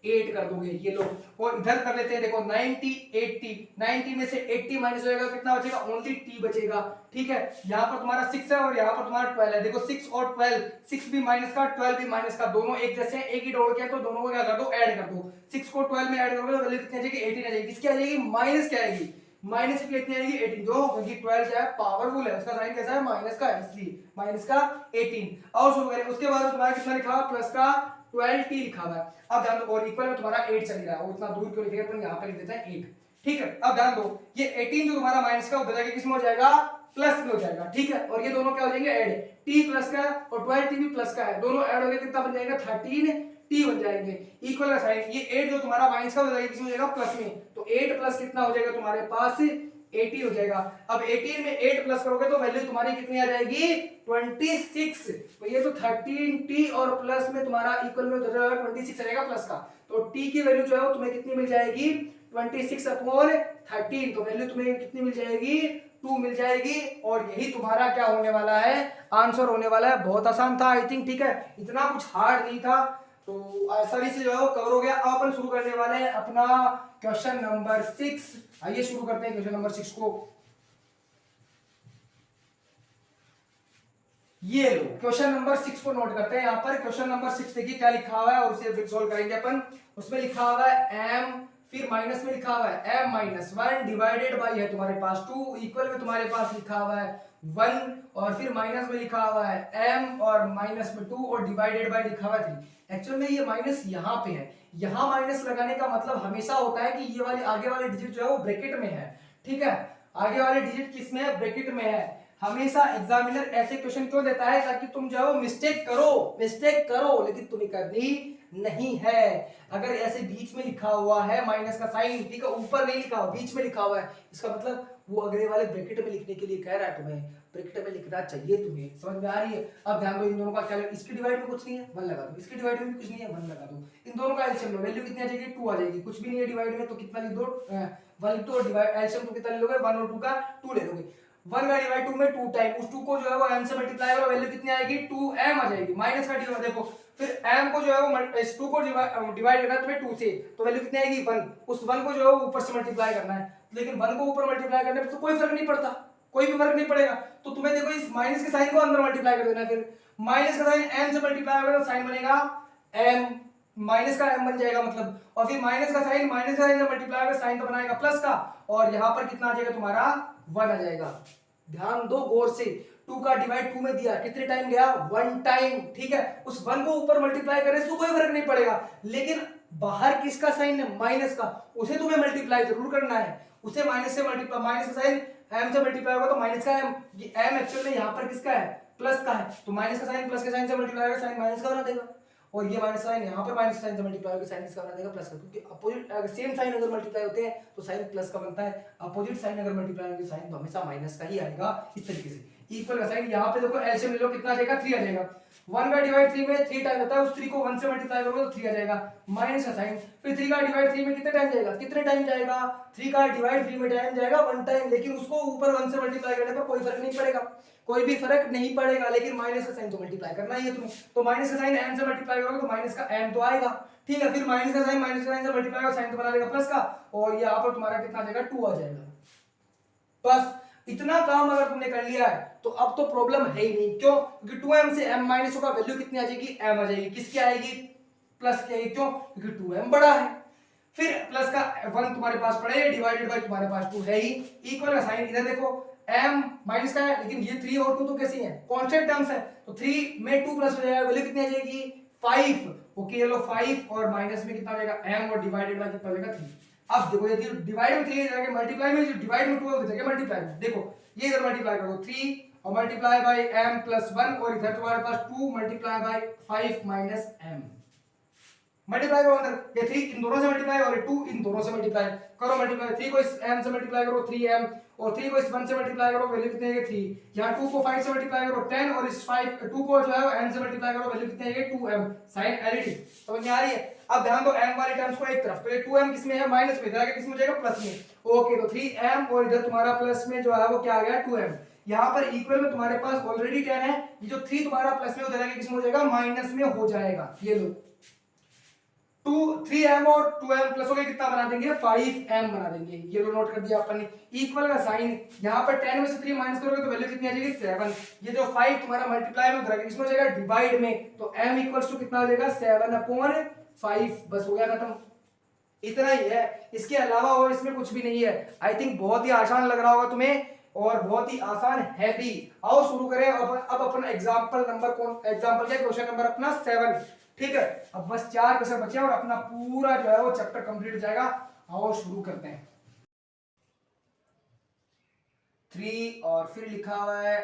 8 कर दोगे, ये लो। और इधर कर लेते हैं, देखो 90 80, 90 में से 80 माइनस हो जाएगा, कितना बचेगा, ओनली t बचेगा, ठीक है। यहाँ पर तुम्हारा 6 है और यहाँ पर तुम्हारा 12 है, देखो 6 और 12, 6 भी माइनस का 12 भी माइनस का, दोनों एक जैसे हैं, एक ही डोर के, तो दोनों को क्या कर दो, ऐड कर दो। 6 को 12 में ऐड करोगे तो वैल्यू कितनी आ जाएगी, 18 आ जाएगी। किसकी आ जाएगी, माइनस क्या आएगी, माइनस की कितनी आएगी, 18, जो क्योंकि 12 जो है पावरफुल है, उसका साइन कैसा है, माइनस का, इसलिए माइनस का 18। और शुरू करें, उसके बाद तुम्हारा कितना लिखा हुआ, प्लस का 12t लिखा हुआ है। अब ध्यान दो, और इक्वल में तुम्हारा 8 चल रहा है, और इतना दूर क्यों लिखेगा, अपन यहाँ पे लिख देते हैं 8, ठीक है। अब ध्यान दो, ये 18 जो तुम्हारा माइनस का होता है किसमें हो जाएगा, प्लस में हो जाएगा, ठीक है। और ये दोनों क्या हो जाएंगे, ऐड, t प्लस का और 12t भी प्लस का है, दोनों ऐड हो गए, कितना बन जाएगा, 13t बन जाएंगे। इक्वल का साइन, ये 8 जो तुम्हारा माइनस का हो जाएगा किसमें हो जाएगा, प्लस में, तो 8 प्लस कितना हो जाएगा तुम्हारे पास, 80 हो जाएगा। अब 18 में 8 प्लस करोगे तो वैल्यू तुम्हारी कितनी आ जाएगी, 26। तो ये तो 13t और प्लस में तुम्हारा इक्वल में 26 रहेगा प्लस का, तो t की वैल्यू जो है वो तुम्हें कितनी मिल जाएगी, 26/13, तो वैल्यू तुम्हें कितनी मिल जाएगी, 2 मिल जाएगी। और यही तुम्हारा क्या होने वाला है, आंसर होने वाला है। बहुत आसान था आई थिंक, ठीक है, इतना कुछ हार्ड नहीं था, तो आसानी से जो है वो कवर हो गया। अब अपन शुरू करने वाले हैं अपना क्वेश्चन नंबर 6। आइए शुरू करते हैं क्वेश्चन नंबर 6 को। ये लो क्वेश्चन नंबर 6 को नोट करते हैं। यहाँ पर क्वेश्चन नंबर 6 देखिए क्या लिखा हुआ है और उसे फिर सॉल्व करेंगे अपन। उसमें लिखा हुआ है m, फिर माइनस में लिखा हुआ है m माइनस 1 डिवाइडेड बाई है तुम्हारे पास 2, इक्वल में तुम्हारे पास लिखा हुआ है 1, और फिर माइनस में लिखा हुआ है m और माइनस में 2 और डिवाइडेड बाई लिखा हुआ है 3। एक्चुअल में ये माइनस यहाँ पे है, यहाँ माइनस लगाने का मतलब हमेशा होता है कि ये वाली आगे वाले डिजिट जो है वो ब्रैकेट में है, ठीक है। आगे वाले डिजिट किस में है, ब्रैकेट में है। हमेशा एग्जामिनर ऐसे क्वेश्चन क्यों देता है, ताकि तुम जो है वो मिस्टेक करो, लेकिन तुम्हें करनी नहीं है। अगर ऐसे बीच में लिखा हुआ है माइनस का साइन, ठीक है, ऊपर नहीं लिखा हुआ, बीच में लिखा हुआ है, इसका मतलब वो अगले वाले ब्रैकेट में लिखने के लिए कह रहा है, तुम्हें ब्रैकेट में लिखना चाहिए, तुम्हें समझ में आ रही है। अब ध्यान दो, इन दोनों का क्या, इसकी डिवाइड में कुछ नहीं है, 1 लगा दो, इसकी डिवाइड में भी कुछ नहीं है, 1 लगा दो। इन दोनों का एलसीएम लो, वैल्यू कितनी आ जाएगी, 2 आ जाएगी। कुछ भी नहीं है डिवाइड में, तो कितना लिख दो, 1 लिख दो, और डिवाइड एलसीएम तो कितना ले लोगे, 1 और 2 का 2 ले लोगे। 1 का डिवाइड 2 में 2 टाइम, उस 2 को जो है वो m से मल्टीप्लाई करो, वैल्यू कितनी आएगी, 2m आ जाएगी। माइनस का डिवाइड देखो, फिर m को जो है वो इस 2 को डिवाइड करना है तुम्हें 2 से, तो वैल्यू कितनी आएगी, 1। उस 1 को जो है वो ऊपर से मल्टीप्लाई करना है, लेकिन 1 को ऊपर मल्टीप्लाई करने पे तो कोई फर्क नहीं पड़ता, कोई भी फर्क नहीं पड़ेगा। तो तुम्हें देखो इस माइनस के साइन को अंदर मल्टीप्लाई कर देना है, फिर माइनस का साइन m से मल्टीप्लाई होगा तो साइन बनेगा m, माइनस का m बन जाएगा मतलब, और फिर माइनस का साइन से मल्टीप्लाई होगा, साइन तो बनाएगा प्लस का, और यहाँ पर कितना आ जाएगा तुम्हारा 1 आ जाएगा। ध्यान दो गौर से, 2 का डिवाइड 2 में दिया, कितने टाइम गया, 1 टाइम, ठीक है। उस 1 को ऊपर मल्टीप्लाई करने से तो कोई फर्क नहीं पड़ेगा, लेकिन बाहर किसका साइन है, माइनस का, उसे तुम्हें मल्टीप्लाई जरूर करना है। उसे माइनस से मल्टीप्लाई, माइनस का साइन m से मल्टीप्लाई होगा तो माइनस का m, ये m एक्चुअल में यहाँ पर किसका है, प्लस का है, तो माइनस का साइन प्लस के साइन से मल्टीप्लाई होगा, साइन माइनस का बना देगा। और ये माइनस साइन यहाँ पर माइनस साइन से मल्टीप्लाई होगा, साइन किसका बना देगा, प्लस का, क्योंकि अपोजिट अगर सेम साइन अगर मल्टीप्लाई होते हैं तो साइन प्लस का बनता है, अपोजिट साइन अगर मल्टीप्लाई होंगे साइन तो हमेशा माइनस का ही आएगा। इस तरीके से इक्वल का साइन यहाँ पे देखो एलसीएम ले लो, कितना आ जाएगा, 3 आ जाएगा। 1 का डिवाइड 3 में 3 टाइम होता है, उस 3 को 1 से मल्टीप्लाई करोगे तो 3 आ जाएगा, माइनस का साइन। फिर 3 का डिवाइड 3 में कितने टाइम जाएगा, 3 का डिवाइड 3 में टाइम जाएगा 1 टाइम, लेकिन उसको ऊपर 1 से मल्टीप्लाई करने पर कोई फर्क नहीं पड़ेगा, कोई भी फर्क नहीं पड़ेगा, लेकिन माइनस का साइन तो मल्टीप्लाई करना ही है तुम्हें, तो माइनस का साइन m से मल्टीप्लाई करोगे तो माइनस का m तो आएगा, ठीक है। फिर माइनस का साइन से मल्टीप्लाई होगा, साइन तो बना देगा प्लस का, और यहाँ पर तुम्हारा कितना आ जाएगा, 2 आ जाएगा। बस इतना काम अगर तुमने कर लिया है तो अब तो प्रॉब्लम है ही नहीं, क्यों, क्योंकि 2m से m माइनस होगा, वैल्यू कितनी आ जाएगी, m आ जाएगी, किसकी आएगी, प्लस की आएगी, क्यों, क्योंकि 2m बड़ा है। फिर प्लस का 1 तुम्हारे पास पड़े, डिवाइडेड बाय तुम्हारे पास 2 है ही, इक्वल का साइन इधर देखो, m माइनस का है, लेकिन ये 3 और 2 तो कैसी है, कांस्टेंट टर्म्स है, तो 3 में 2 प्लस हो जाएगा, वैल्यू कितनी आ जाएगी, 5। ओके ये लो 5, और माइनस में कितना आ जाएगा, m, और डिवाइडेड बाय कितना हो जाएगा, 3। अब देखो यदि डिवाइड में 3 जाके मल्टीप्लाई में, जो डिवाइड में 2 है उधर मल्टीप्लाई में, देखो ये इधर मल्टीप्लाई करो 3 और मल्टीप्लाई बाय m प्लस 1, और इधर तुम्हारे पास 2 multiply by 5 minus m, multiply करो अंदर, ये 3 इन दोनों से मल्टीप्लाई और 2 इन दोनों से मल्टीप्लाई करो, मल्टीप्लाई 3 को इस m से मल्टीप्लाई करो 3m, और 3 को इस 1 से मल्टीप्लाई करो, वैल्यू कितनी आएगी 3। यहाँ 2 को 5 से मल्टीप्लाई करो 10, और इस 2 को जो है m से मल्टीप्लाई करो, वैल्यू कितनी आएगी 2m, साइन एलईडी, समझ में आ रही है। अब ध्यान दो m वाले टर्म्स को एक तरफ, तो ये 2m किसमें है, माइनस में, इधर आके किसमें हो जाएगा, प्लस में। ओके तो 3m, और इधर तुम्हारा प्लस में जो है वो क्या आ गया, 2m। यहाँ पर इक्वल में तुम्हारे पास ऑलरेडी 10 है, ये जो 3 तुम्हारा प्लस में उधर आके किसमें हो जाएगा, माइनस में हो जाएगा, ये लो 3m और 2m प्लस हो गया, कितना बना देंगे 5m बना देंगे। ये लो नोट कर दिया अपन ने। इक्वल का साइन यहाँ पर 10 में से 3 माइनस करोगे तो वैल्यू कितनी आ जाएगी 7। ये जो 5 तुम्हारा मल्टीप्लाई में उधर इसमें हो जाएगा डिवाइड में, तो m इक्वल्स टू कितना हो जाएगा 7/5। बस हो गया खत्म, इतना ही है, इसके अलावा और इसमें कुछ भी नहीं है। आई थिंक बहुत ही आसान लग रहा होगा तुम्हें और बहुत ही आसान है भी। आओ शुरू करें अब अपन एग्जांपल नंबर एग्जांपल क्या क्वेश्चन नंबर अपना 7, ठीक है। अब बस 4 क्वेश्चन बचे और अपना पूरा जो है वो चैप्टर कंप्लीट हो जाएगा। आओ शुरू करते हैं। 3 और फिर लिखा हुआ है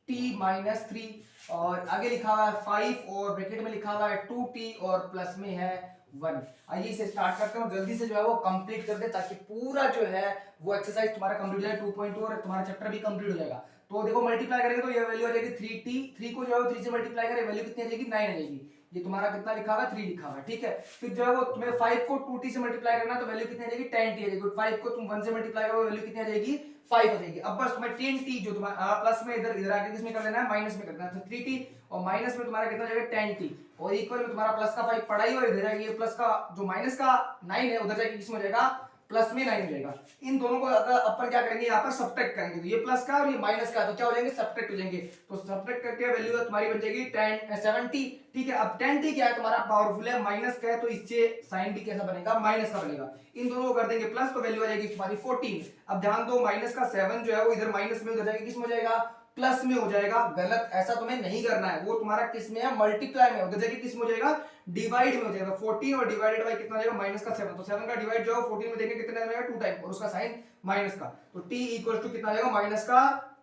t-3 और आगे लिखा हुआ है 5 और ब्रैकेट में लिखा हुआ है 2t और प्लस में है 1। आइए इसे स्टार्ट करते हैं, जल्दी से जो है वो कंप्लीट कर दे ताकि पूरा जो है वो एक्सरसाइज तुम्हारा कंप्लीट हो जाए 2.2 और तुम्हारा चैप्टर भी कंप्लीट हो जाएगा। तो देखो मल्टीप्लाई करेंगे तो ये वैल्यू आ जाएगी 3t, 3 को जो है 3 से मल्टीप्लाई करें वैल्यू कितनी आ जाएगी 9 आ जाएगी। ये तुम्हारा कितना लिखा हुआ है 3 लिखा हुआ है, ठीक है। फिर जो है वो तुम्हें 5 को 2t से मल्टीप्लाई करना तो वैल्यू कितनी आ जाएगी 10t आ जाएगी। 5 को तुम 1 से मल्टीप्लाई करो वैल्यू कितनी आ जाएगी 5 आ जाएगी। अब बस तुम्हें 10t जो तुम्हारा प्लस में इधर आके किसमें कर देना है माइनस में कर देना है, तो 3t और माइनस में तुम्हारा कितना जाएगा 10t और इक्वल में तुम्हारा प्लस का 5 पड़ा ही और इधर जाएगा ये प्लस का जो माइनस का 9 है उधर जाके किसमें हो जाएगा प्लस में 9 हो जाएगा। इन दोनों को अगर अपन क्या करेंगे यहाँ पर सब्ट्रैक्ट करेंगे, तो ये प्लस का और ये माइनस का तो क्या हो जाएंगे सब्ट्रैक्ट हो जाएंगे। तो सब्ट्रैक्ट करके वैल्यू तुम्हारी बन जाएगी 70, ठीक है। अब 10t क्या है तुम्हारा पावरफुल है माइनस का है तो इससे साइन भी कैसा बनेगा माइनस का बनेगा। इन दोनों को कर देंगे प्लस तो वैल्यू आ जाएगी तुम्हारी 14। अब ध्यान दो माइनस का 7 जो है वो इधर माइनस में उधर जाएगा किस में हो जाएगा प्लस में हो जाएगा। गलत, ऐसा तुम्हें नहीं करना है, वो तुम्हारा किस में है मल्टीप्लाई में, उधर जाके किस में हो जाएगा डिवाइड में हो जाएगा। 14 और डिवाइडेड बाय कितना हो जाएगा माइनस का 7, तो 7 का डिवाइड जो है 14 में देंगे कितना आ जाएगा 2 टाइम और उसका साइन माइनस का, तो t इक्वल टू कितना आ जाएगा माइनस का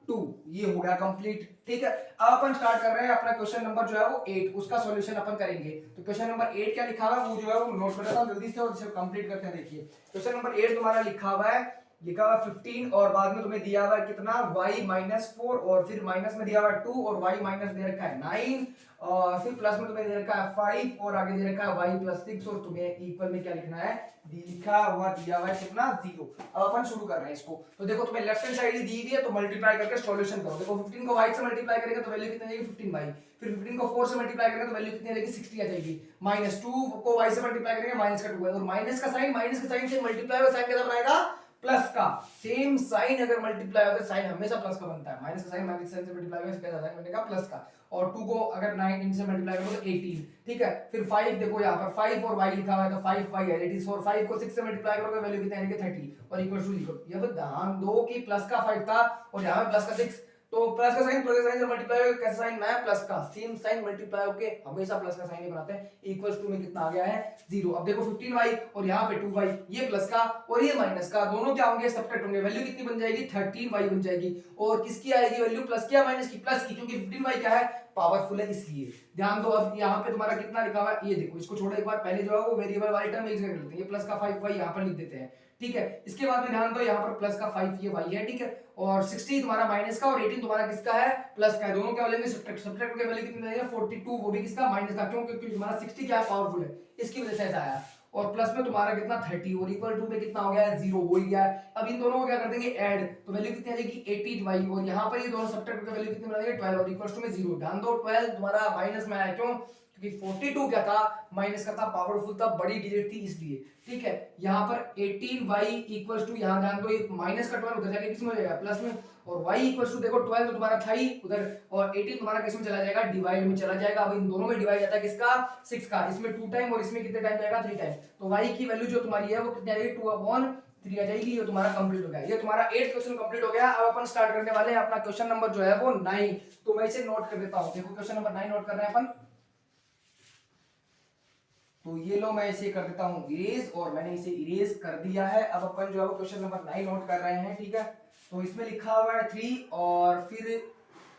2। ये हो गया कंप्लीट, ठीक है। अब अपन स्टार्ट कर रहे हैं अपना क्वेश्चन नंबर जो है वो 8, उसका सॉल्यूशन अपन करेंगे। तो क्वेश्चन नंबर 8 क्या लिखा हुआ है वो जो है वो नोट कर लेता हूं जल्दी से और इसे कंप्लीट करते हैं। देखिए क्वेश्चन नंबर 8 तुम्हारा लिखा हुआ है 15 और बाद में तुम्हें दिया हुआ है कितना y-4 और फिर माइनस में दिया हुआ है 2 और y माइनस दे रखा है 9 और फिर प्लस में तुम्हें दे रखा है 5 और आगे दे रखा है y+6 और तुम्हें इक्वल में क्या लिखना है लिखा हुआ दिया हुआ है कितना 0। अब अपन शुरू कर रहे हैं इसको। तो देखो तुम्हें लेफ्ट हैंड साइड दी हुई है तो मल्टीप्लाई करके सॉल्यूशन करो। देखो 15 को y से मल्टीप्लाई करेंगे तो वैल्यू कितनी आ जाएगी 15y, फिर 15 को 4 से मल्टीप्लाई करेंगे तो वैल्यू कितनी आ जाएगी 60 आ जाएगी। -2 को y से मल्टीप्लाई करेंगे माइनस का 2 है और माइनस का साइन से मल्टीप्लाई और साइन कैसा बनाएगा प्लस का। सेम साइन अगर मल्टीप्लाई होता है साइन हमेशा प्लस का बनता है, माइनस का साइन माइनस साइन से मल्टीप्लाई होगा इसका साइन बनेगा प्लस का। और 2 को अगर 9 इनसे मल्टीप्लाई करो तो 18, ठीक है। फिर 5 देखो यहाँ पर 5 और y लिखा हुआ है तो 5y है, इट इज फॉर 5 को 6 से मल्टीप्लाई करोगे वैल्यू कितनी आएगी 30 और इक्वल टू लिखो। ये अब ध्यान दो कि प्लस का 5 था और यहाँ पे प्लस का 6, तो प्लस का साइन से मल्टीप्लाई होगा कैसा साइन ना है प्लस का, सेम साइन मल्टीप्लाई होके हमेशा प्लस का साइन ही बनाते हैं। इक्वल्स टू में कितना आ गया है 0। अब देखो 15y और यहाँ पे 2y, ये प्लस का और ये माइनस का, दोनों क्या होंगे सब्ट्रैक्ट होंगे, वैल्यू कितनी बन जाएगी 13y बन जाएगी। और किसकी आएगी वैल्यू प्लस की या माइनस की प्लस की, क्योंकि 15y क्या है पावरफुल है इसलिए। ध्यान दो अब यहाँ पे तुम्हारा कितना लिखा हुआ है ये देखो, इसको छोड़ो एक बार, पहले जो है वो वेरिएबल वाली टर्म एक जगह कर लेते हैं, ये प्लस का 5y यहाँ पर लिख देते हैं, ठीक है। इसके बाद में ध्यान दो यहाँ पर प्लस का 5 ये y है, ठीक है। और 60 तुम्हारा माइनस का और 18 तुम्हारा किसका है प्लस का है, दोनों क्या हो जाएंगे सब्ट्रैक्ट के वैल्यू कितनी आएगी 42, वो भी किसका माइनस का, क्यों क्योंकि तुम्हारा 60 क्या है पावरफुल है इसकी वजह से ऐसा आया। और प्लस में तुम्हारा कितना 30 और इक्वल टू में कितना हो गया है 0 हो ही गया है। अब इन दोनों को क्या कर देंगे ऐड, तो वैल्यू कितनी आ जाएगी 18y और यहाँ पर ये दोनों सब्ट्रैक्ट करके वैल्यू कितनी बना देंगे 12 और इक्वल टू में 0। ध्यान दो 12 तुम्हारा माइनस में आया, क्यों क्योंकि 42 क्या था माइनस का था, पावरफुल था, बड़ी डिजिट थी इसलिए, ठीक है। यहाँ पर 18y इक्वल्स टू, यहाँ ध्यान दो ये माइनस का 12 उधर जाके किसमें हो जाएगा प्लस में, और y इक्वल्स टू देखो 12 तो तुम्हारा था ही उधर और 18 तुम्हारा किसमें चला जाएगा डिवाइड में चला जाएगा। अब इन दोनों में डिवाइड जाता है किसका 6 का, इसमें 2 टाइम और इसमें कितने टाइम जाएगा 3 टाइम, तो y की वैल्यू जो तुम्हारी है वो कितनी आ जाएगी 2/3 आ जाएगी। ये तुम्हारा कंप्लीट हो गया, ये तुम्हारा 8 क्वेश्चन कंप्लीट हो गया। अब अपन स्टार्ट करने वाले हैं अपना क्वेश्चन नंबर जो है वो 9, तो मैं इसे नोट कर देता हूं। देखो क्वेश्चन नंबर 9 नोट कर रहे हैं अपन, तो ये लो मैं इसे कर देता हूं इरेज और मैंने इसे इरेज कर दिया है। अब अपन जो है वो क्वेश्चन नंबर 9 नोट कर रहे हैं, ठीक है। तो इसमें लिखा हुआ है 3 और फिर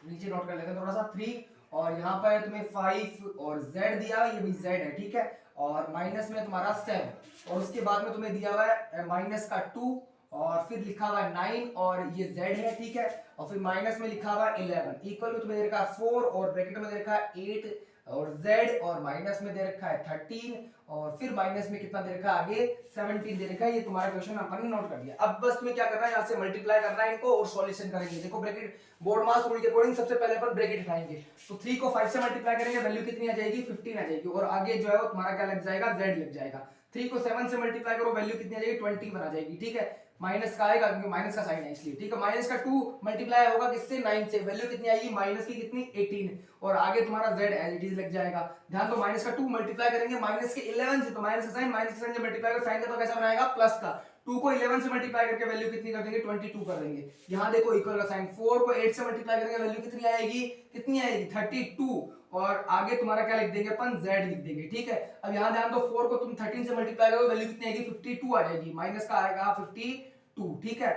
नीचे नोट कर लेते हैं थोड़ा सा 3 और यहाँ पर तुम्हें 5 और z दिया, ये भी z है, ठीक है। और माइनस में तुम्हारा 7 और उसके बाद में तुम्हें दिया हुआ है माइनस का 2 और फिर लिखा हुआ है 9 और ये z है, ठीक है। और फिर माइनस में लिखा हुआ है 11 इक्वल में तुम्हें दे रखा है 4 और ब्रैकेट में दे रखा है 8 और z और माइनस में दे रखा है 13 और फिर माइनस में कितना दे रखा है आगे 17 दे रखा है। ये तुम्हारा क्वेश्चन अपन ने नोट कर दिया। अब बस तुम्हें क्या करना है, यहाँ से मल्टीप्लाई करना है इनको और सॉल्यूशन करेंगे। देखो ब्रैकेट बोर्ड मास रूल के अकॉर्डिंग सबसे पहले अपन ब्रैकेट उठाएंगे, तो 3 को 5 से मल्टीप्लाई करेंगे, वैल्यू कितनी आ जाएगी 15 आ जाएगी और आगे जो है वो तुम्हारा क्या लग जाएगा z लग जाएगा। 3 को 7 से मल्टीप्लाई करो, वैल्यू कितनी आ जाएगी 20 बना जाएगी। ठीक है, माइनस का आएगा क्योंकि माइनस का साइन है इसलिए। ठीक है, माइनस का 2 मल्टीप्लाई होगा किससे 9 से, वैल्यू कितनी आएगी माइनस की कितनी 18 और आगे तुम्हारा z एज इट इज लग जाएगा। ध्यान दो माइनस का 2 मल्टीप्लाई करेंगे माइनस के 11 से, तो माइनस का साइन से मल्टीप्लाई करो, साइन का तो कैसा बनाएगा प्लस का। 2 को 11 से मल्टीप्लाई करके वैल्यू कितनी कर देंगे 22 कर देंगे। यहां देखो इक्वल का साइन, 4 को 8 से मल्टीप्लाई करेंगे वैल्यू कितनी आएगी 32 और आगे तुम्हारा क्या लिख देंगे अपन z लिख देंगे। ठीक है, अब यहां ध्यान दो 4 को तुम 13 से मल्टीप्लाई करो वैल्यू कितनी आएगी 52 आ जाएगी, माइनस का आएगा 52। ठीक है,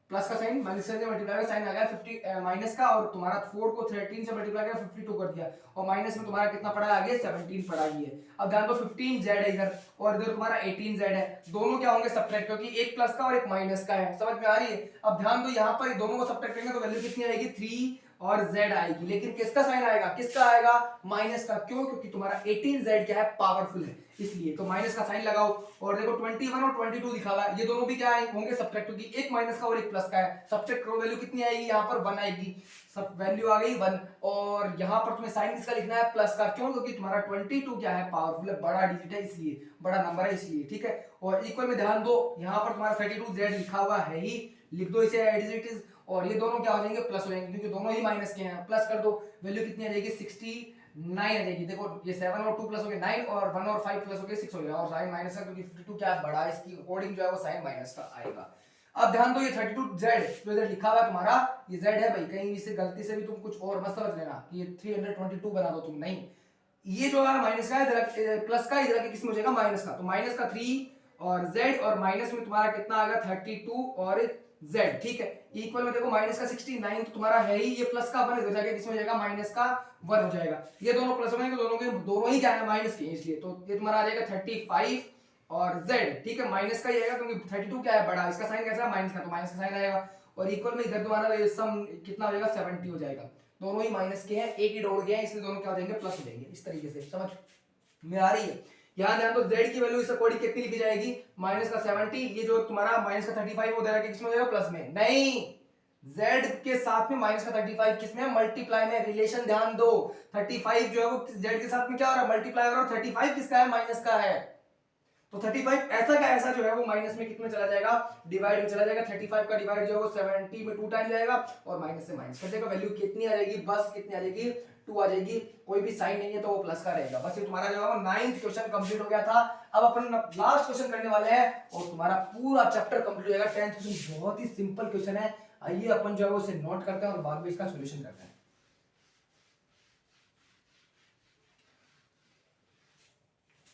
प्लस का साइन माइनस से मल्टीप्लाई का साइन आ गया 50 माइनस का और तुम्हारा 4 को 13 से मल्टीप्लाई करके 52 कर दिया और माइनस में तुम्हारा कितना पड़ा आगे 17 पड़ा ही है। अब ध्यान दो 15 z है इधर और इधर तुम्हारा 18 z है, दोनों क्या होंगे सब्ट्रैक्ट, क्योंकि एक प्लस का और एक माइनस का है। समझ में आ रही है? अब ध्यान दो यहाँ पर दोनों को सब्ट्रैक्ट करेंगे तो वैल्यू कितनी आएगी 3 और z आएगी, लेकिन किसका साइन आएगा, किसका आएगा माइनस का। क्यों? क्योंकि तुम्हारा 18z क्या है पावरफुल है इसलिए, तो माइनस का साइन लगाओ और देखो 21 और 22 लिखा हुआ है, ये दोनों भी क्या होंगे सब्ट्रैक्ट, क्योंकि एक माइनस का और एक प्लस का है। सब्ट्रैक्ट करो वैल्यू कितनी आएगी यहाँ पर 1 आएगी, सब वैल्यू आ गई 1 और यहाँ पर तुम्हें साइन किसका लिखना है प्लस का। क्यों? क्योंकि तुम्हारा 22 क्या है पावरफुल है, बड़ा डिजिट है इसलिए, बड़ा नंबर है इसलिए। ठीक है, और इक्वल में ध्यान दो यहाँ पर तुम्हारा 32z लिखा हुआ है ही, लिख दो इसे एज इट इज और ये दोनों क्या हो जाएंगे प्लस हो जाएंगे क्योंकि दोनों ही माइनस के हैं। प्लस कर दो वैल्यू कितनी आ जाएगी 69 आ जाएगी। देखो ये 7 और 2 प्लस हो गए 9 और 1 और 5 प्लस हो गए 6 हो गया और साइन माइनस का क्योंकि 52 क्या है बड़ा है, इसकी अकॉर्डिंग जो है वो साइन माइनस का आएगा। अब ध्यान दो ये 32z जो इधर लिखा हुआ है तुम्हारा ये z है भाई, कहीं इसे गलती से भी तुम कुछ और मत समझ लेना कि ये 322 बना दो तुम, नहीं, ये जो है माइनस का है इधर प्लस का, इधर के किसमें हो जाएगा माइनस का, तो माइनस का 3 और z और माइनस में तुम्हारा कितना आ गया 32 और z। ठीक है, इक्वल में देखो माइनस का 69 तो तुम्हारा है ही, ये प्लस का 1 इधर जाके किसमें हो जाएगा माइनस का 1 हो जाएगा। ये दोनों प्लस हो गए तो दोनों ही क्या है माइनस के, इसलिए तो ये तुम्हारा आ जाएगा 35 और z। ठीक है, माइनस का ही आएगा क्योंकि 32 क्या है बड़ा, इसका साइन कैसा है माइनस का, तो माइनस का साइन आएगा और इक्वल में इधर तुम्हारा ये सम कितना हो जाएगा 70 हो जाएगा। दोनों ही माइनस के हैं, एक ही डोड़ गया है इसलिए दोनों क्या हो जाएंगे प्लस हो जाएंगे। इस तरीके से समझ में आ रही है? यहाँ ध्यान दो z की वैल्यू इस अकॉर्डिंग कितनी लिखी जाएगी माइनस का 70, ये जो तुम्हारा माइनस का 35 वो दे रहा है किसमें हो जाएगा प्लस में, नहीं z के साथ में माइनस का 35 किसमें है मल्टीप्लाई में, रिलेशन ध्यान दो 35 जो है वो z के साथ में क्या हो रहा है मल्टीप्लाई हो रहा है, 35 किसका है माइनस का है, तो 35 ऐसा का ऐसा जो है वो माइनस में कितने चला जाएगा डिवाइड में चला जाएगा। 35 का डिवाइड जो है वो 70 में 2 टाइम जाएगा और माइनस से माइनस कर देगा, वैल्यू कितनी आ जाएगी बस कितनी आ जाएगी 2 आ जाएगी, कोई भी साइन नहीं है तो वो प्लस का रहेगा। बस ये तुम्हारा जो है वो 9th क्वेश्चन कंप्लीट हो गया था। अब अपन लास्ट क्वेश्चन करने वाले हैं और तुम्हारा पूरा चैप्टर कंप्लीट हो जाएगा। 10th क्वेश्चन बहुत ही सिंपल क्वेश्चन है, आइए अपन जो है वो इसे नोट करते हैं और बाद में इसका सॉल्यूशन करते हैं।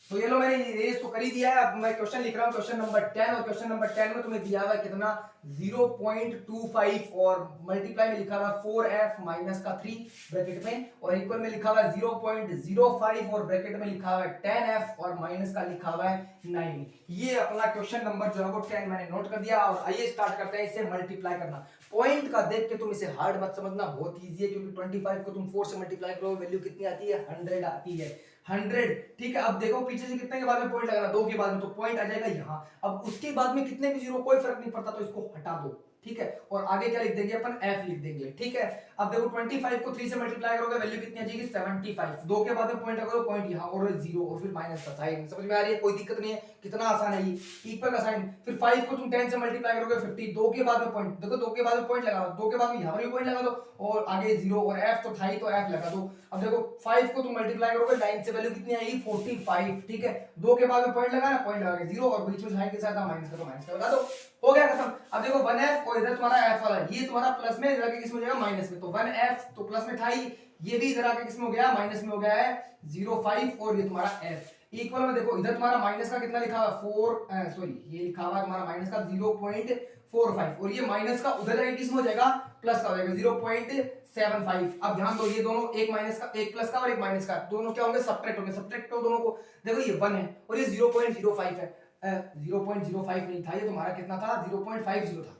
तो ये लो मैंने रेस तो कर ही दिया है, अब मैं क्वेश्चन लिख रहा हूँ क्वेश्चन नंबर 10 और क्वेश्चन नंबर 10 में तुम्हें दिया हुआ है कितना 0.25 और मल्टीप्लाई में लिखा हुआ है 4f माइनस का 3 ब्रैकेट में और इक्वल में लिखा हुआ है 0.05 और ब्रैकेट में लिखा हुआ है 10f और माइनस का लिखा हुआ है 9। ये अपना क्वेश्चन नंबर जो है वो 10 मैंने नोट कर दिया और आइए स्टार्ट करते हैं इसे मल्टीप्लाई करना। पॉइंट का देख के तुम इसे हार्ड मत समझना, बहुत इजी है क्योंकि 25 को तुम 4 से मल्टीप्लाई करो वैल्यू कितनी आती है 100 आती है 100। ठीक है, अब देखो पीछे से कितने के बाद में पॉइंट लगाना 2 के बाद में, तो पॉइंट आ जाएगा यहाँ। अब उसके बाद में कितने भी जीरो कोई फर्क नहीं पड़ता तो इसको हटा दो। ठीक है, और आगे क्या लिख देंगे अपन f लिख देंगे। ठीक है, अब देखो 25 को 3 से मल्टीप्लाई करोगे वैल्यू कितनी आ जाएगी 75, 2 के बाद में पॉइंट लगाओ पॉइंट यहाँ और 0 और फिर माइनस का साइन। समझ में आ रही है? कोई दिक्कत नहीं है, कितना आसान है ये, इक्वल का साइन। फिर 5 को तुम 10 से मल्टीप्लाई करोगे 50, 2 के बाद में पॉइंट देखो 2 के बाद में पॉइंट लगाओ, 2 के बाद में यहाँ पर भी पॉइंट लगा दो और आगे 0 और f तो था ही तो f लगा दो। अब देखो 5 को तुम मल्टीप्लाई करोगे 9 से वैल्यू कितनी आएगी 45। ठीक है, 2 के बाद में पॉइंट लगाना पॉइंट लगा के 0 और बीच में साइन के साथ माइनस का तो माइनस का लगा दो, हो गया खत्म। अब देखो 1f और इधर तुम्हारा f वाला ये तुम्हारा प्लस में, इधर के किस में हो जाएगा माइनस में, तो 1f तो प्लस में था ही, ये भी इधर आके किस में हो गया माइनस में हो गया है 0.5 और ये तुम्हारा f इक्वल में देखो इधर तुम्हारा माइनस का कितना लिखा हुआ ये लिखा हुआ तुम्हारा माइनस का 0.45 और ये माइनस का उधर जाके किस में हो जाएगा प्लस का हो जाएगा 0.75। अब ध्यान दो ये दोनों एक माइनस का एक प्लस का और एक माइनस का दोनों क्या होंगे सब्ट्रैक्ट होंगे, सब्ट्रैक्ट करो दोनों को। देखो ये 1 है और ये 0.05 है, 0.05 नहीं था ये तुम्हारा कितना था 0.50 था।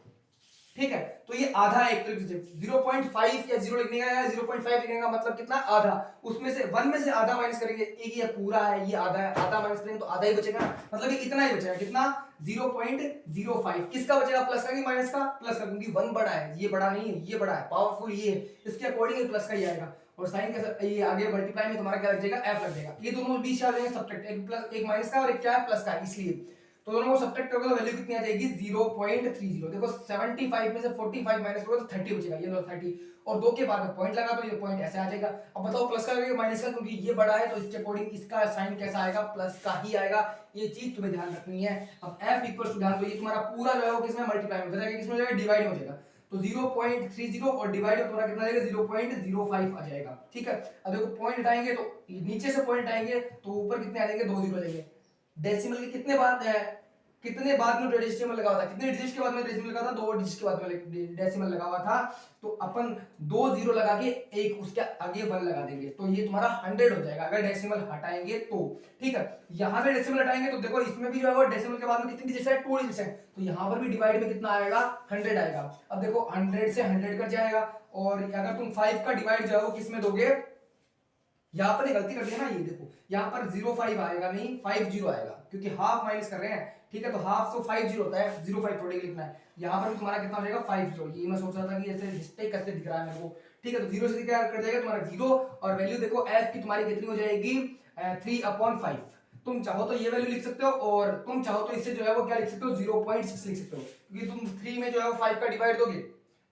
ठीक है, तो ये आधा है एक तरीके से 0.5 या 0 लिखने का या 0.5 लिखने का मतलब कितना, आधा। उसमें से 1 में से आधा माइनस करेंगे, एक ये पूरा है, ये आधा है, आधा माइनस करेंगे तो आधा ही बचेगा ना, मतलब ये इतना ही बचेगा, कितना 0.05। किसका बचेगा, प्लस का कि माइनस का, प्लस का, क्योंकि 1 बड़ा है, ये बड़ा नहीं है, ये बड़ा है, पावरफुल ये है, इसके अकॉर्डिंग प्लस का ही आएगा। और साइन कैसा, ये आगे मल्टीप्लाई में तुम्हारा क्या लग जाएगा, f लग जाएगा। ये दोनों बीच आ जाएंगे सब्ट्रैक्ट, एक प्लस एक माइनस का और एक क्या है प्लस का, इसलिए तो दोनों को सब्ट्रैक्ट करोगे तो वैल्यू कितनी आ जाएगी 0.30। देखो 75 में से 45 माइनस करोगे तो 30 बचेगा, ये लो 30, और 2 के बाद में पॉइंट लगा तो ये पॉइंट ऐसे आ जाएगा। अब बताओ प्लस का लगेगा माइनस का, क्योंकि ये बड़ा है तो इसके अकॉर्डिंग इसका साइन कैसा आएगा, प्लस का ही आएगा। ये चीज तुम्हें ध्यान रखनी है। अब f इक्वल टू, ध्यान दो, ये तुम्हारा पूरा जो है वो किसमें मल्टीप्लाई हो जाएगा, किसमें हो जाएगा, डिवाइड हो जाएगा। तो 0.30 और डिवाइड तुम्हारा कितना आएगा 0.05 आ जाएगा। ठीक है, अब देखो पॉइंट हटाएंगे तो नीचे से पॉइंट आएंगे तो ऊपर कितने आ जाएंगे, 2 जीरो आ जाएंगे। डेसिमल के कितने बाद है, कितने बाद में डेसिमल लगा हुआ था, कितने डिजिट के बाद में डेसिमल लगा था, 2 डिजिट के बाद में डेसिमल लगा हुआ था। तो अपन 2 जीरो लगा के एक उसके आगे 1 लगा देंगे तो ये तुम्हारा 100 हो जाएगा अगर डेसिमल हटाएंगे तो। ठीक है, यहाँ पे डेसिमल हटाएंगे तो देखो इसमें भी जो है वो डेसिमल के बाद में कितनी डिजिट है, 2 डिजिट है, तो यहाँ पर भी डिवाइड में कितना आएगा, 100 आएगा। अब देखो 100 से 100 कट जाएगा, और अगर तुम 5 का डिवाइड जो है वो किसमें दोगे, यहाँ पर गलती कर दिया ना, ये देखो यहाँ पर 05 आएगा नहीं 50 आएगा, क्योंकि हाफ माइनस कर रहे हैं। ठीक है, तो हाफ तो 50 होता है, 05 थोड़ी लिखना है। यहाँ पर भी तुम्हारा कितना हो जाएगा 50। ये मैं सोच रहा था कि ऐसे मिस्टेक कैसे दिख रहा है मेरे को। ठीक है, तो 0 से क्या कर जाएगा तुम्हारा 0, और वैल्यू देखो f की तुम्हारी कितनी हो जाएगी 3/5। तुम चाहो तो ये वैल्यू लिख सकते हो, और तुम चाहो तो इससे जो है वो क्या लिख सकते हो 0.6 लिख सकते हो, क्योंकि तुम 3 में जो है वो 5 का डिवाइड दोगे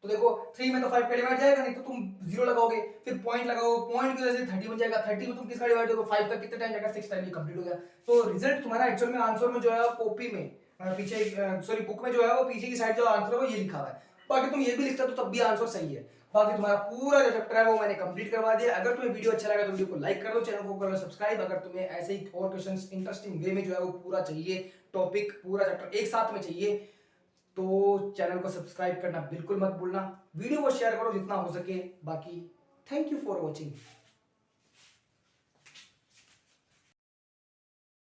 तो देखो 3 में तो 5 का डिवाइड जाएगा नहीं, तो तुम 0 लगाओगे, फिर पॉइंट लगाओगे, पॉइंट की वजह से 30 बन जाएगा। 30 में तुम किसका डिवाइड दोगे, 5 का, कितने टाइम जाएगा, 6 टाइम, ये कंप्लीट हो गया। तो रिजल्ट तुम्हारा एक्चुअल में आंसर में जो है कॉपी में पीछे सॉरी बुक में जो है वो पीछे की साइड जो आंसर है वो ये लिखा हुआ है। बाकी तुम ये भी लिखते तो तब भी आंसर सही है। बाकी तुम्हारा पूरा जो चैप्टर है वो मैंने कंप्लीट करवा दिया। अगर तुम्हें वीडियो अच्छा लगा तो वीडियो को लाइक कर दो, चैनल को कर लो सब्सक्राइब। अगर तुम्हें ऐसे ही और क्वेश्चंस इंटरेस्टिंग वे में जो है वो पूरा चाहिए, टॉपिक पूरा चैप्टर एक साथ में चाहिए, तो चैनल को सब्सक्राइब करना बिल्कुल मत भूलना। वीडियो को शेयर करो जितना हो सके। बाकी थैंक यू फॉर वॉचिंग।